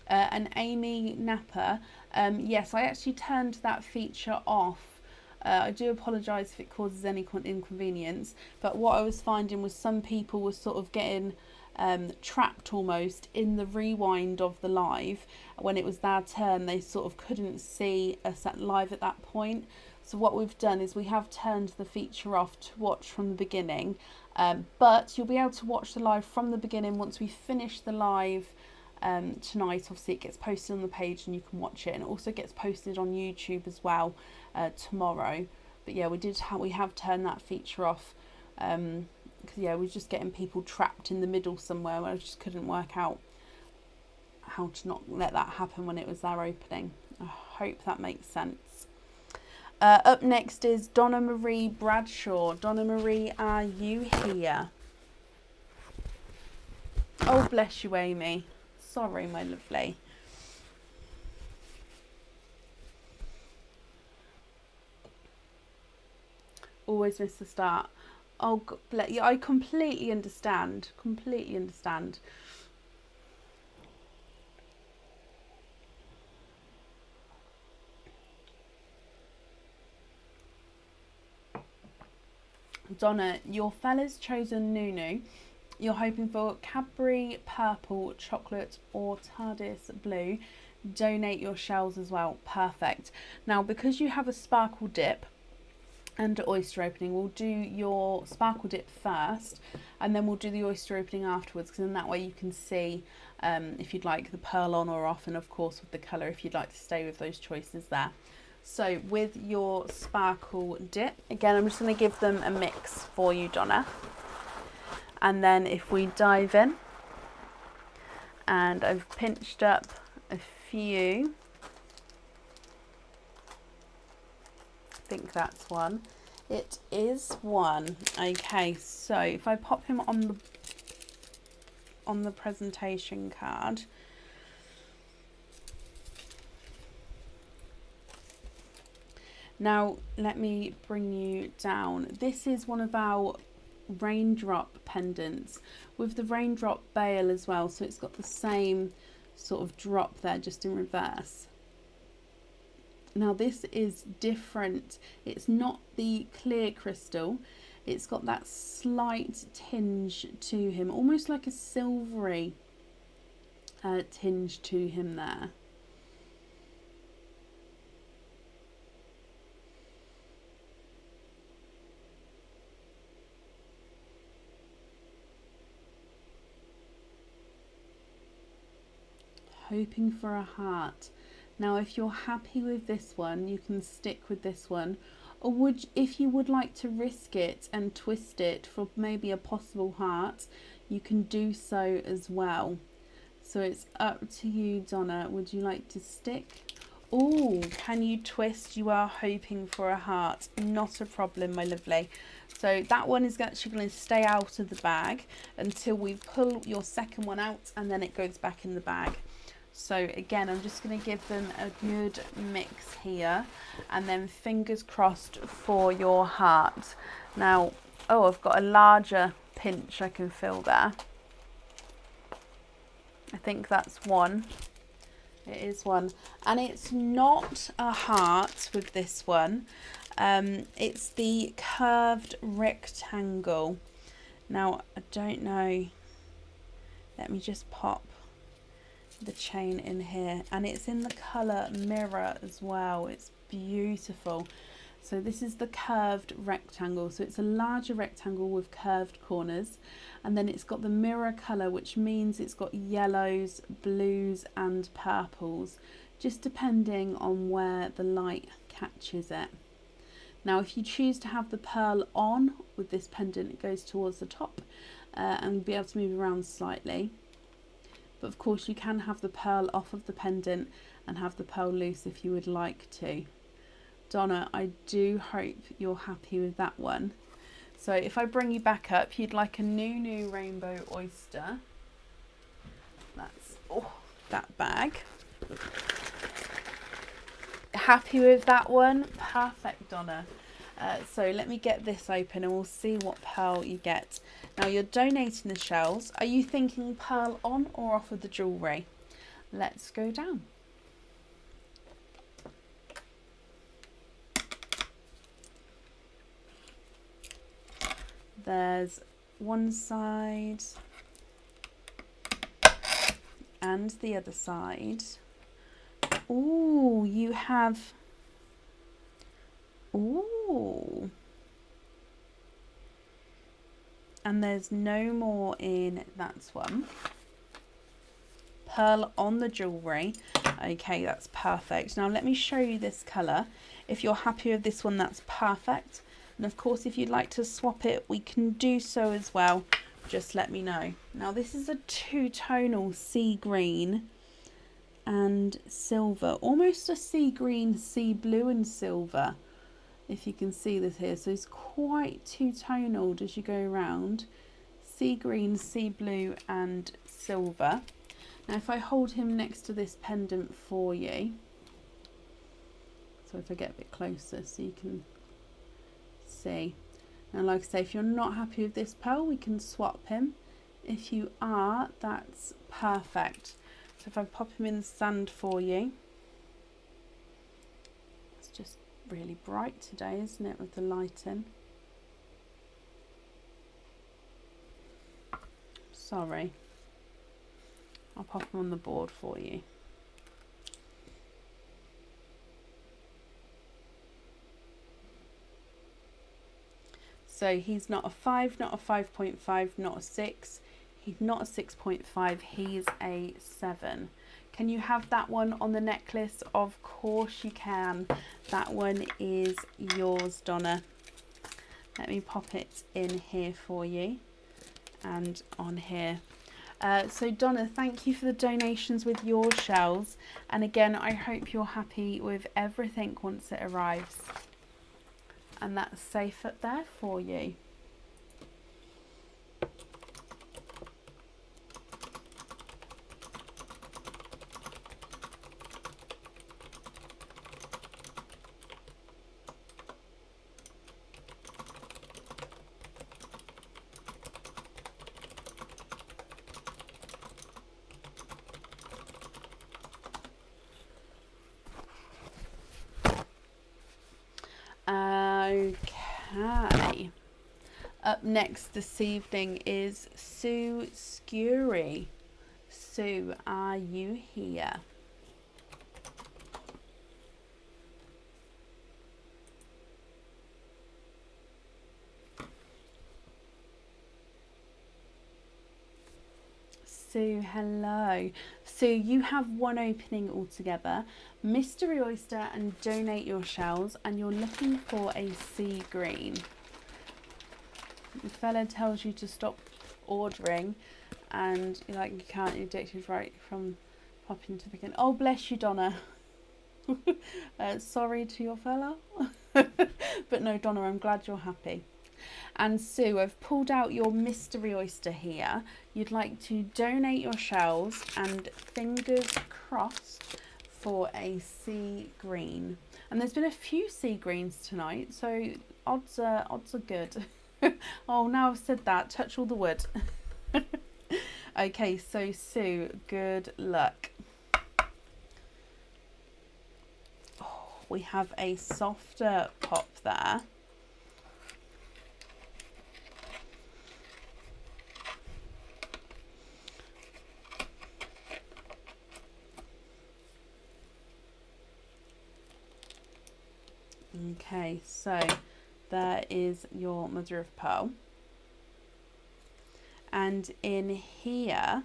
And Amy Napper, yes, I actually turned that feature off. I do apologise if it causes any inconvenience, but what I was finding was some people were sort of getting trapped almost in the rewind of the live. When it was their turn, they sort of couldn't see us at live at that point. So what we've done is we have turned the feature off to watch from the beginning, but you'll be able to watch the live from the beginning once we finish the live tonight. Obviously it gets posted on the page and you can watch it, and it also gets posted on YouTube as well tomorrow. But yeah, we have turned that feature off because yeah, we're just getting people trapped in the middle somewhere where I just couldn't work out how to not let that happen when it was their opening. I hope that makes sense. Up next is Donna Marie Bradshaw. Donna Marie, are you here? Oh, bless you, Amy. Sorry, my lovely. Always miss the start. Oh, God, bless you. I completely understand. Completely understand. Donna, your fella's chosen Nunu. You're hoping for Cadbury Purple, Chocolate or TARDIS Blue. Donate your shells as well. Perfect. Now, because you have a sparkle dip, and oyster opening. We'll do your sparkle dip first, and then we'll do the oyster opening afterwards, because in that way you can see if you'd like the pearl on or off, and of course with the colour if you'd like to stay with those choices there. So with your sparkle dip, again I'm just going to give them a mix for you, Donna, and then if we dive in, and I've pinched up a few, I think that's one. It is one. Okay, so if I pop him on the presentation card, now let me bring you down. This is one of our raindrop pendants with the raindrop bail as well, so it's got the same sort of drop there, just in reverse. Now this is different. It's not the clear crystal. It's got that slight tinge to him, almost like a silvery tinge to him there. Hoping for a heart. Now if you're happy with this one, you can stick with this one, or if you would like to risk it and twist it for maybe a possible heart, you can do so as well. So it's up to you, Donna. Would you like to stick? Oh, can you twist? You are hoping for a heart. Not a problem, my lovely. So that one is actually going to stay out of the bag until we pull your second one out, and then it goes back in the bag. So again, I'm just going to give them a good mix here, and then fingers crossed for your heart. Now, oh, I've got a larger pinch I can feel there. I think that's one. It is one. And it's not a heart with this one. It's the curved rectangle. Now, I don't know. Let me just pop the chain in here, and it's in the colour Mirror as well. It's beautiful. So this is the curved rectangle, so it's a larger rectangle with curved corners, and then it's got the Mirror colour, which means it's got yellows, blues and purples, just depending on where the light catches it. Now if you choose to have the pearl on with this pendant, it goes towards the top and be able to move around slightly. But of course you can have the pearl off of the pendant and have the pearl loose if you would like to. Donna, I do hope you're happy with that one. So if I bring you back up, you'd like a new rainbow oyster. That's that bag. Happy with that one? Perfect, Donna. So let me get this open and we'll see what pearl you get. Now you're donating the shells. Are you thinking pearl on or off of the jewellery? Let's go down. There's one side and the other side. Ooh, you have... Ooh. And there's no more in that one. Pearl on the jewellery. Okay, that's perfect. Now let me show you this colour. If you're happy with this one, that's perfect. And of course, if you'd like to swap it, we can do so as well. Just let me know. Now this is a two-tonal sea green and silver. Almost a sea green, sea blue and silver. If you can see this here. So it's quite two-tonal as you go around. Sea green, sea blue and silver. Now if I hold him next to this pendant for you. So if I get a bit closer so you can see. And like I say, if you're not happy with this pearl, we can swap him. If you are, that's perfect. So if I pop him in the sand for you. It's just really bright today, isn't it, with the lighting? Sorry. I'll pop him on the board for you. So he's not a 5, not a 5.5, not a 6. He's not a 6.5, he's a 7. Can you have that one on the necklace? Of course you can. That one is yours, Donna. Let me pop it in here for you and on here. So Donna, thank you for the donations with your shells. And again, I hope you're happy with everything once it arrives. And that's safe up there for you. Okay. Up next this evening is Sue Scurry. Sue, are you here? Sue, hello. Sue, you have one opening altogether. Mystery Oyster and donate your shells, and you're looking for a sea green. The fella tells you to stop ordering, and you're like, you can't, you're addicted right from popping to begin. Oh, bless you, Donna. Sorry to your fella. But no, Donna, I'm glad you're happy. And Sue, I've pulled out your Mystery Oyster here. You'd like to donate your shells, and fingers crossed for a sea green. And there's been a few sea greens tonight, so odds are good. Oh, now I've said that, touch all the wood. Okay, so Sue, good luck. Oh, we have a softer pop there. Okay, so there is your mother of pearl. And in here,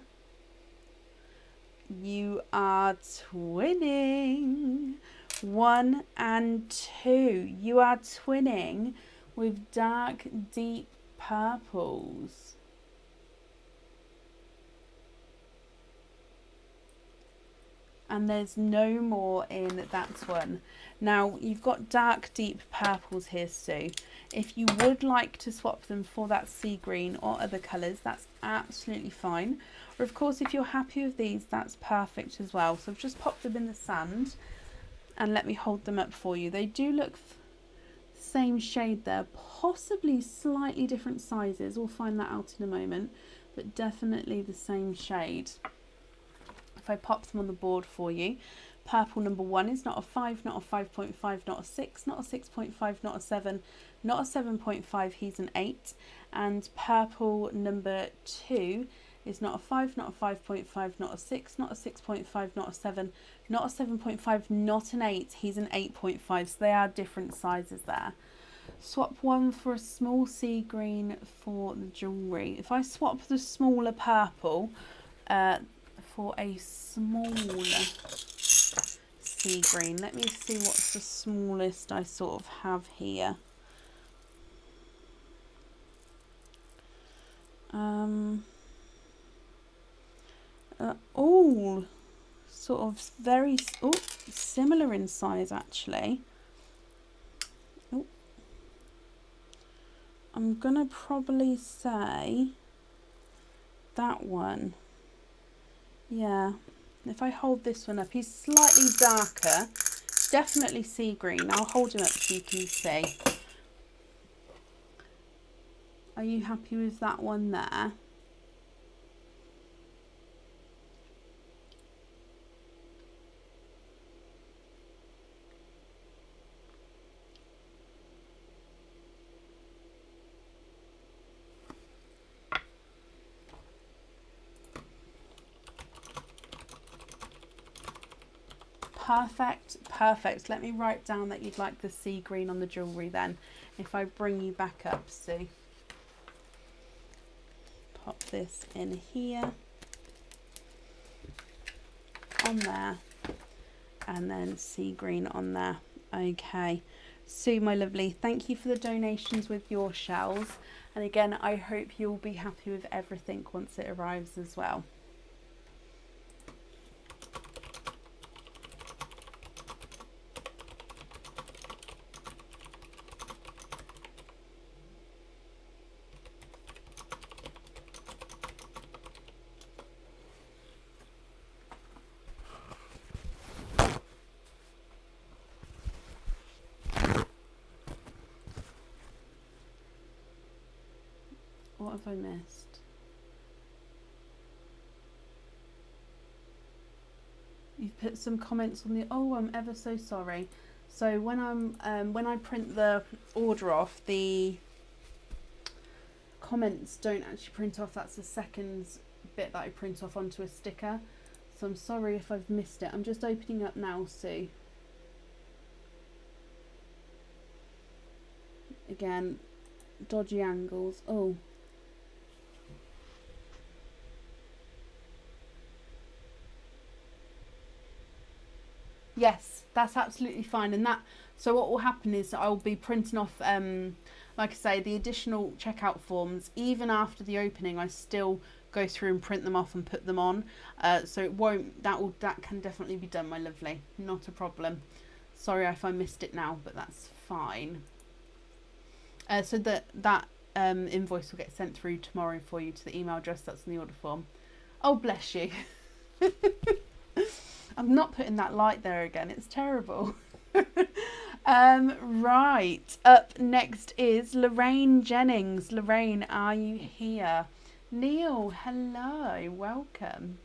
you are twinning 1 and 2. You are twinning with dark, deep purples. And there's no more in that one. Now, you've got dark, deep purples here, Sue. If you would like to swap them for that sea green or other colours, that's absolutely fine. Or, of course, if you're happy with these, that's perfect as well. So I've just popped them in the sand and let me hold them up for you. They do look the same shade there, possibly slightly different sizes. We'll find that out in a moment, but definitely the same shade. If I pop them on the board for you, purple number 1 is not a 5, not a 5.5, not a 6, not a 6.5, not a 7, not a 7.5, he's an 8. And purple number 2 is not a 5, not a 5.5, not a 6, not a 6.5, not a 7, not a 7.5, not an 8, he's an 8.5. So they are different sizes there. Swap one for a small sea green for the jewellery. If I swap the smaller purple, for a smaller sea green. Let me see what's the smallest I sort of have here. All sort of very similar in size actually. Oh, I'm gonna probably say that one. Yeah, if I hold this one up, he's slightly darker, definitely sea green. I'll hold him up so you can see. Are you happy with that one there? Perfect, perfect. Let me write down that you'd like the sea green on the jewellery then. If I bring you back up, Sue. Pop this in here. On there. And then sea green on there. Okay. Sue, my lovely, thank you for the donations with your shells. And again, I hope you'll be happy with everything once it arrives as well. What have I missed? You've put some comments on the, oh, I'm ever so sorry. So when when I print the order off, the comments don't actually print off. That's the second bit that I print off onto a sticker. So I'm sorry if I've missed it. I'm just opening up now, Sue. Again, dodgy angles. Oh. Yes, that's absolutely fine. And that, so what will happen is I'll be printing off, like I say, the additional checkout forms. Even after the opening, I still go through and print them off and put them on. So it won't, that can definitely be done, my lovely. Not a problem. Sorry if I missed it now, but that's fine. So that invoice will get sent through tomorrow for you to the email address that's in the order form. Oh, bless you. I'm not putting that light there again. It's terrible. Right. Up next is Lorraine Jennings. Lorraine, are you here? Neil, hello. Welcome.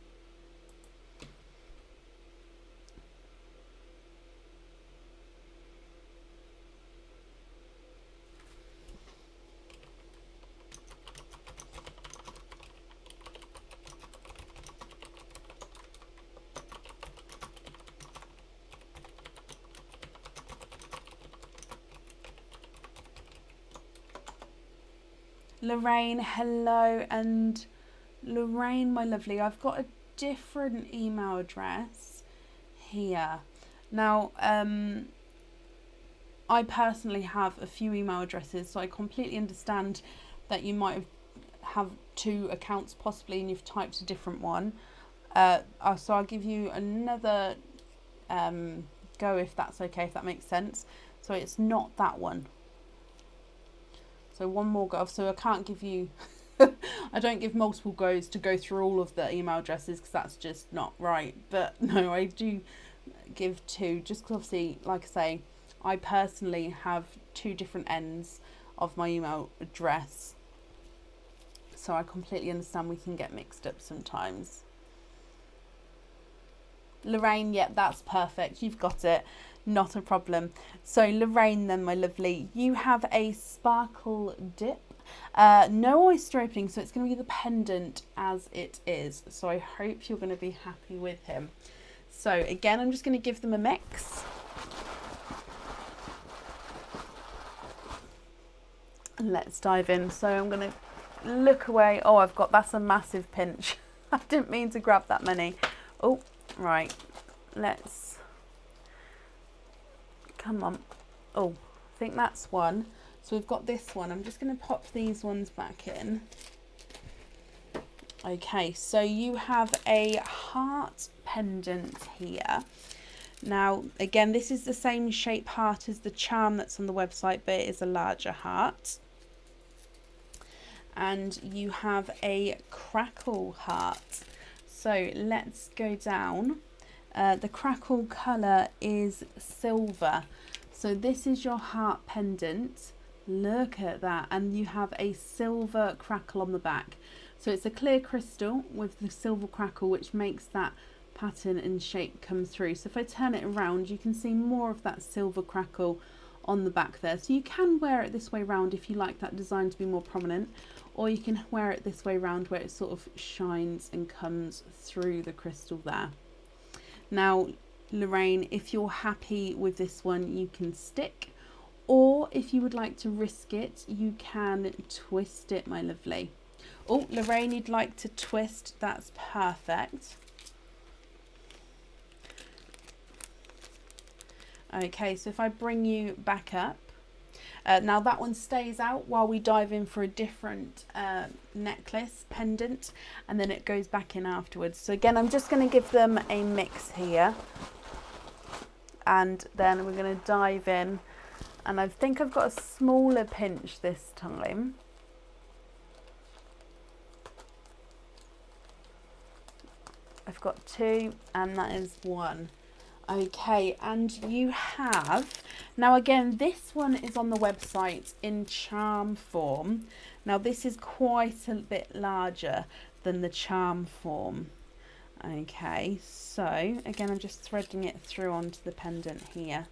Lorraine, hello. And Lorraine, my lovely, I've got a different email address here. Now, I personally have a few email addresses, so I completely understand that you might have two accounts possibly and you've typed a different one. So I'll give you another go if that's okay, if that makes sense. So it's not that one. So one more go. So I can't give you, I don't give multiple goes to go through all of the email addresses because that's just not right. But no, I do give two, just because obviously, like I say, I personally have two different ends of my email address. So I completely understand we can get mixed up sometimes. Lorraine, yep, that's perfect. You've got it. Not a problem. So Lorraine then, my lovely, you have a sparkle dip. No oyster opening, so it's going to be the pendant as it is. So I hope you're going to be happy with him. So again, I'm just going to give them a mix. And let's dive in. So I'm going to look away. Oh, that's a massive pinch. I didn't mean to grab that many. Oh, right. Let's, come on. Oh, I think that's one. So we've got this one. I'm just going to pop these ones back in. Okay, so you have a heart pendant here. Now, again, this is the same shape heart as the charm that's on the website, but it is a larger heart. And you have a crackle heart. So let's go down. The crackle colour is silver. So this is your heart pendant. Look at that. And you have a silver crackle on the back. So it's a clear crystal with the silver crackle, which makes that pattern and shape come through. So if I turn it around, you can see more of that silver crackle on the back there. So you can wear it this way round if you like that design to be more prominent, or you can wear it this way round where it sort of shines and comes through the crystal there. Now, Lorraine, if you're happy with this one, you can stick, or if you would like to risk it, you can twist it, my lovely. Oh, Lorraine, you'd like to twist. That's perfect. Okay, so if I bring you back up, now that one stays out while we dive in for a different necklace, pendant, and then it goes back in afterwards. So again, I'm just going to give them a mix here, and then we're going to dive in, and I think I've got a smaller pinch this time. I've got 2, and that is 1. Okay, and you have, now again, this one is on the website in charm form. Now this is quite a bit larger than the charm form. Okay, so again, I'm just threading it through onto the pendant here.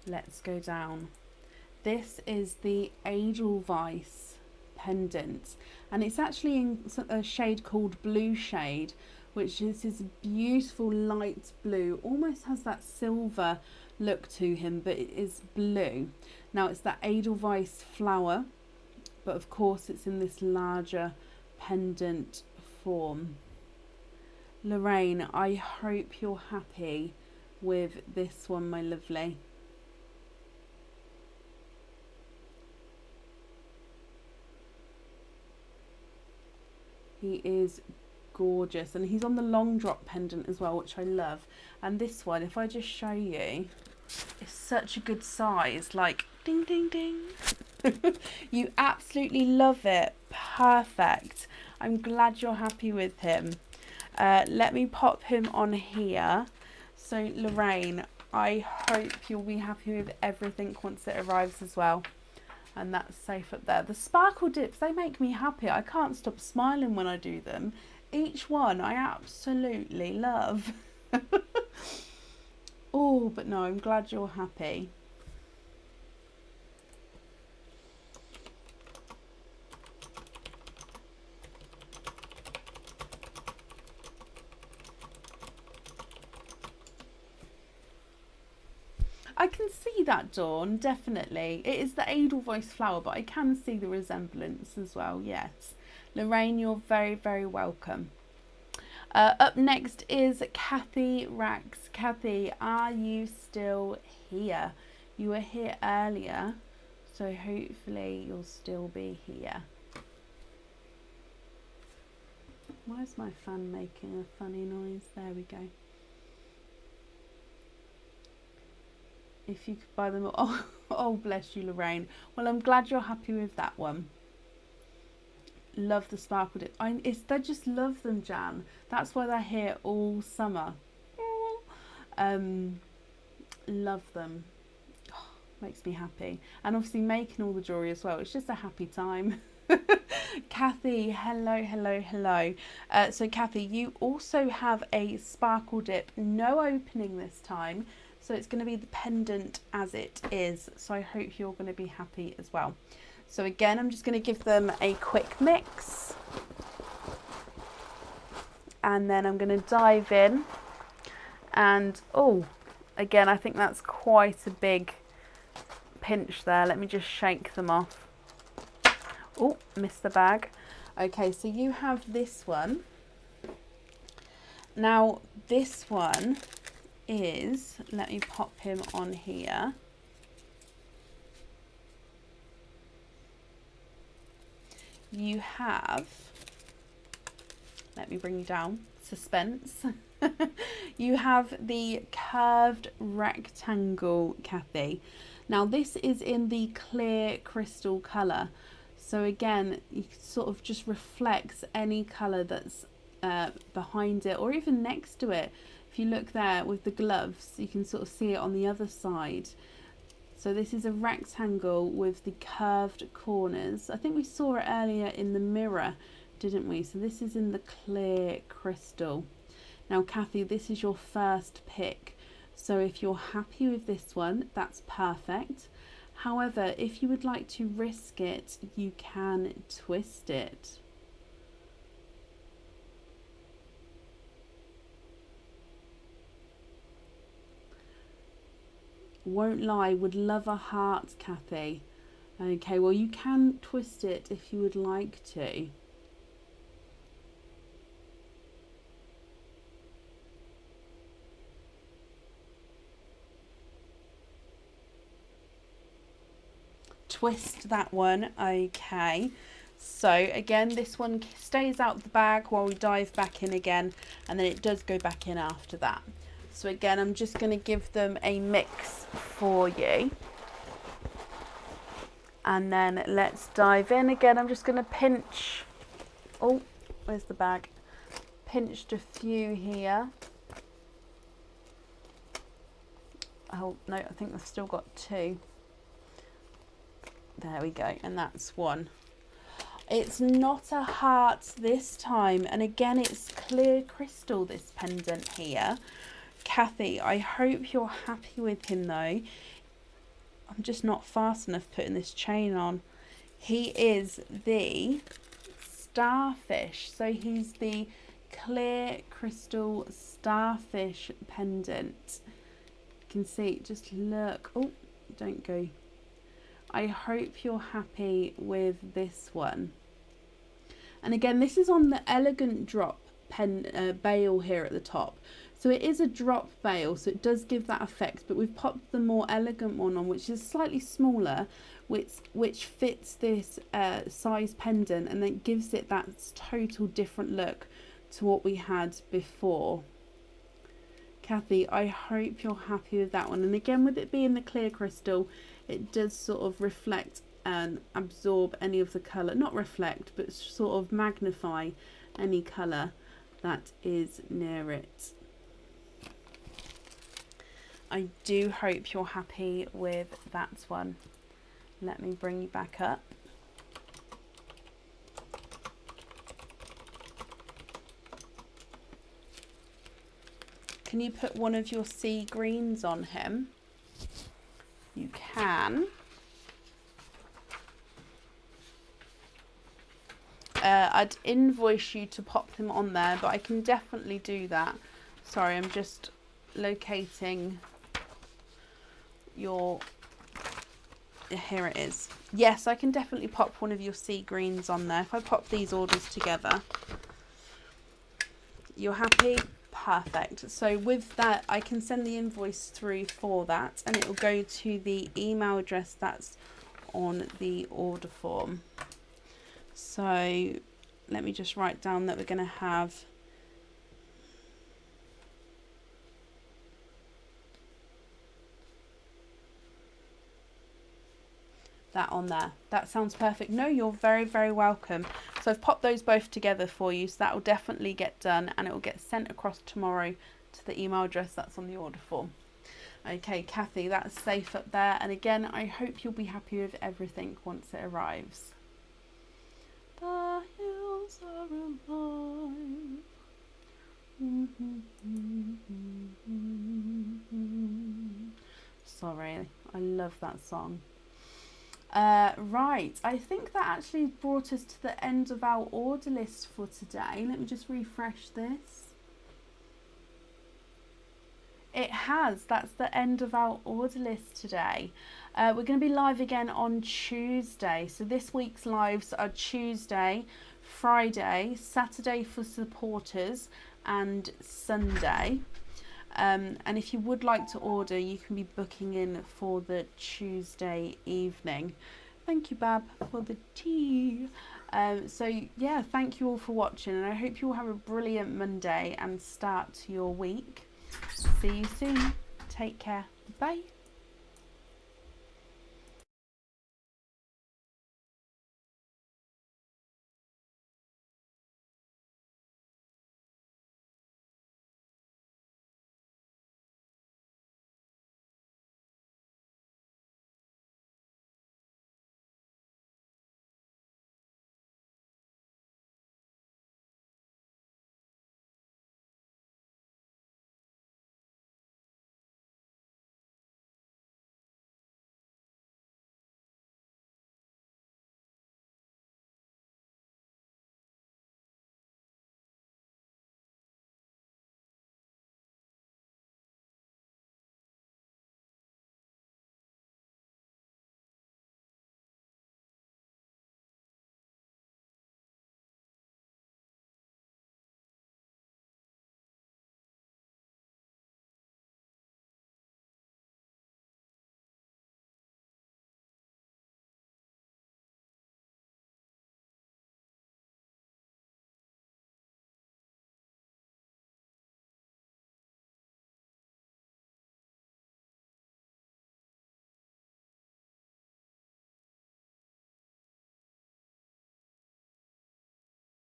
Let's go down. This is the Edelweiss pendant, and it's actually in a shade called Blue Shade, which is this beautiful light blue, almost has that silver look to him, but it is blue. Now it's that Edelweiss flower, but of course it's in this larger pendant form. Lorraine, I hope you're happy with this one, my lovely. He is gorgeous, and he's on the long drop pendant as well, which I love. And this one, if I just show you, it's such a good size, like ding ding ding. You absolutely love it. Perfect. I'm glad you're happy with him. Let me pop him on here. So Lorraine, I hope you'll be happy with everything once it arrives as well. And that's safe up there. The sparkle dips, they make me happy. I can't stop smiling when I do them. Each one I absolutely love. Oh, but no, I'm glad you're happy. I can see that, Dawn, definitely. It is the Edelweiss flower, but I can see the resemblance as well, yes. Lorraine, you're very, very welcome. Up next is Kathy Rax. Kathy, are you still here? You were here earlier, so hopefully you'll still be here. Why is my fan making a funny noise? There we go. If you could buy them all. Oh, bless you, Lorraine. Well, I'm glad you're happy with that one. Love the sparkle dip. I just love them, Jan. That's why they're here all summer. Love them. Oh, makes me happy. And obviously making all the jewellery as well. It's just a happy time. Kathy, hello, hello, hello. So Kathy, you also have a sparkle dip. No opening this time. So it's going to be the pendant as it is. So I hope you're going to be happy as well. So again, I'm just going to give them a quick mix. And then I'm going to dive in. And, oh, again, I think that's quite a big pinch there. Let me just shake them off. Oh, missed the bag. Okay, so you have this one. Now, this one is, let me pop him on here. You have, let me bring you down, suspense. You have the curved rectangle, Kathy. Now this is in the clear crystal colour. So again, you sort of just reflects any colour that's behind it or even next to it. If you look there with the gloves, you can sort of see it on the other side. So this is a rectangle with the curved corners. I think we saw it earlier in the mirror, didn't we? So this is in the clear crystal. Now, Kathy, this is your first pick. So if you're happy with this one, that's perfect. However, if you would like to risk it, you can twist it. Won't lie, would love a heart, Kathy. Okay, well you can twist it if you would like to. Twist that one. Okay, so again this one stays out the bag while we dive back in again, and then it does go back in after that. So again, I'm just going to give them a mix for you, and then let's dive in again. I'm just going to pinch, oh, where's the bag? Pinched a few here. Oh no, I think I've still got 2. There we go, and that's 1. It's not a heart this time, and again it's clear crystal, this pendant here. Kathy, I hope you're happy with him though. I'm just not fast enough putting this chain on. He is the starfish, so he's the clear crystal starfish pendant. You can see, just look, oh, don't go. I hope you're happy with this one. And again, this is on the elegant drop bail here at the top. So it is a drop bail, so it does give that effect, but we've popped the more elegant one on, which is slightly smaller, which fits this size pendant, and then gives it that total different look to what we had before. Kathy, I hope you're happy with that one. And again, with it being the clear crystal, it does sort of reflect and absorb any of the colour, not reflect, but sort of magnify any colour that is near it. I do hope you're happy with that one. Let me bring you back up. Can you put one of your sea greens on him? You can. I'd invoice you to pop them on there, but I can definitely do that. Sorry, I'm just locating your... Here it is. Yes, I can definitely pop one of your sea greens on there. If I pop these orders together. You're happy? Perfect. So with that, I can send the invoice through for that, and it will go to the email address that's on the order form. So let me just write down that we're going to have that on there. That sounds perfect. No, you're very, very welcome. So I've popped those both together for you, so that will definitely get done, and it will get sent across tomorrow to the email address that's on the order form. Okay, Kathy, that's safe up there, and again, I hope you'll be happy with everything once it arrives. The hills are alive. Sorry, I love that song. Right, I think that actually brought us to the end of our order list for today. Let me just refresh this. It has. That's the end of our order list today. We're going to be live again on Tuesday. So this week's lives are Tuesday, Friday, Saturday for supporters, and Sunday. And if you would like to order, you can be booking in for the Tuesday evening. Thank you, Bab, for the tea. So yeah, thank you all for watching, and I hope you all have a brilliant Monday and start to your week. See you soon. Take care. Bye.